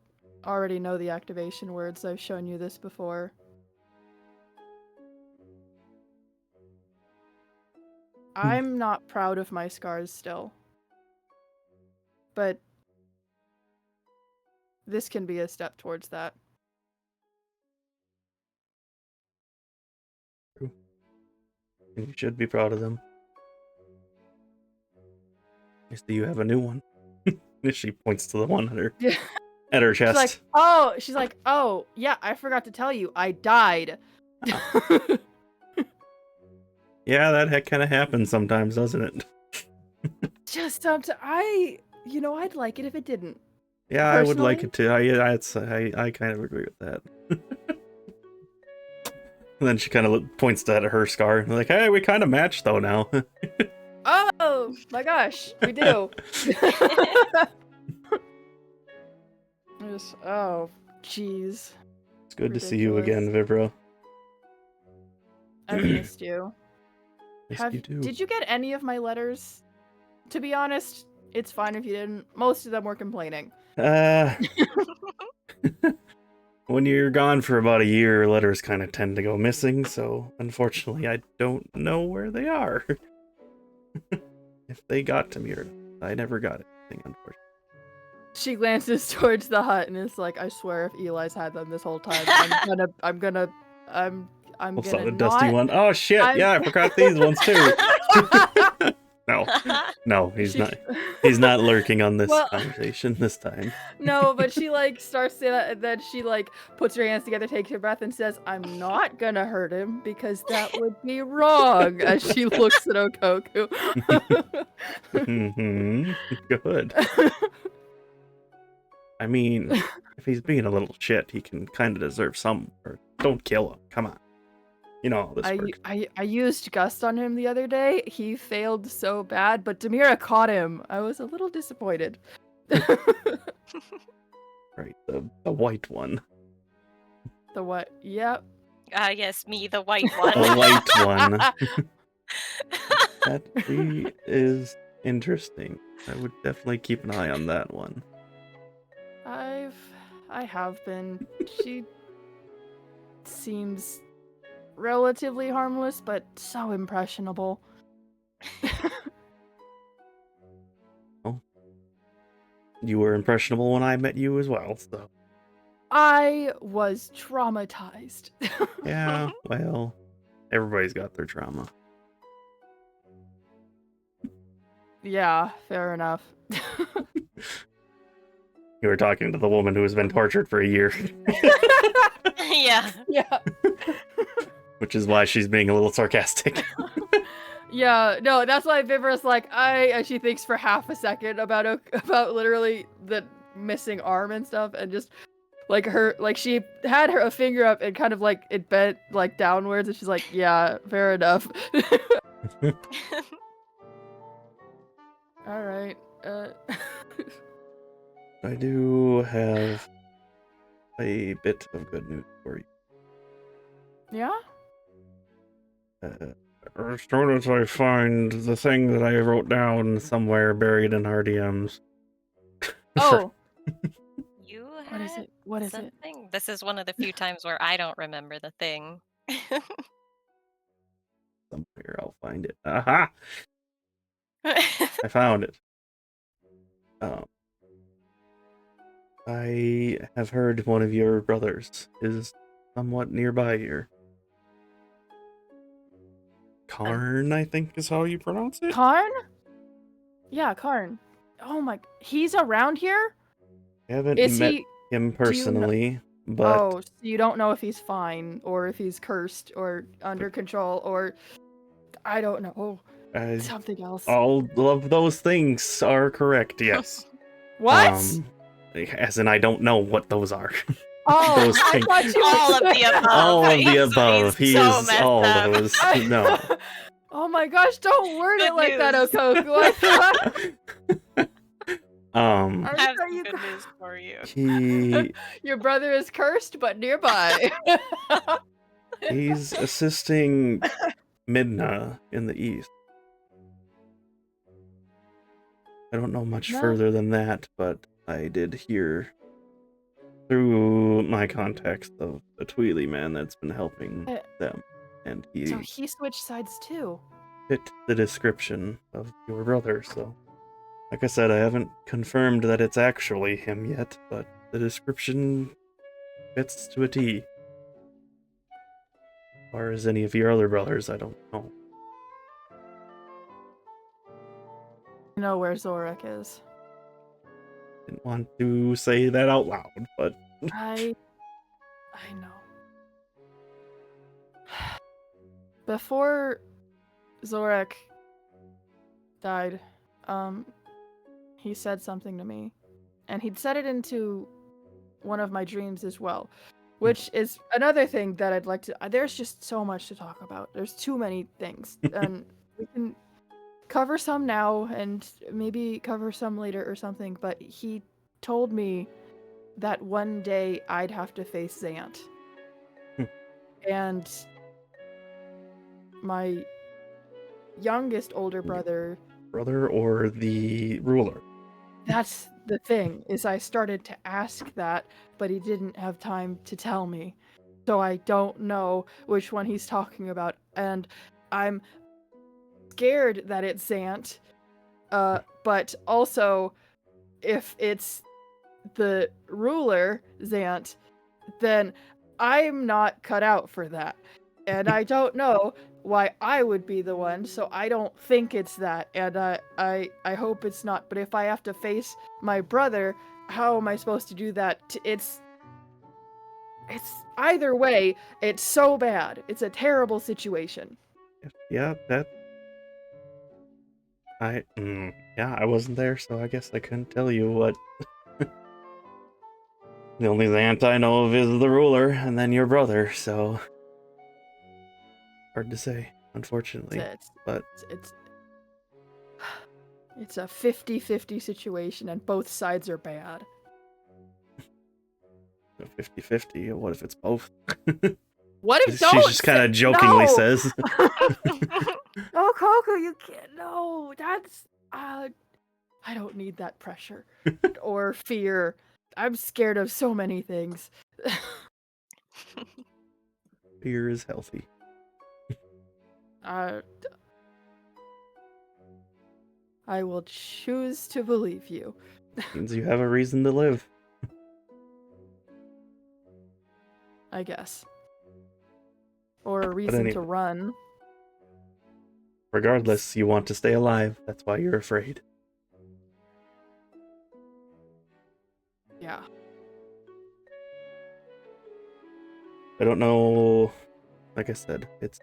already know the activation words. I've shown you this before. I'm not proud of my scars still. But this can be a step towards that. And you should be proud of them. I see you have a new one. She points to the one at her chest. She's like, oh, yeah, I forgot to tell you, I died. Yeah, that kind of happens sometimes, doesn't it? Just sometimes, I'd like it if it didn't. Yeah, I would like it too. I kind of agree with that. And then she kind of points at her scar. Like, hey, we kind of match though now. Oh my gosh, we do. Oh, jeez. It's good to see you again, Vivra. I've missed you. Yes, you do. Did you get any of my letters? To be honest, it's fine if you didn't. Most of them were complaining. When you're gone for about a year, letters kind of tend to go missing, so unfortunately I don't know where they are. If they got to me, I never got anything, unfortunately. She glances towards the hut and is like, I swear if Eli's had them this whole time, I'm gonna a dusty one. Oh shit, yeah, I forgot these ones too. No, he's not. He's not lurking on this conversation this time. No, but she starts to say that, and then she puts her hands together, takes her breath, and says, "I'm not gonna hurt him because that would be wrong." As she looks at Okoku. Good. I mean, if he's being a little shit, he can kind of deserve some. Or don't kill him. Come on. You know how this works. I used Gust on him the other day. He failed so bad, but Demira caught him. I was a little disappointed. Right, the white one. The what? Yep. Yes, me, the white one. The white one. That tree is interesting. I would definitely keep an eye on that one. I have been. She seems relatively harmless, but so impressionable. Oh. You were impressionable when I met you as well, so. I was traumatized. Yeah, well, everybody's got their trauma. Yeah, fair enough. You were talking to the woman who has been tortured for a year. Yeah. Yeah. Which is why she's being a little sarcastic. Yeah, no, that's why Vivra's like, and she thinks for half a second about literally the missing arm and stuff, and just she had a finger up and kind of it bent downwards, and she's like, yeah, fair enough. All right. I do have a bit of good news for you. Yeah? As soon as I find the thing that I wrote down somewhere buried in our DMs. Oh. You What is it? What is something? it? This is one of the few times where I don't remember the thing. Somewhere I'll find it. Aha! I found it. I have heard one of your brothers is somewhat nearby here. Karn, I think is how you pronounce it. Karn? Yeah, Karn. Oh my, he's around here? I haven't Is met he? him personally, but Oh, so you don't know if he's fine, or if he's cursed, or under control, or I don't know. Something else. all of those things are correct. Yes. What? As in, I don't know what those are. Oh, those I things. thought you All of the above. All of the He's- above. he's He so is messed all up. those. No. Oh my gosh! Don't word it Good like that, news. Okoku. I thought I have thought some you good got- news for you. he your brother is cursed, but nearby. he's assisting Midna in the east. I don't know much No. further than that, but I did hear through my contacts of a Twili man that's been helping them, and he So he switched sides too. fit the description of your brother. So, like I said, I haven't confirmed that it's actually him yet, but the description fits to a T. As far as any of your other brothers, I don't know. I know where Zorak is. Didn't want to say that out loud, but I know. Before Zorak died, he said something to me, and he'd said it into one of my dreams as well, which is another thing that I'd like to. There's just so much to talk about. There's too many things, and we can cover some now and maybe cover some later or something. But he told me that one day I'd have to face Zant. And my youngest older brother, or the ruler. that's the thing, is I started to ask that, but he didn't have time to tell me. So I don't know which one he's talking about. And I'm scared that it's Zant. But also, if it's the ruler, Zant, then I'm not cut out for that. And I don't know why I would be the one, so I don't think it's that. And I hope it's not. But if I have to face my brother, how am I supposed to do that? It's either way, it's so bad. It's a terrible situation. Yeah, I wasn't there, so I guess I couldn't tell you what. The only Zant I know of is the ruler, and then your brother, so hard to say, unfortunately. But It's a 50-50 situation, and both sides are bad. 50-50. What if it's both? What if She just kind of jokingly says. Oh, Coco, you can't. No, that's. I don't need that pressure or fear. I'm scared of so many things. Fear is healthy. I will choose to believe you. Means you have a reason to live. I guess. Or a reason to anyway. run. Regardless, you want to stay alive. That's why you're afraid. Yeah. I don't know. Like I said, it's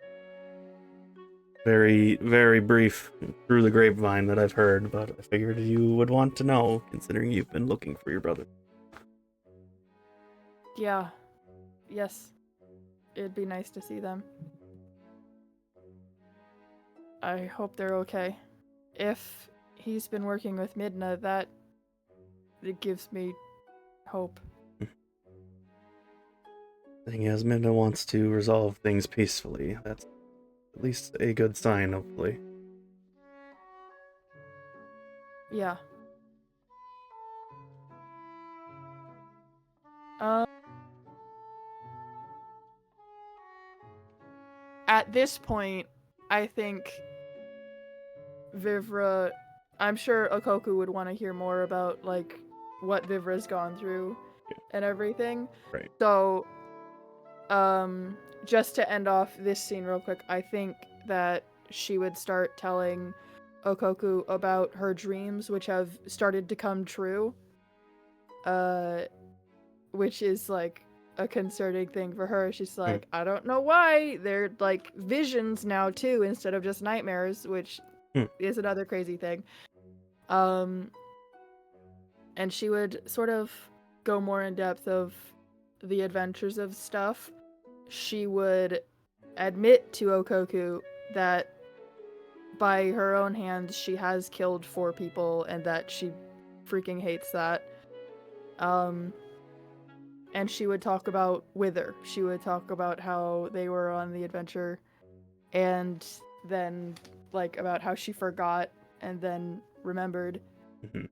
very, very brief through the grapevine that I've heard, but I figured you would want to know, considering you've been looking for your brother. Yeah. Yes. It'd be nice to see them. I hope they're okay. If he's been working with Midna, it gives me hope. Thing is, Midna wants to resolve things peacefully. That's at least a good sign, hopefully. Yeah. At this point, I think Vivra, I'm sure Okoku would want to hear more about, like, what Vivra's gone through and everything. Right. So, just to end off this scene real quick, I think that she would start telling Okoku about her dreams, which have started to come true. Which is like a concerning thing for her. She's like, I don't know why. They're like visions now too, instead of just nightmares, which is another crazy thing. And she would sort of go more in depth of the adventures of stuff. She would admit to Okoku that by her own hands she has killed 4 people and that she freaking hates that. And she would talk about Wither. She would talk about how they were on the adventure, and then like about how she forgot and then remembered. Mhm.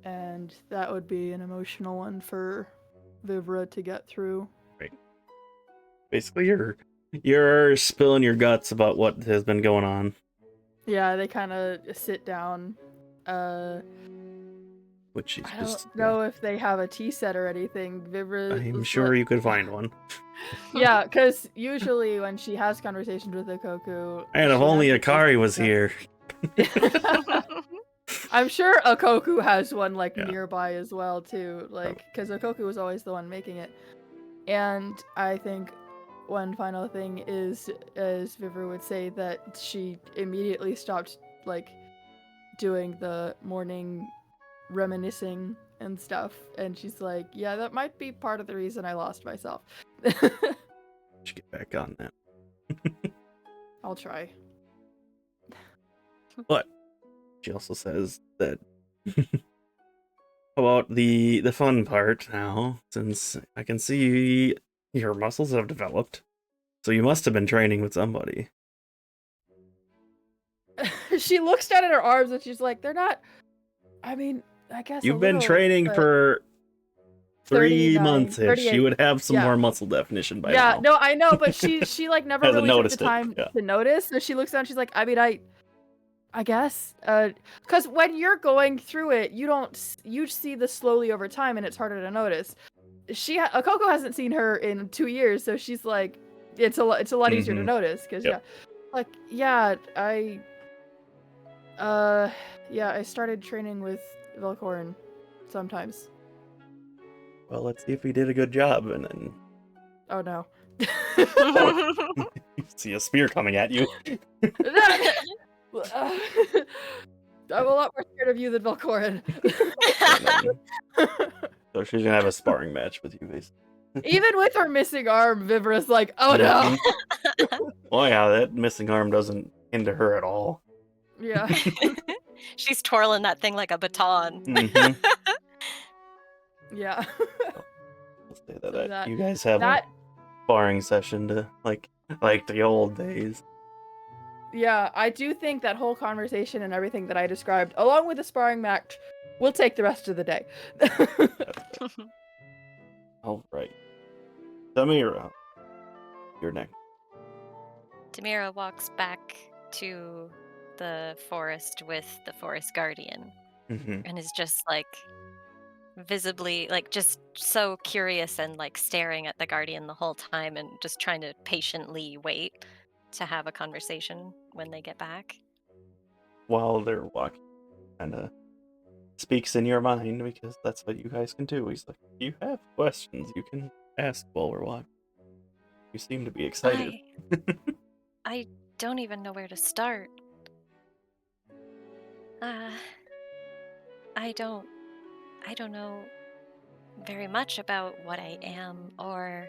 And that would be an emotional one for Vivra to get through. Right. Basically, you're spilling your guts about what has been going on. Yeah, they kind of sit down. Which is I just. don't know if they have a tea set or anything. Vivra. I'm sure you could find one. Yeah, because usually when she has conversations with Okoku, And if she only has a tea Akari set. was here. I'm sure Okoku has one like Yeah. nearby as well too, like because Okoku was always the one making it. And I think one final thing is, as Vivra would say, that she immediately stopped like doing the morning reminiscing and stuff, and she's like, yeah, that might be part of the reason I lost myself. Should get back on that. I'll try. But she also says that about the fun part now, since I can see your muscles have developed, so you must have been training with somebody. She looks down at her arms and she's like, they're not, I mean, I guess You've a been little, training but for 3 months. 38. You would have some Yeah. more muscle definition by Yeah, now. no, I know, but she like never Hasn't really took noticed the it, time yeah. to notice. So she looks down, she's like, I mean, I guess, because when you're going through it, you see this slowly over time, and it's harder to notice. Akoko hasn't seen her in 2 years, so she's like, it's a lot easier to notice, because I started training with Velkorin sometimes. Well, let's see if we did a good job, and then Oh no. you see a spear coming at you. I'm a lot more scared of you than Velkorin. So she's gonna have a sparring match with you, basically. Even with her missing arm, Vivra's like, oh no! Oh yeah, that missing arm doesn't hinder her at all. Yeah. She's twirling that thing like a baton. Mm-hmm. Yeah. Let's say that, So that- you guys have that- a sparring session to like the old days. Yeah, I do think that whole conversation and everything that I described, along with the sparring match, will take the rest of the day. All right, Demira, you're next. Demira walks back to the forest with the forest guardian Mm-hmm. and is just like visibly like just so curious and like staring at the guardian the whole time and just trying to patiently wait to have a conversation when they get back. While they're walking, kind of speaks in your mind, because that's what you guys can do. He's like, you have questions you can ask while we're walking. You seem to be excited. I don't even know where to start. I don't know very much about what I am or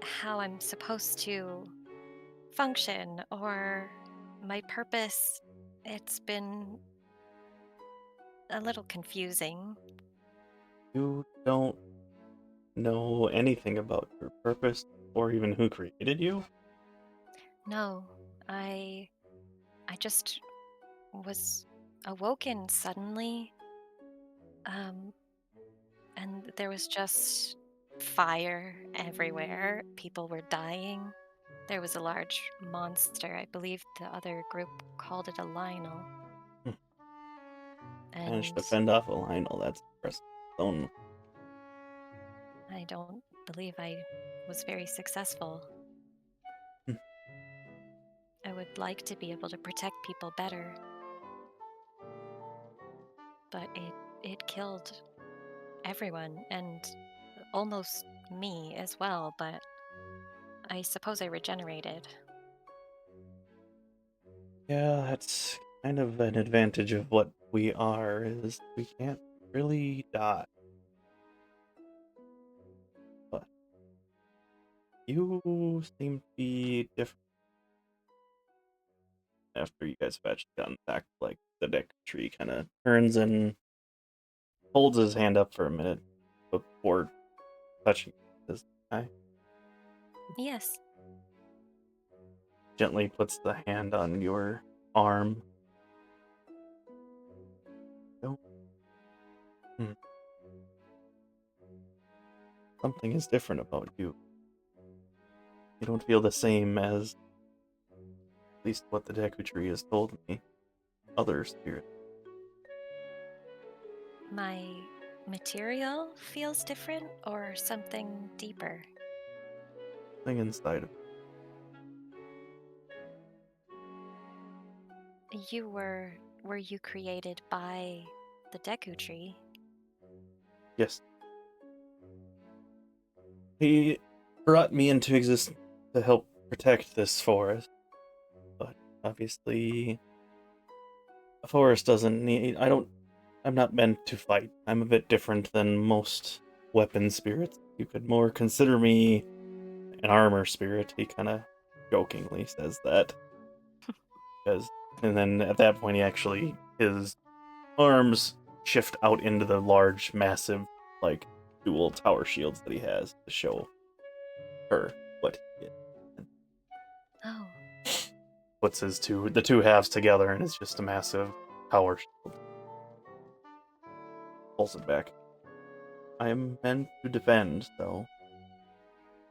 how I'm supposed to function or my purpose. It's been a little confusing. You don't know anything about your purpose or even who created you? No, I just was awoken suddenly. And there was just fire everywhere. People were dying. There was a large monster. I believe the other group called it a Lionel. Managed to And fend off a Lionel. That's impressive. Own. I don't believe I was very successful. Hmm. I would like to be able to protect people better. But it killed everyone, and almost me as well, but I suppose I regenerated. Yeah, that's kind of an advantage of what we are, is we can't really die. But you seem to be different after you guys have actually gotten back. Like, the deck tree kind of turns and holds his hand up for a minute before touching his eye. Yes. Gently puts the hand on your arm. Don't. Something is different about you. You don't feel the same as, at least what the Deku Tree has told me, other spirits. My material feels different, or something deeper? Something inside of Were you created by the Deku Tree? Yes. He brought me into existence to help protect this forest. But obviously, a forest doesn't need. I'm not meant to fight. I'm a bit different than most weapon spirits. You could more consider me an armor spirit. He kind of jokingly says that. And then at that point, his arms shift out into the large, massive, like, dual tower shields that he has to show her what he is. Oh, Puts the two halves together, and it's just a massive tower shield. Pulls it back. I am meant to defend, though.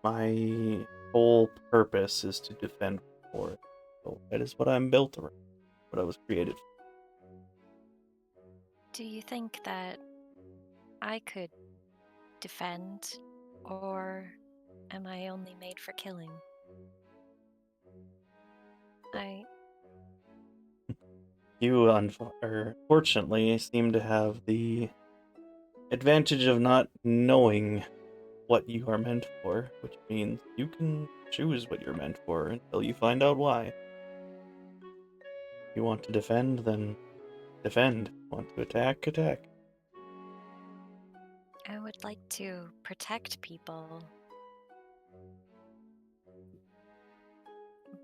My whole purpose is to defend the forest. So that is what I'm built around. What I was created for. do you think that I could defend, or am I only made for killing? You, fortunately, seem to have the advantage of not knowing what you are meant for, which means you can choose what you're meant for until you find out why. If you want to defend, then defend. Want to attack, attack. I would like to protect people,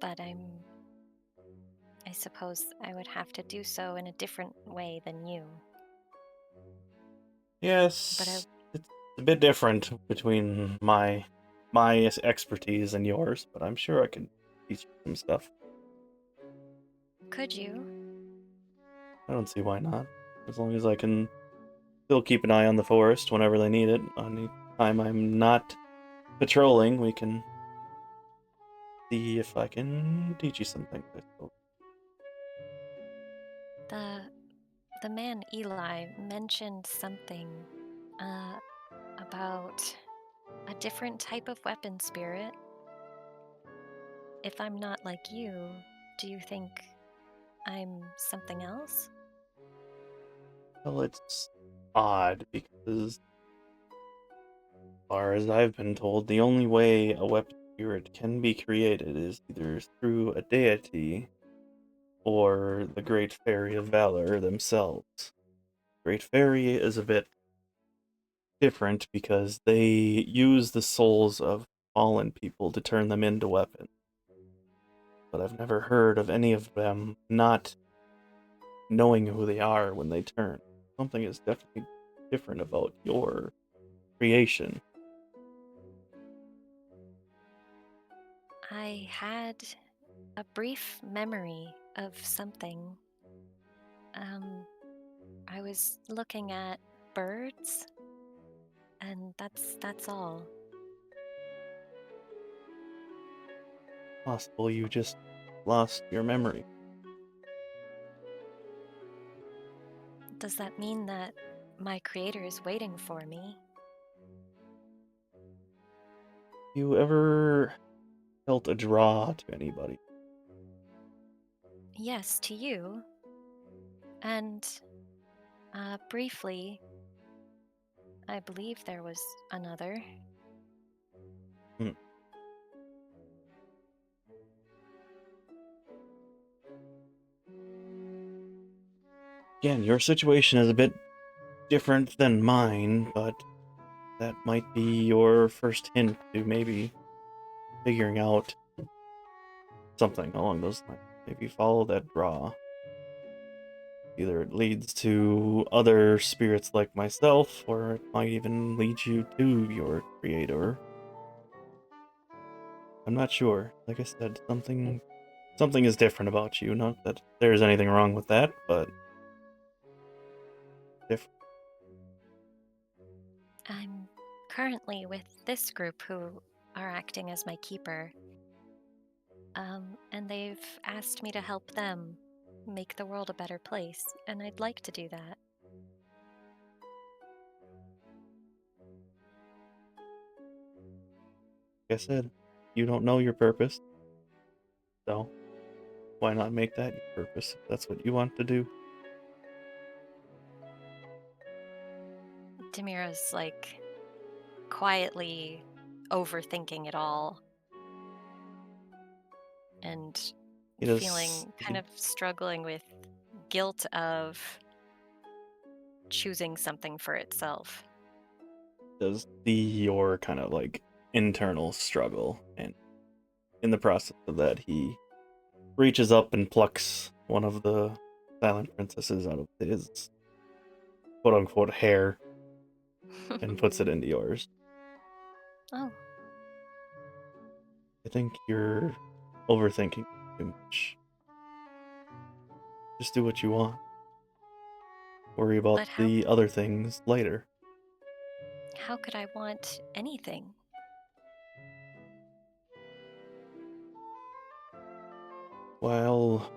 but I suppose I would have to do so in a different way than you. Yes, it's a bit different between my expertise and yours, but I'm sure I can teach you some stuff. Could you? I don't see why not. As long as I can still keep an eye on the forest whenever they need it. Any time I'm not patrolling, we can see if I can teach you something. I suppose. The man Eli mentioned something about a different type of weapon spirit. If I'm not like you, do you think I'm something else? Well, it's odd because, as far as I've been told, the only way a weapon spirit can be created is either through a deity or the Great Fairy of Valor themselves. Great Fairy is a bit different because they use the souls of fallen people to turn them into weapons. But I've never heard of any of them not knowing who they are when they turn. Something is definitely different about your creation. I had a brief memory of something. I was looking at birds, and that's all. Possible you just lost your memory. Does that mean that my creator is waiting for me? You ever felt a draw to anybody? Yes, to you. And briefly, I believe there was another. Again, your situation is a bit different than mine, but that might be your first hint to maybe figuring out something along those lines. If you follow that draw, either it leads to other spirits like myself, or it might even lead you to your creator. I'm not sure. Like I said, something is different about you. Not that there's anything wrong with that, but different. I'm currently with this group who are acting as my keeper. And they've asked me to help them make the world a better place, and I'd like to do that. Like I said, you don't know your purpose, so why not make that your purpose if that's what you want to do? Demira's like quietly overthinking it all and feeling kind of struggling with guilt of choosing something for itself. Does your kind of like internal struggle, and in the process of that he reaches up and plucks one of the silent princesses out of his quote-unquote hair and puts it into yours. Oh. I think you're overthinking too much. Just do what you want. Worry about the other things later. How could I want anything? While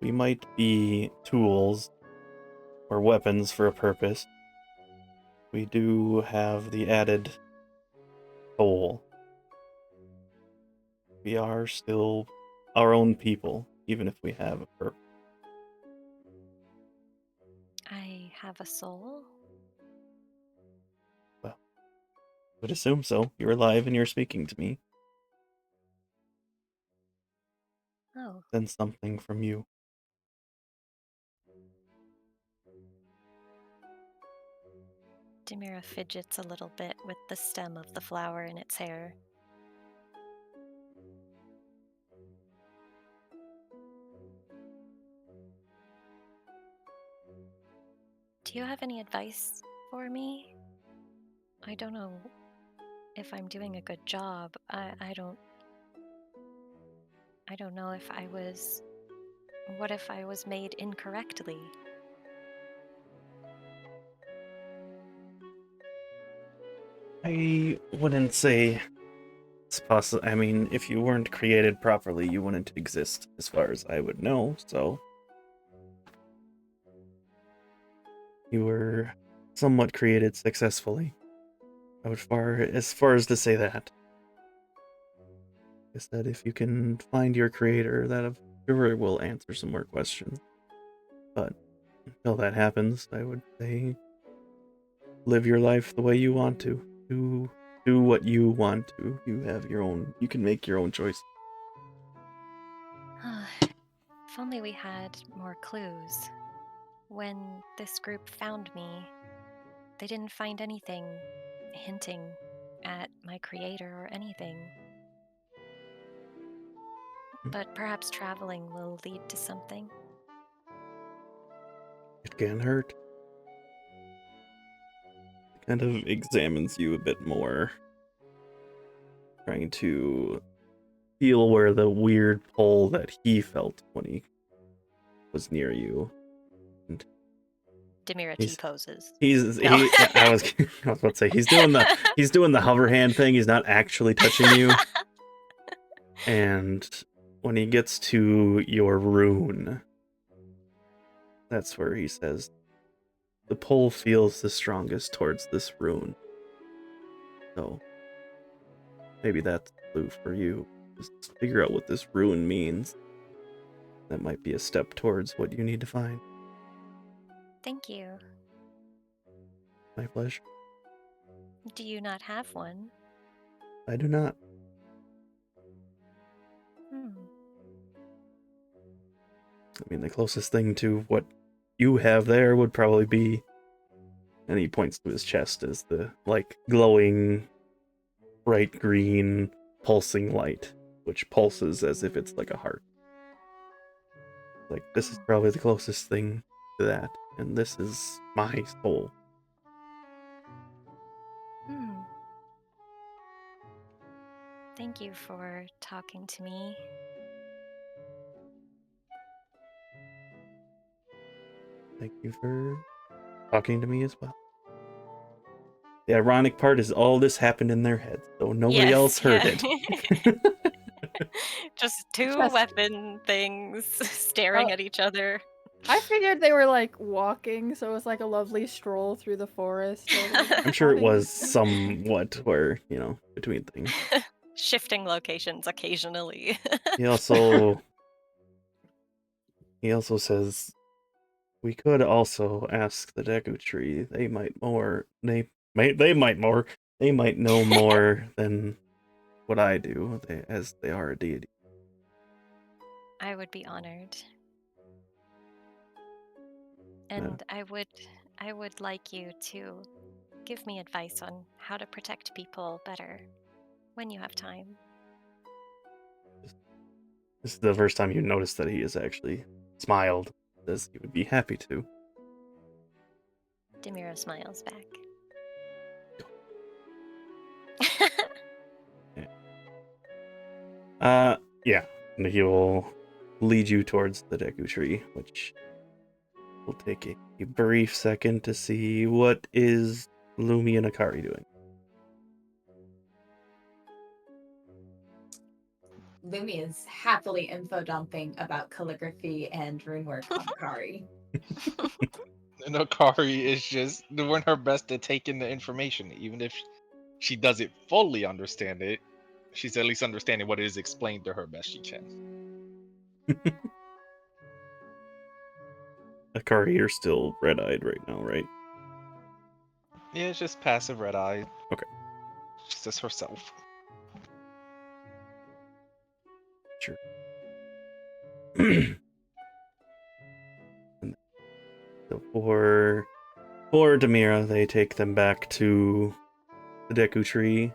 we might be tools or weapons for a purpose, we do have the added soul. We are still our own people, even if we have a purpose. I have a soul? Well, I would assume so. You're alive and you're speaking to me. Oh. Then something from you. Demira fidgets a little bit with the stem of the flower in its hair. Do you have any advice for me? I don't know if I'm doing a good job. I don't know if I was... What if I was made incorrectly? I wouldn't say it's possible. I mean, if you weren't created properly, you wouldn't exist, as far as I would know, so... You were somewhat created successfully. I would as far as to say that. I said if you can find your creator, that sure will answer some more questions. But until that happens, I would say live your life the way you want to. Do what you want to. You can make your own choice. If only we had more clues. When this group found me, they didn't find anything hinting at my creator or anything. But perhaps traveling will lead to something. It can hurt. It kind of examines you a bit more. Trying to feel where the weird pull that he felt when he was near you. And Demira T-poses. I was about to say he's doing the hover hand thing. He's not actually touching you. And when he gets to your rune, that's where he says, the pull feels the strongest towards this rune. So maybe that's the clue for you. Just figure out what this rune means. That might be a step towards what you need to find. Thank you. My pleasure. Do you not have one? I do not. Hmm. I mean, the closest thing to what you have there would probably be, and he points to his chest as the, like, glowing, bright green, pulsing light, which pulses as if it's like a heart. Like, this is probably the closest thing to that, and this is my soul. Hmm. Thank you for talking to me. Thank you for talking to me as well. The ironic part is all this happened in their heads, so nobody else heard it. Just two Just- weapon things staring at each other. I figured they were like walking, so it was like a lovely stroll through the forest. I'm sure it was somewhat where, between things. Shifting locations occasionally. He also says we could also ask the Deku Tree. They might know more than what I do, as they are a deity. I would be honored. And I would like you to give me advice on how to protect people better when you have time. This is the first time you notice that he has actually smiled, as he would be happy to. Demira smiles back. Yeah, and he will lead you towards the Deku Tree, which will take a brief second to see what is Lumi and Akari doing. Lumi is happily info dumping about calligraphy and rune work on Akari. And Akari is just doing her best to take in the information, even if she doesn't fully understand it. She's at least understanding what it is explained to her best she can. Akari, you're still red-eyed right now, right? Yeah, it's just passive red eye. Okay. She's just herself. Sure. So for Demira, they take them back to the Deku Tree,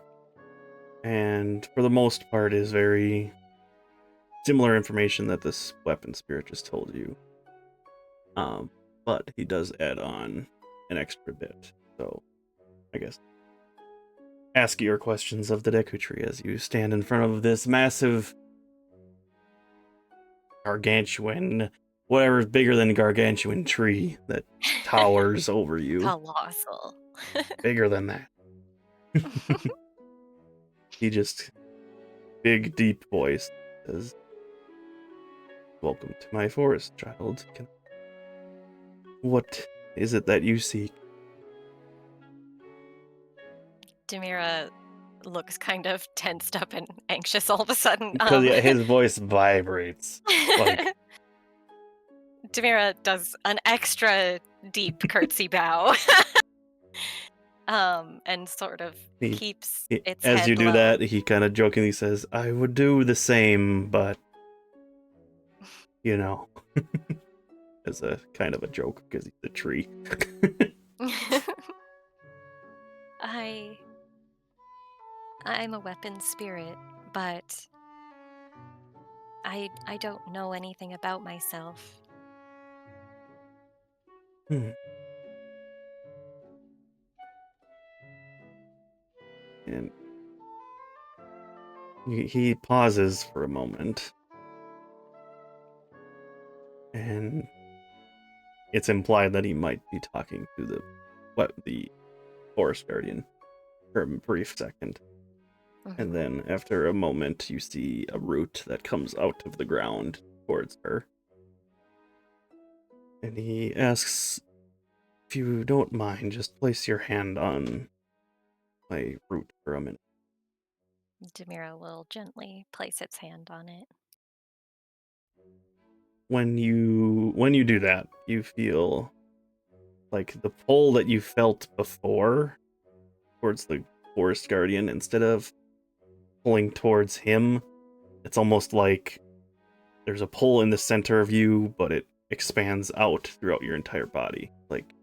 and for the most part is very similar information that this weapon spirit just told you. But he does add on an extra bit. So I guess ask your questions of the Deku Tree as you stand in front of this massive gargantuan, whatever's bigger than gargantuan tree that towers over you. Colossal. Bigger than that. He just, big deep voice says, "Welcome to my forest, child. What is it that you seek?" Demira looks kind of tensed up and anxious all of a sudden. Because his voice vibrates. Like, Demira does an extra deep curtsy bow. And sort of keeps its as head you do low. that, he kind of jokingly says, "I would do the same, but as a kind of a joke because he's a tree." I'm a weapon spirit, but I don't know anything about myself. And he pauses for a moment, and it's implied that he might be talking to the forest guardian for a brief second. And then after a moment, you see a root that comes out of the ground towards her. And he asks, If you don't mind, just place your hand on my root for a minute. Demira will gently place its hand on it. When you do that, you feel like the pull that you felt before towards the forest guardian, instead of pulling towards him, it's almost like there's a pull in the center of you, but it expands out throughout your entire body. Like,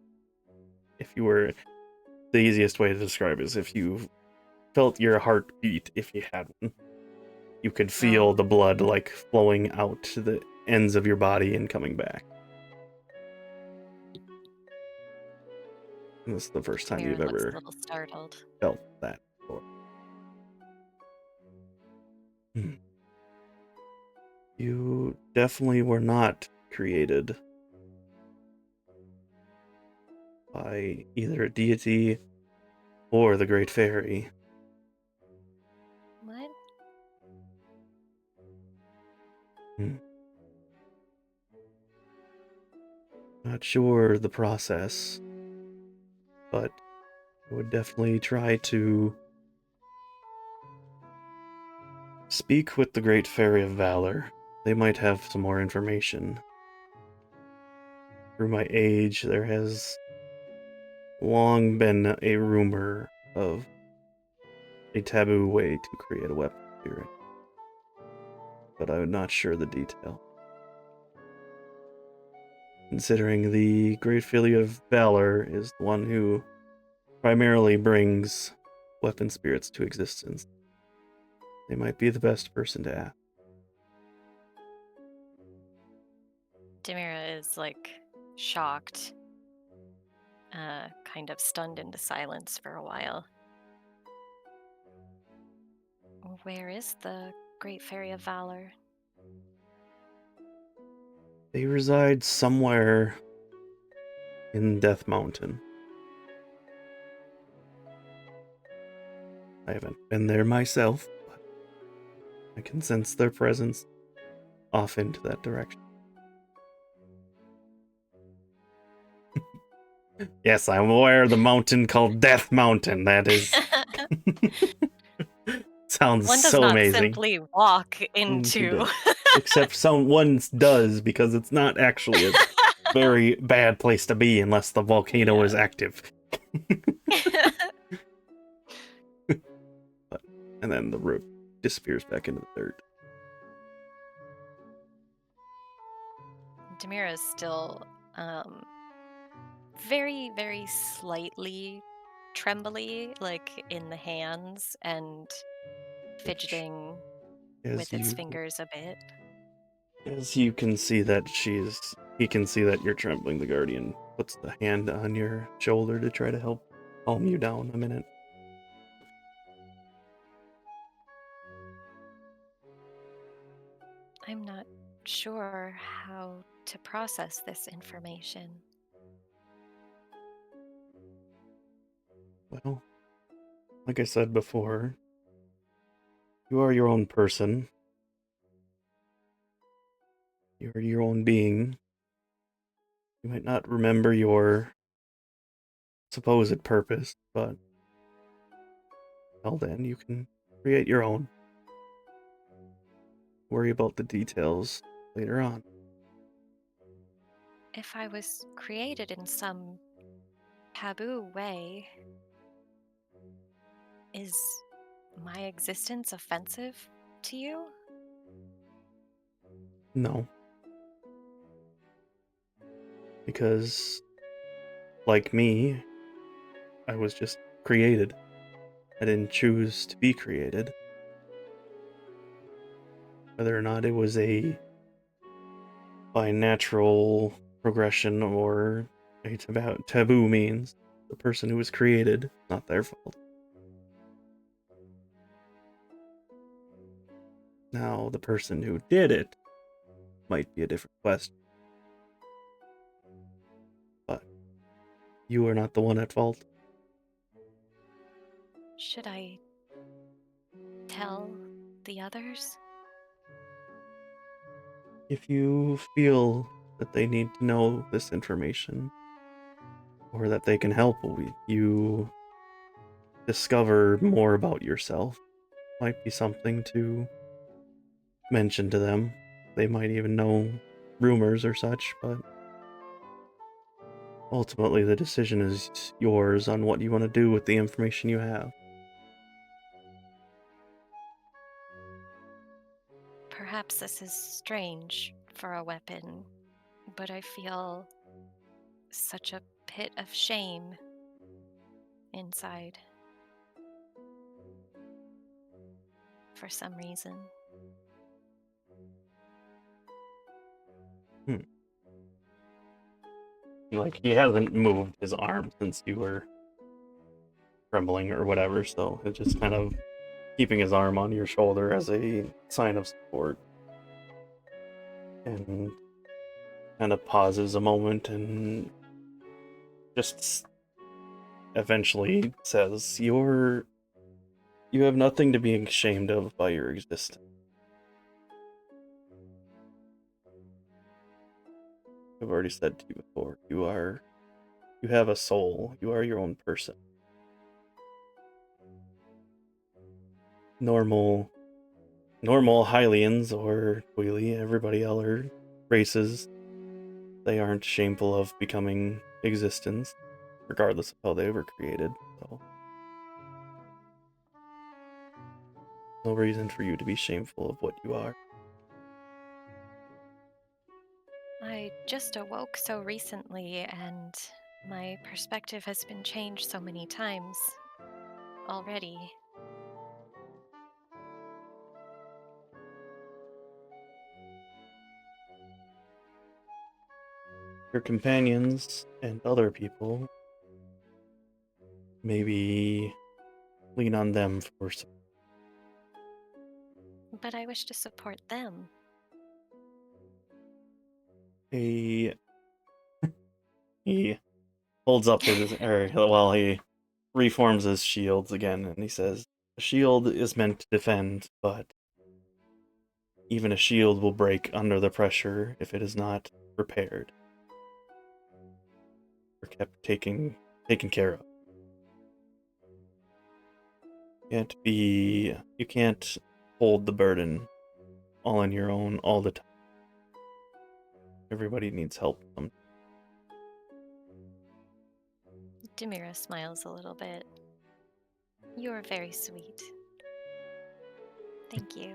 if you were, the easiest way to describe it is if you felt your heart beat, if you had one, you could feel the blood like flowing out to the ends of your body and coming back. And this is the first time Demira you've looks ever a little startled. felt that before. You definitely were not created by either a deity or the Great Fairy. What? Not sure the process, but I would definitely try to speak with the Great Fairy of Valor. They might have some more information. Through my age, there has long been a rumor of a taboo way to create a weapon spirit, but I'm not sure the detail. Considering the Great Fairy of Valor is the one who primarily brings weapon spirits to existence, they might be the best person to ask. Demira is like shocked, kind of stunned into silence for a while. Where is the Great Fairy of Valor? They reside somewhere in Death Mountain. I haven't been there myself, but I can sense their presence off into that direction. Yes, I'm aware of the mountain called Death Mountain. That is... sounds One does so not amazing. simply walk She into. does. Except someone does, because it's not actually a very bad place to be unless the volcano is active. And then the root disappears back into the dirt. Demira is still very, very slightly trembly, like in the hands, and fidgeting with its fingers a bit. As you can see that he can see that you're trembling, the guardian puts the hand on your shoulder to try to help calm you down a minute. I'm not sure how to process this information. Well, like I said before, you are your own person. You're your own being. You might not remember your supposed purpose, but well then, you can create your own. Worry about the details later on. If I was created in some taboo way, is my existence offensive to you? No. Because, like me, I was just created. I didn't choose to be created. Whether or not it was by natural progression or a taboo means, the person who was created, not their fault. Now, the person who did it might be a different question. But you are not the one at fault. Should I tell the others? If you feel that they need to know this information, or that they can help you discover more about yourself. Might be something to mention to them. They might even know rumors or such, but ultimately the decision is yours on what you want to do with the information you have. Perhaps this is strange for a weapon, but I feel such a pit of shame inside. For some reason. Like, he hasn't moved his arm since you were trembling or whatever, so it's just kind of keeping his arm on your shoulder as a sign of support. And kind of pauses a moment and just eventually says, you have nothing to be ashamed of by your existence. I've already said to you before, you have a soul, you are your own person. Normal Hylians or Twili, everybody other races, they aren't shameful of becoming existence, regardless of how they were created. So no reason for you to be shameful of what you are. I just awoke so recently, and my perspective has been changed so many times already. Your companions and other people, maybe lean on them for support. But I wish to support them. He holds up while he reforms his shields again, and he says, "A shield is meant to defend, but even a shield will break under the pressure if it is not repaired or kept taken care of. You can't hold the burden all on your own all the time. Everybody needs help. Demira smiles a little bit. You are very sweet. Thank you.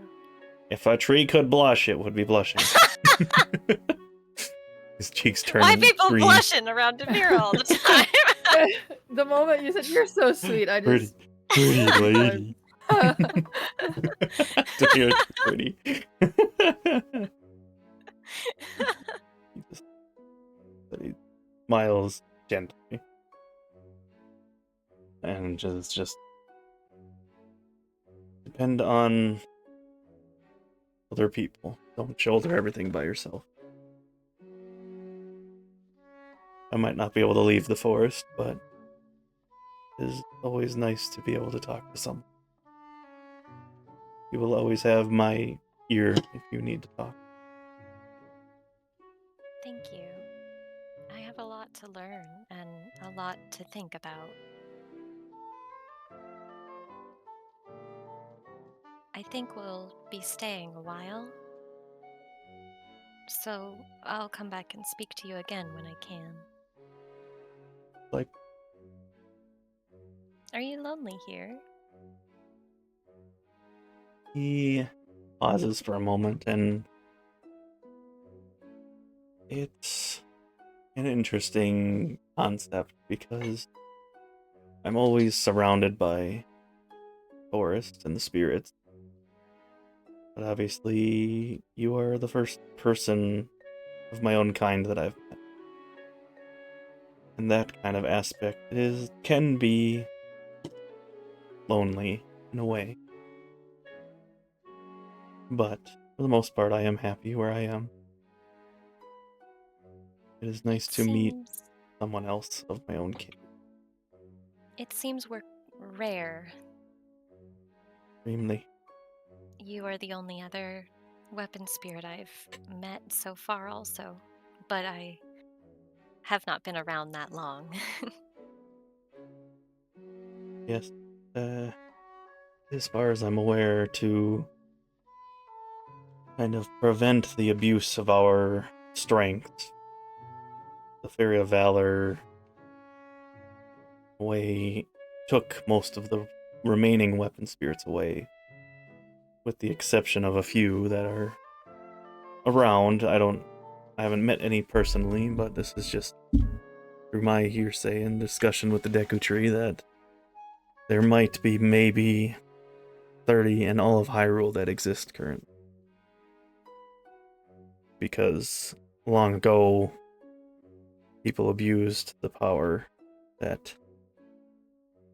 If a tree could blush, it would be blushing." His cheeks turn Why people green. blushing around Demira all the time? The moment you said you're so sweet, I just Pretty lady. Demira's pretty. He smiles gently and just depend on other people. Don't shoulder everything by yourself. I might not be able to leave the forest, but it is always nice to be able to talk to someone. You will always have my ear if you need to talk. Thank you. I have a lot to learn and a lot to think about. I think we'll be staying a while, so I'll come back and speak to you again when I can. Like, Are you lonely here? he pauses for a moment, and it's an interesting concept because I'm always surrounded by forests and the spirits. But obviously, you are the first person of my own kind that I've met. And that kind of aspect can be lonely in a way. But for the most part, I am happy where I am. It is nice to meet someone else of my own kin. It seems we're rare. Extremely. You are the only other weapon spirit I've met so far also. But I have not been around that long. Yes. As far as I'm aware, to kind of prevent the abuse of our strength, the Fairy of Valor took most of the remaining weapon spirits away, with the exception of a few that are around. I haven't met any personally, but this is just through my hearsay and discussion with the Deku Tree that there might be maybe 30 in all of Hyrule that exist currently. Because long ago, people abused the power that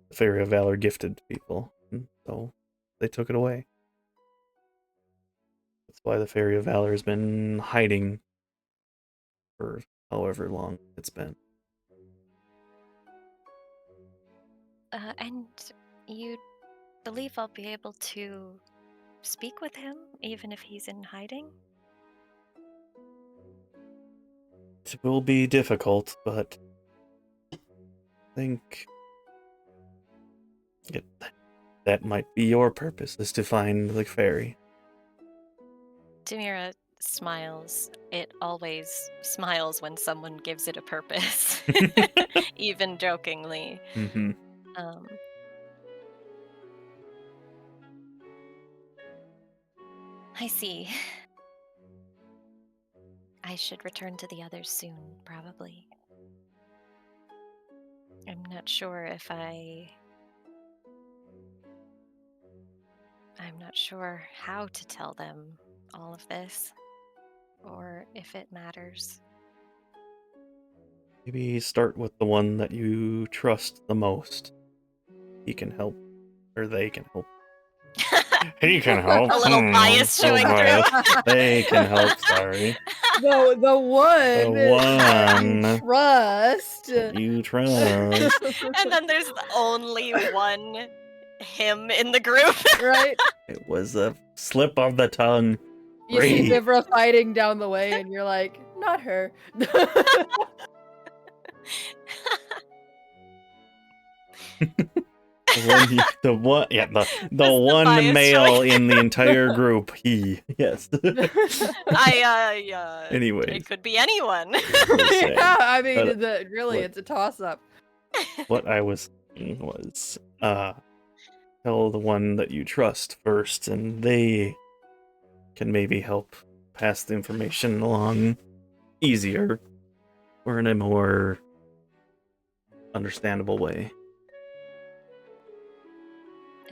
the Fairy of Valor gifted to people, and so they took it away. That's why the Fairy of Valor has been hiding for however long it's been. And you believe I'll be able to speak with him, even if he's in hiding? It will be difficult, but I think that might be your purpose, is to find the fairy. Demira smiles. It always smiles when someone gives it a purpose, even jokingly. Mm-hmm. I see. I should return to the others soon, probably. I'm not sure if I'm not sure how to tell them all of this, or if it matters. Maybe start with the one that you trust the most. He can help, or they can help. He can help. A little bias showing through. They can help, sorry. The one. The one. Trust. You trust. And then there's only one him in the group. Right? It was a slip of the tongue. You see Breathe. Vivra fighting down the way, and you're like, not her. The one bias male showing. in the entire group. He, yes. Anyways. It could be anyone. Yeah, I mean, But, really, what- it's a toss-up. What I was thinking was, tell the one that you trust first, and they can maybe help pass the information along easier, or in a more understandable way.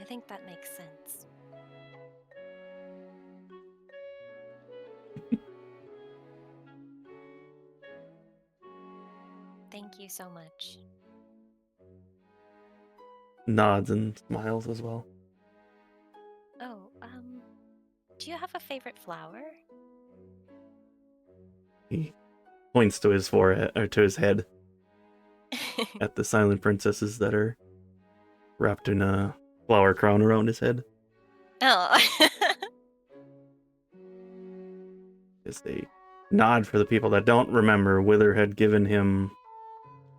I think that makes sense. Thank you so much. Nods and smiles as well. Oh, do you have a favorite flower? He points to his forehead, or to his head, at the silent princesses that are wrapped in a flower crown around his head. Oh. As they nod for the people that don't remember, Wither had given him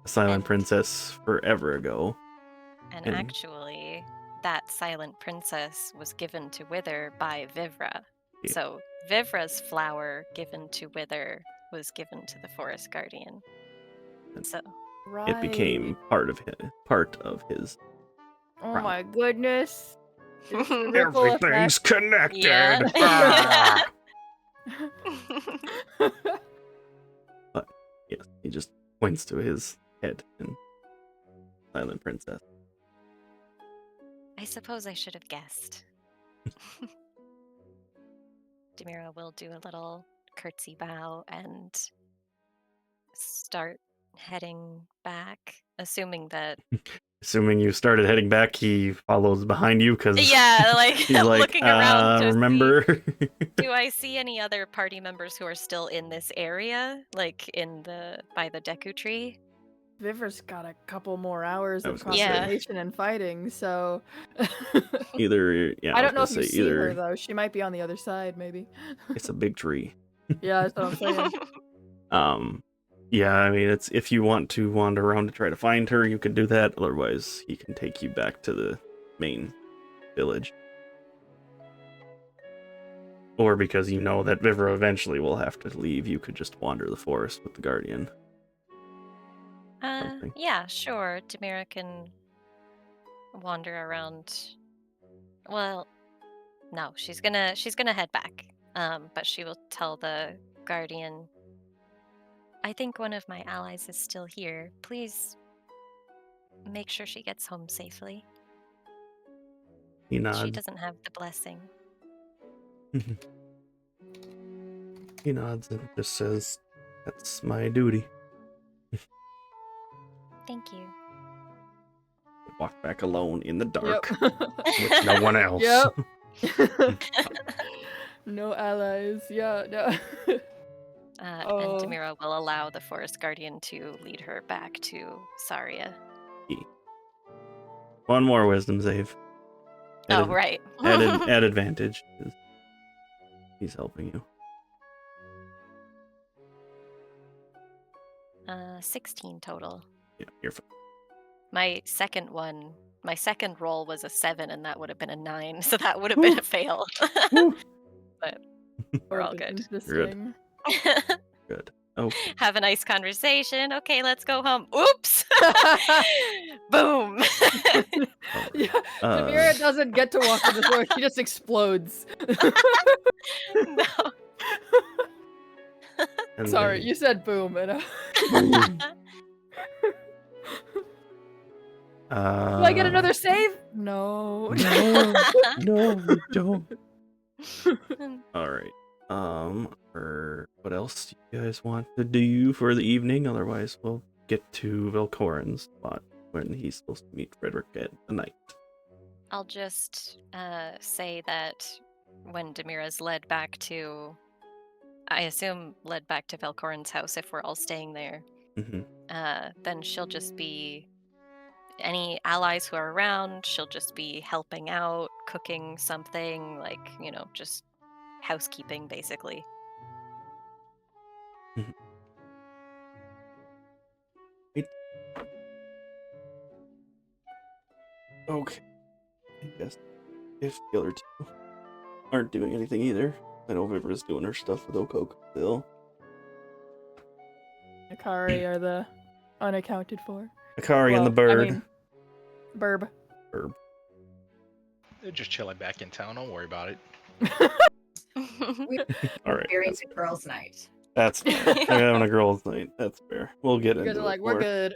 a silent And- princess forever ago. And And- actually, that silent princess was given to Wither by Vivra. Yeah. So Vivra's flower given to Wither was given to the forest guardian. So Right. It became part of his. Oh crown. my goodness. It's the ripple effect. connected. Yeah. Ah! Yes, he just points to his head and silent princess. I suppose I should have guessed. Demira will do a little curtsy bow and start heading back, assuming that. Assuming you started heading back, he follows behind you because Yeah, like he's like, looking around to remember? see, do I see any other party members who are still in this area, like by the Deku tree? Vivra's got a couple more hours I of was gonna say. conversation and fighting, so. Either, yeah, I don't know if you say see either. her though. She might be on the other side, maybe. It's a big tree. Yeah, that's what I'm saying. Yeah, I mean, it's if you want to wander around to try to find her, you can do that. Otherwise, he can take you back to the main village. Or because you know that Vivra eventually will have to leave, you could just wander the forest with the Guardian. Something. Yeah, sure. Demira can wander around. Well, no, she's gonna head back. But she will tell the Guardian, I think one of my allies is still here. Please make sure she gets home safely. He She nods. doesn't have the blessing. He nods and just says, "That's my duty." Thank you. Walk back alone in the dark Yep. with no one else. Yep. No allies. Yeah. No. And Oh. Demira will allow the Forest Guardian to lead her back to Saria. One more wisdom save. Oh, right. At advantage. 'Cause he's helping you. 16 total. Yeah, you're fine. My second roll was a 7, and that would have been a 9, so that would have been a fail. But we're all good. Interesting. Good. Oh, Have a nice conversation. Okay, let's go home. Oops! Boom! Yeah. Demira doesn't get to walk in the door. She just explodes. No. and Sorry, then- you said boom, and do I get another save? No. No, you don't. All right. Or what else do you guys want to do for the evening? Otherwise, we'll get to Velkorin's spot when he's supposed to meet Frederick at the night. I'll just say that when Demira's led back to, I assume led back to Velkorin's house if we're all staying there, Mm-hmm. then she'll just be, any allies who are around, she'll just be helping out, cooking something, like, just housekeeping, basically. Okay. I guess if the other two aren't doing anything either, I know Vibra's doing her stuff with Okok still. Akari are the unaccounted for. Akari and the Well, I bird. mean, Burb. They're just chilling back in town. Don't worry about it. We're All right. experiencing girls' night. That's fair. They're having a girls' night. That's fair. We'll get You into guys are it like, more. we're good.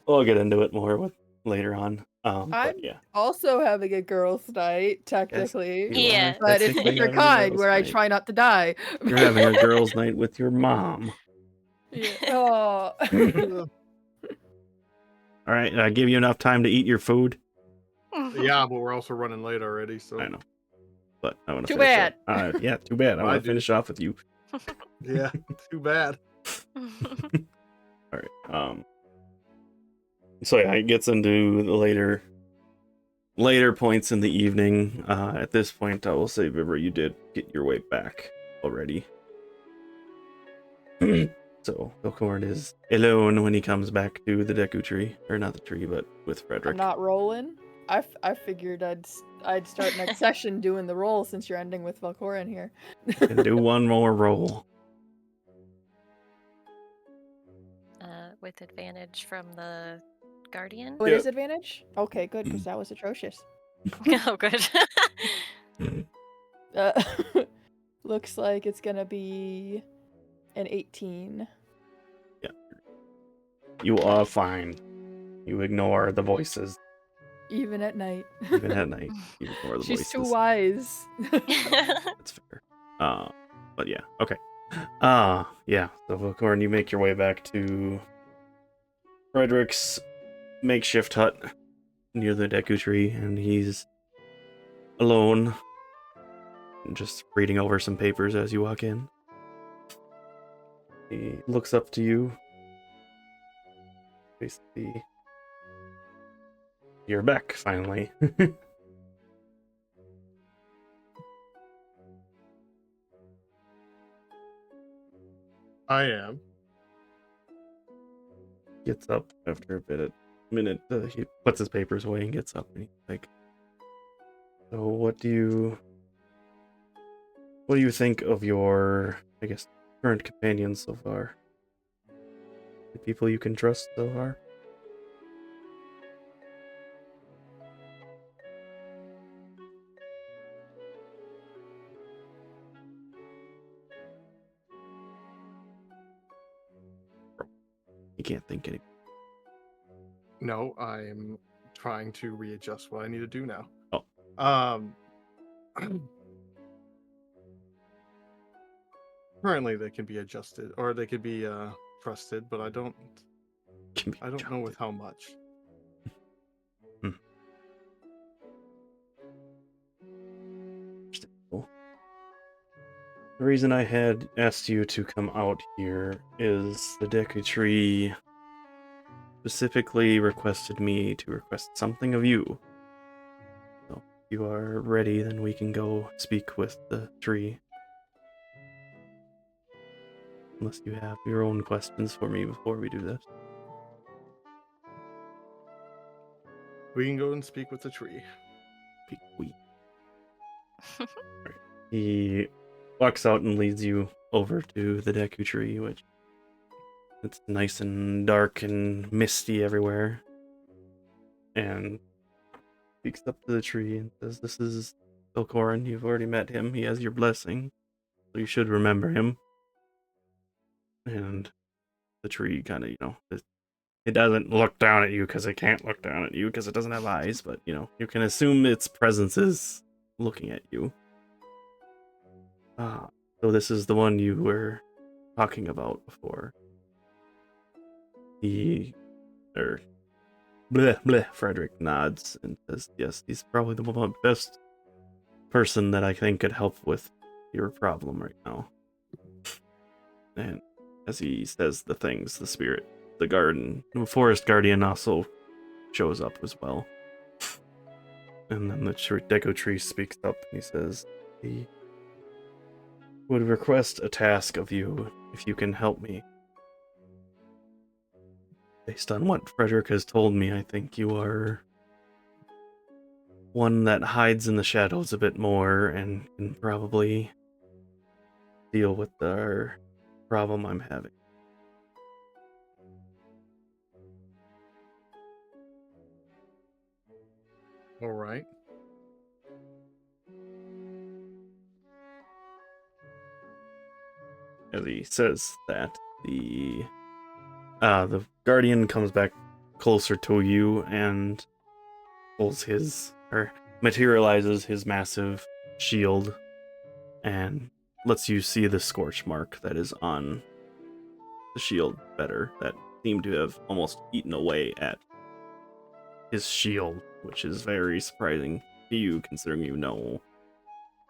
We'll get into it more with later on. I'm But yeah. also having a girls' night, technically. You Yeah. are But it's technically different having a kind girls' where I night. try not to die. You're having a girls' night with your mom. Yeah. Oh. All right. Did I give you enough time to eat your food? Yeah, but we're also running late already, so I know. But I want to Too finish bad. up. Yeah, too bad. I I want to do. finish off with you. yeah, too bad. All right. So yeah, it gets into the later points in the evening. At this point, I will say, Vivra, you did get your way back already. So Velkorin is alone when he comes back to the Deku tree, or not the tree, but with Frederick. I'm not rolling. I figured I'd start next session doing the roll since you're ending with Velkorin here. And do one more roll. With advantage from the Guardian. What Yeah. is advantage? Okay, good, because that was atrocious. Oh, good. Looks like it's gonna be an 18. Yeah. You are fine. You ignore the voices. Even at night. Even at night, you ignore the She's voices. too wise. That's fair. But yeah, okay. Yeah. So Velkorin, you make your way back to Frederick's makeshift hut near the Deku tree, and he's alone, just reading over some papers as you walk in. He looks up to you. Basically, you're back finally. I am. gets up after a minute. He puts his papers away and gets up, and he's like, "So, what do you think of your, I guess, current companions so far? The people you can trust so far?" You can't think any. No, I'm trying to readjust what I need to do now. Oh. Currently, they can be adjusted, or they could be trusted, but I don't know with how much. The reason I had asked you to come out here is the Deku Tree specifically requested me to request something of you. So if you are ready, then we can go speak with the tree. Unless you have your own questions for me before we do this. We can go and speak with the tree. He walks out and leads you over to the Deku Tree, which it's nice and dark and misty everywhere. And speaks up to the tree and says, "This is Velkorin. You've already met him. He has your blessing, so you should remember him." And the tree kind of, it doesn't look down at you because it can't look down at you because it doesn't have eyes, but, you can assume its presence is looking at you. So this is the one you were talking about before. Frederick nods and says, "Yes, he's probably the best person that I think could help with your problem right now." And as he says the things, the spirit, the forest guardian also shows up as well. And then the Deku Tree speaks up and he says, "He would request a task of you if you can help me. Based on what Frederick has told me, I think you are one that hides in the shadows a bit more and can probably deal with the problem I'm having." All right. As he says that, the guardian comes back closer to you and materializes his massive shield and lets you see the scorch mark that is on the shield better, that seemed to have almost eaten away at his shield, which is very surprising to you considering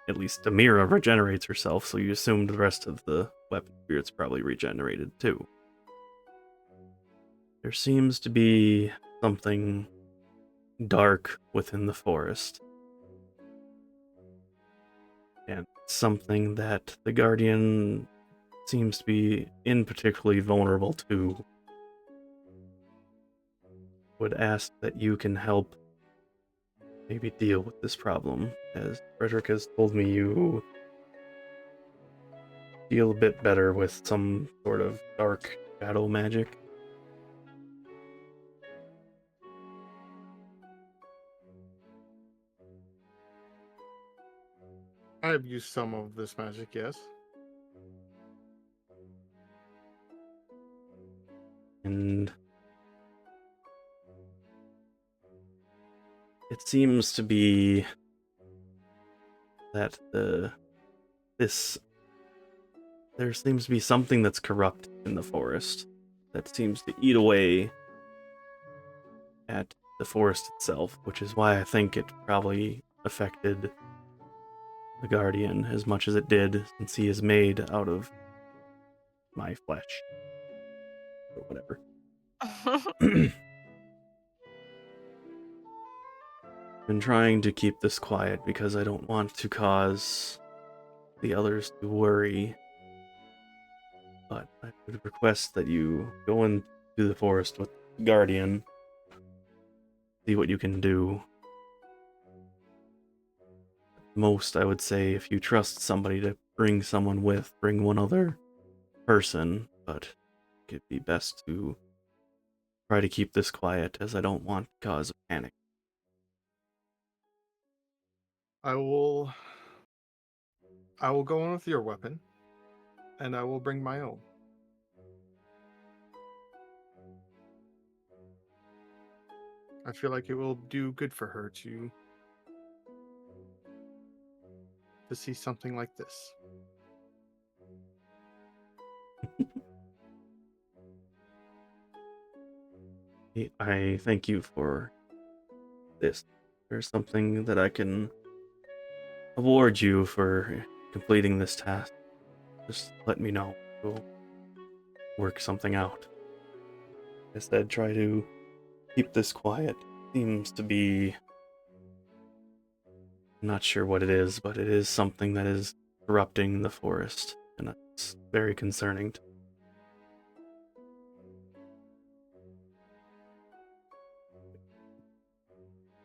at least Demira regenerates herself, so you assumed the rest of the weapon spirits probably regenerated too. There seems to be something dark within the forest. And something that the Guardian seems to be particularly vulnerable to. Would ask that you can help maybe deal with this problem, as Frederick has told me you deal a bit better with some sort of dark shadow magic. I've used some of this magic, yes. And it seems to be that there seems to be something that's corrupt in the forest that seems to eat away at the forest itself, which is why I think it probably affected the Guardian as much as it did, since he is made out of my flesh. Or whatever. Been trying to keep this quiet because I don't want to cause the others to worry. But I would request that you go and to the forest with Guardian. See what you can do. Most, I would say, if you trust somebody to bring someone with, bring one other person, but it'd be best to try to keep this quiet, as I don't want to cause a panic. I will go in with your weapon, and I will bring my own. I feel like it will do good for her to see something like this. I thank you for this. There's something that I can award you for completing this task. Just let me know. We'll work something out. I said try to keep this quiet. Seems to be... I'm not sure what it is, but it is something that is corrupting the forest, and it's very concerning.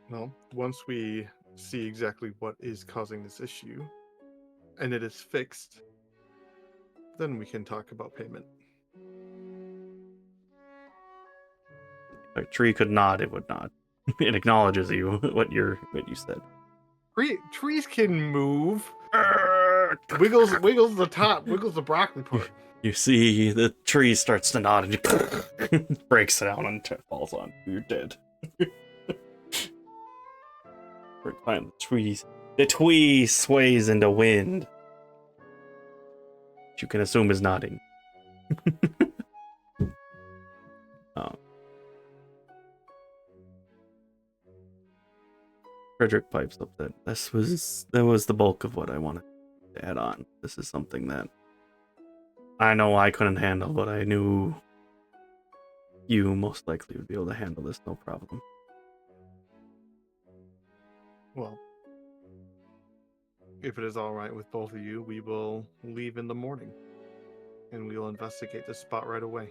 Well, once we see exactly what is causing this issue, and it is fixed, then we can talk about payment. A tree could nod, it would not. It acknowledges you, what you said. Trees can move. Wiggles the top, wiggles the broccoli part. You see the tree starts to nod and it breaks down and falls on you. You're dead. Climb the trees. The tree sways in the wind. Which you can assume is nodding. Frederick pipes up that that was the bulk of what I wanted to add on. This is something that I know I couldn't handle, but I knew you most likely would be able to handle this no problem. Well, if it is all right with both of you, we will leave in the morning, and we will investigate this spot right away.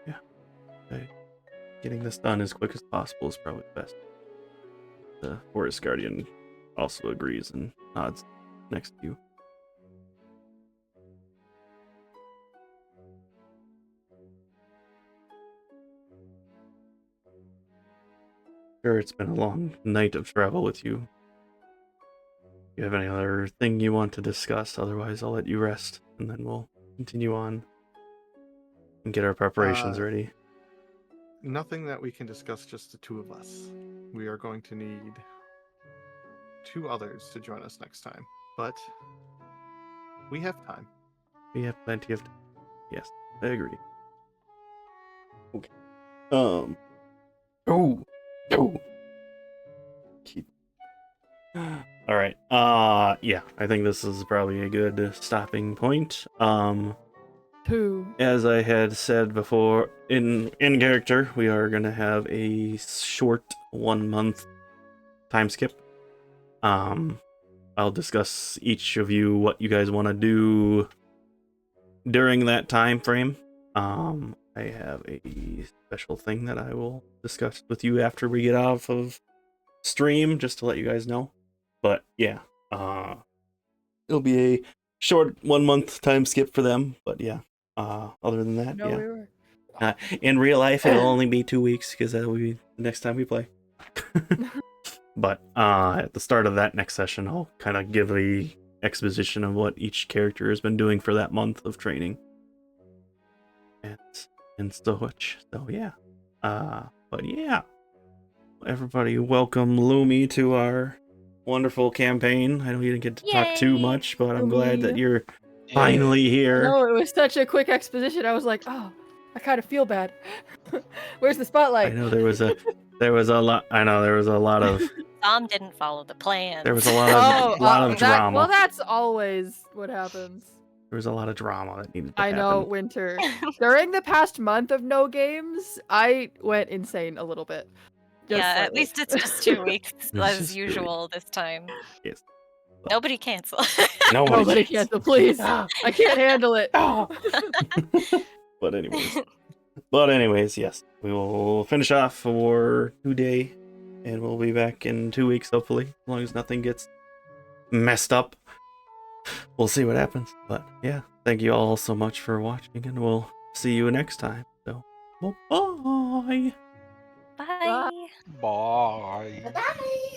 Yeah. Okay. Getting this done as quick as possible is probably best. The Forest Guardian also agrees and nods next to you. Sure, it's been a long night of travel with you. Do you have any other thing you want to discuss? Otherwise, I'll let you rest, and then we'll continue on and get our preparations ready. Nothing that we can discuss, just the two of us. We are going to need 2 others to join us next time, but we have time. We have plenty of time. Yes, I agree. Okay. Keep. All right. Yeah, I think this is probably a good stopping point. As I had said before, in character, we are gonna have a short 1-month time skip. I'll discuss each of you what you guys want to do during that time frame. I have a special thing that I will discuss with you after we get off of stream, just to let you guys know. But yeah, it'll be a short 1-month time skip for them. But yeah, other than that, yeah. We were. In real life, it'll only be 2 weeks because that will be the next time we play. But at the start of that next session, I'll kind of give a exposition of what each character has been doing for that month of training. And such. So yeah. But yeah. Everybody welcome Lumi to our wonderful campaign. I know you didn't get to talk too much, but I'm glad that you're finally here. No, it was such a quick exposition. I was like, oh, I kind of feel bad. Where's the spotlight? I know there was a lot. I know there was a lot of. Tom didn't follow the plan. There was a lot of drama. Well, that's always what happens. There was a lot of drama that needed to happen. I know, Winter. During the past month of no games, I went insane a little bit. At least it's just 2 weeks as usual this time. Yes. Nobody cancel. Nobody cancel, please. I can't handle it. But anyways, But anyways, yes, we will finish off for today, and we'll be back in 2 weeks, hopefully, as long as nothing gets messed up. We'll see what happens. But yeah, thank you all so much for watching, and we'll see you next time. So, bye. Bye. Bye. Bye.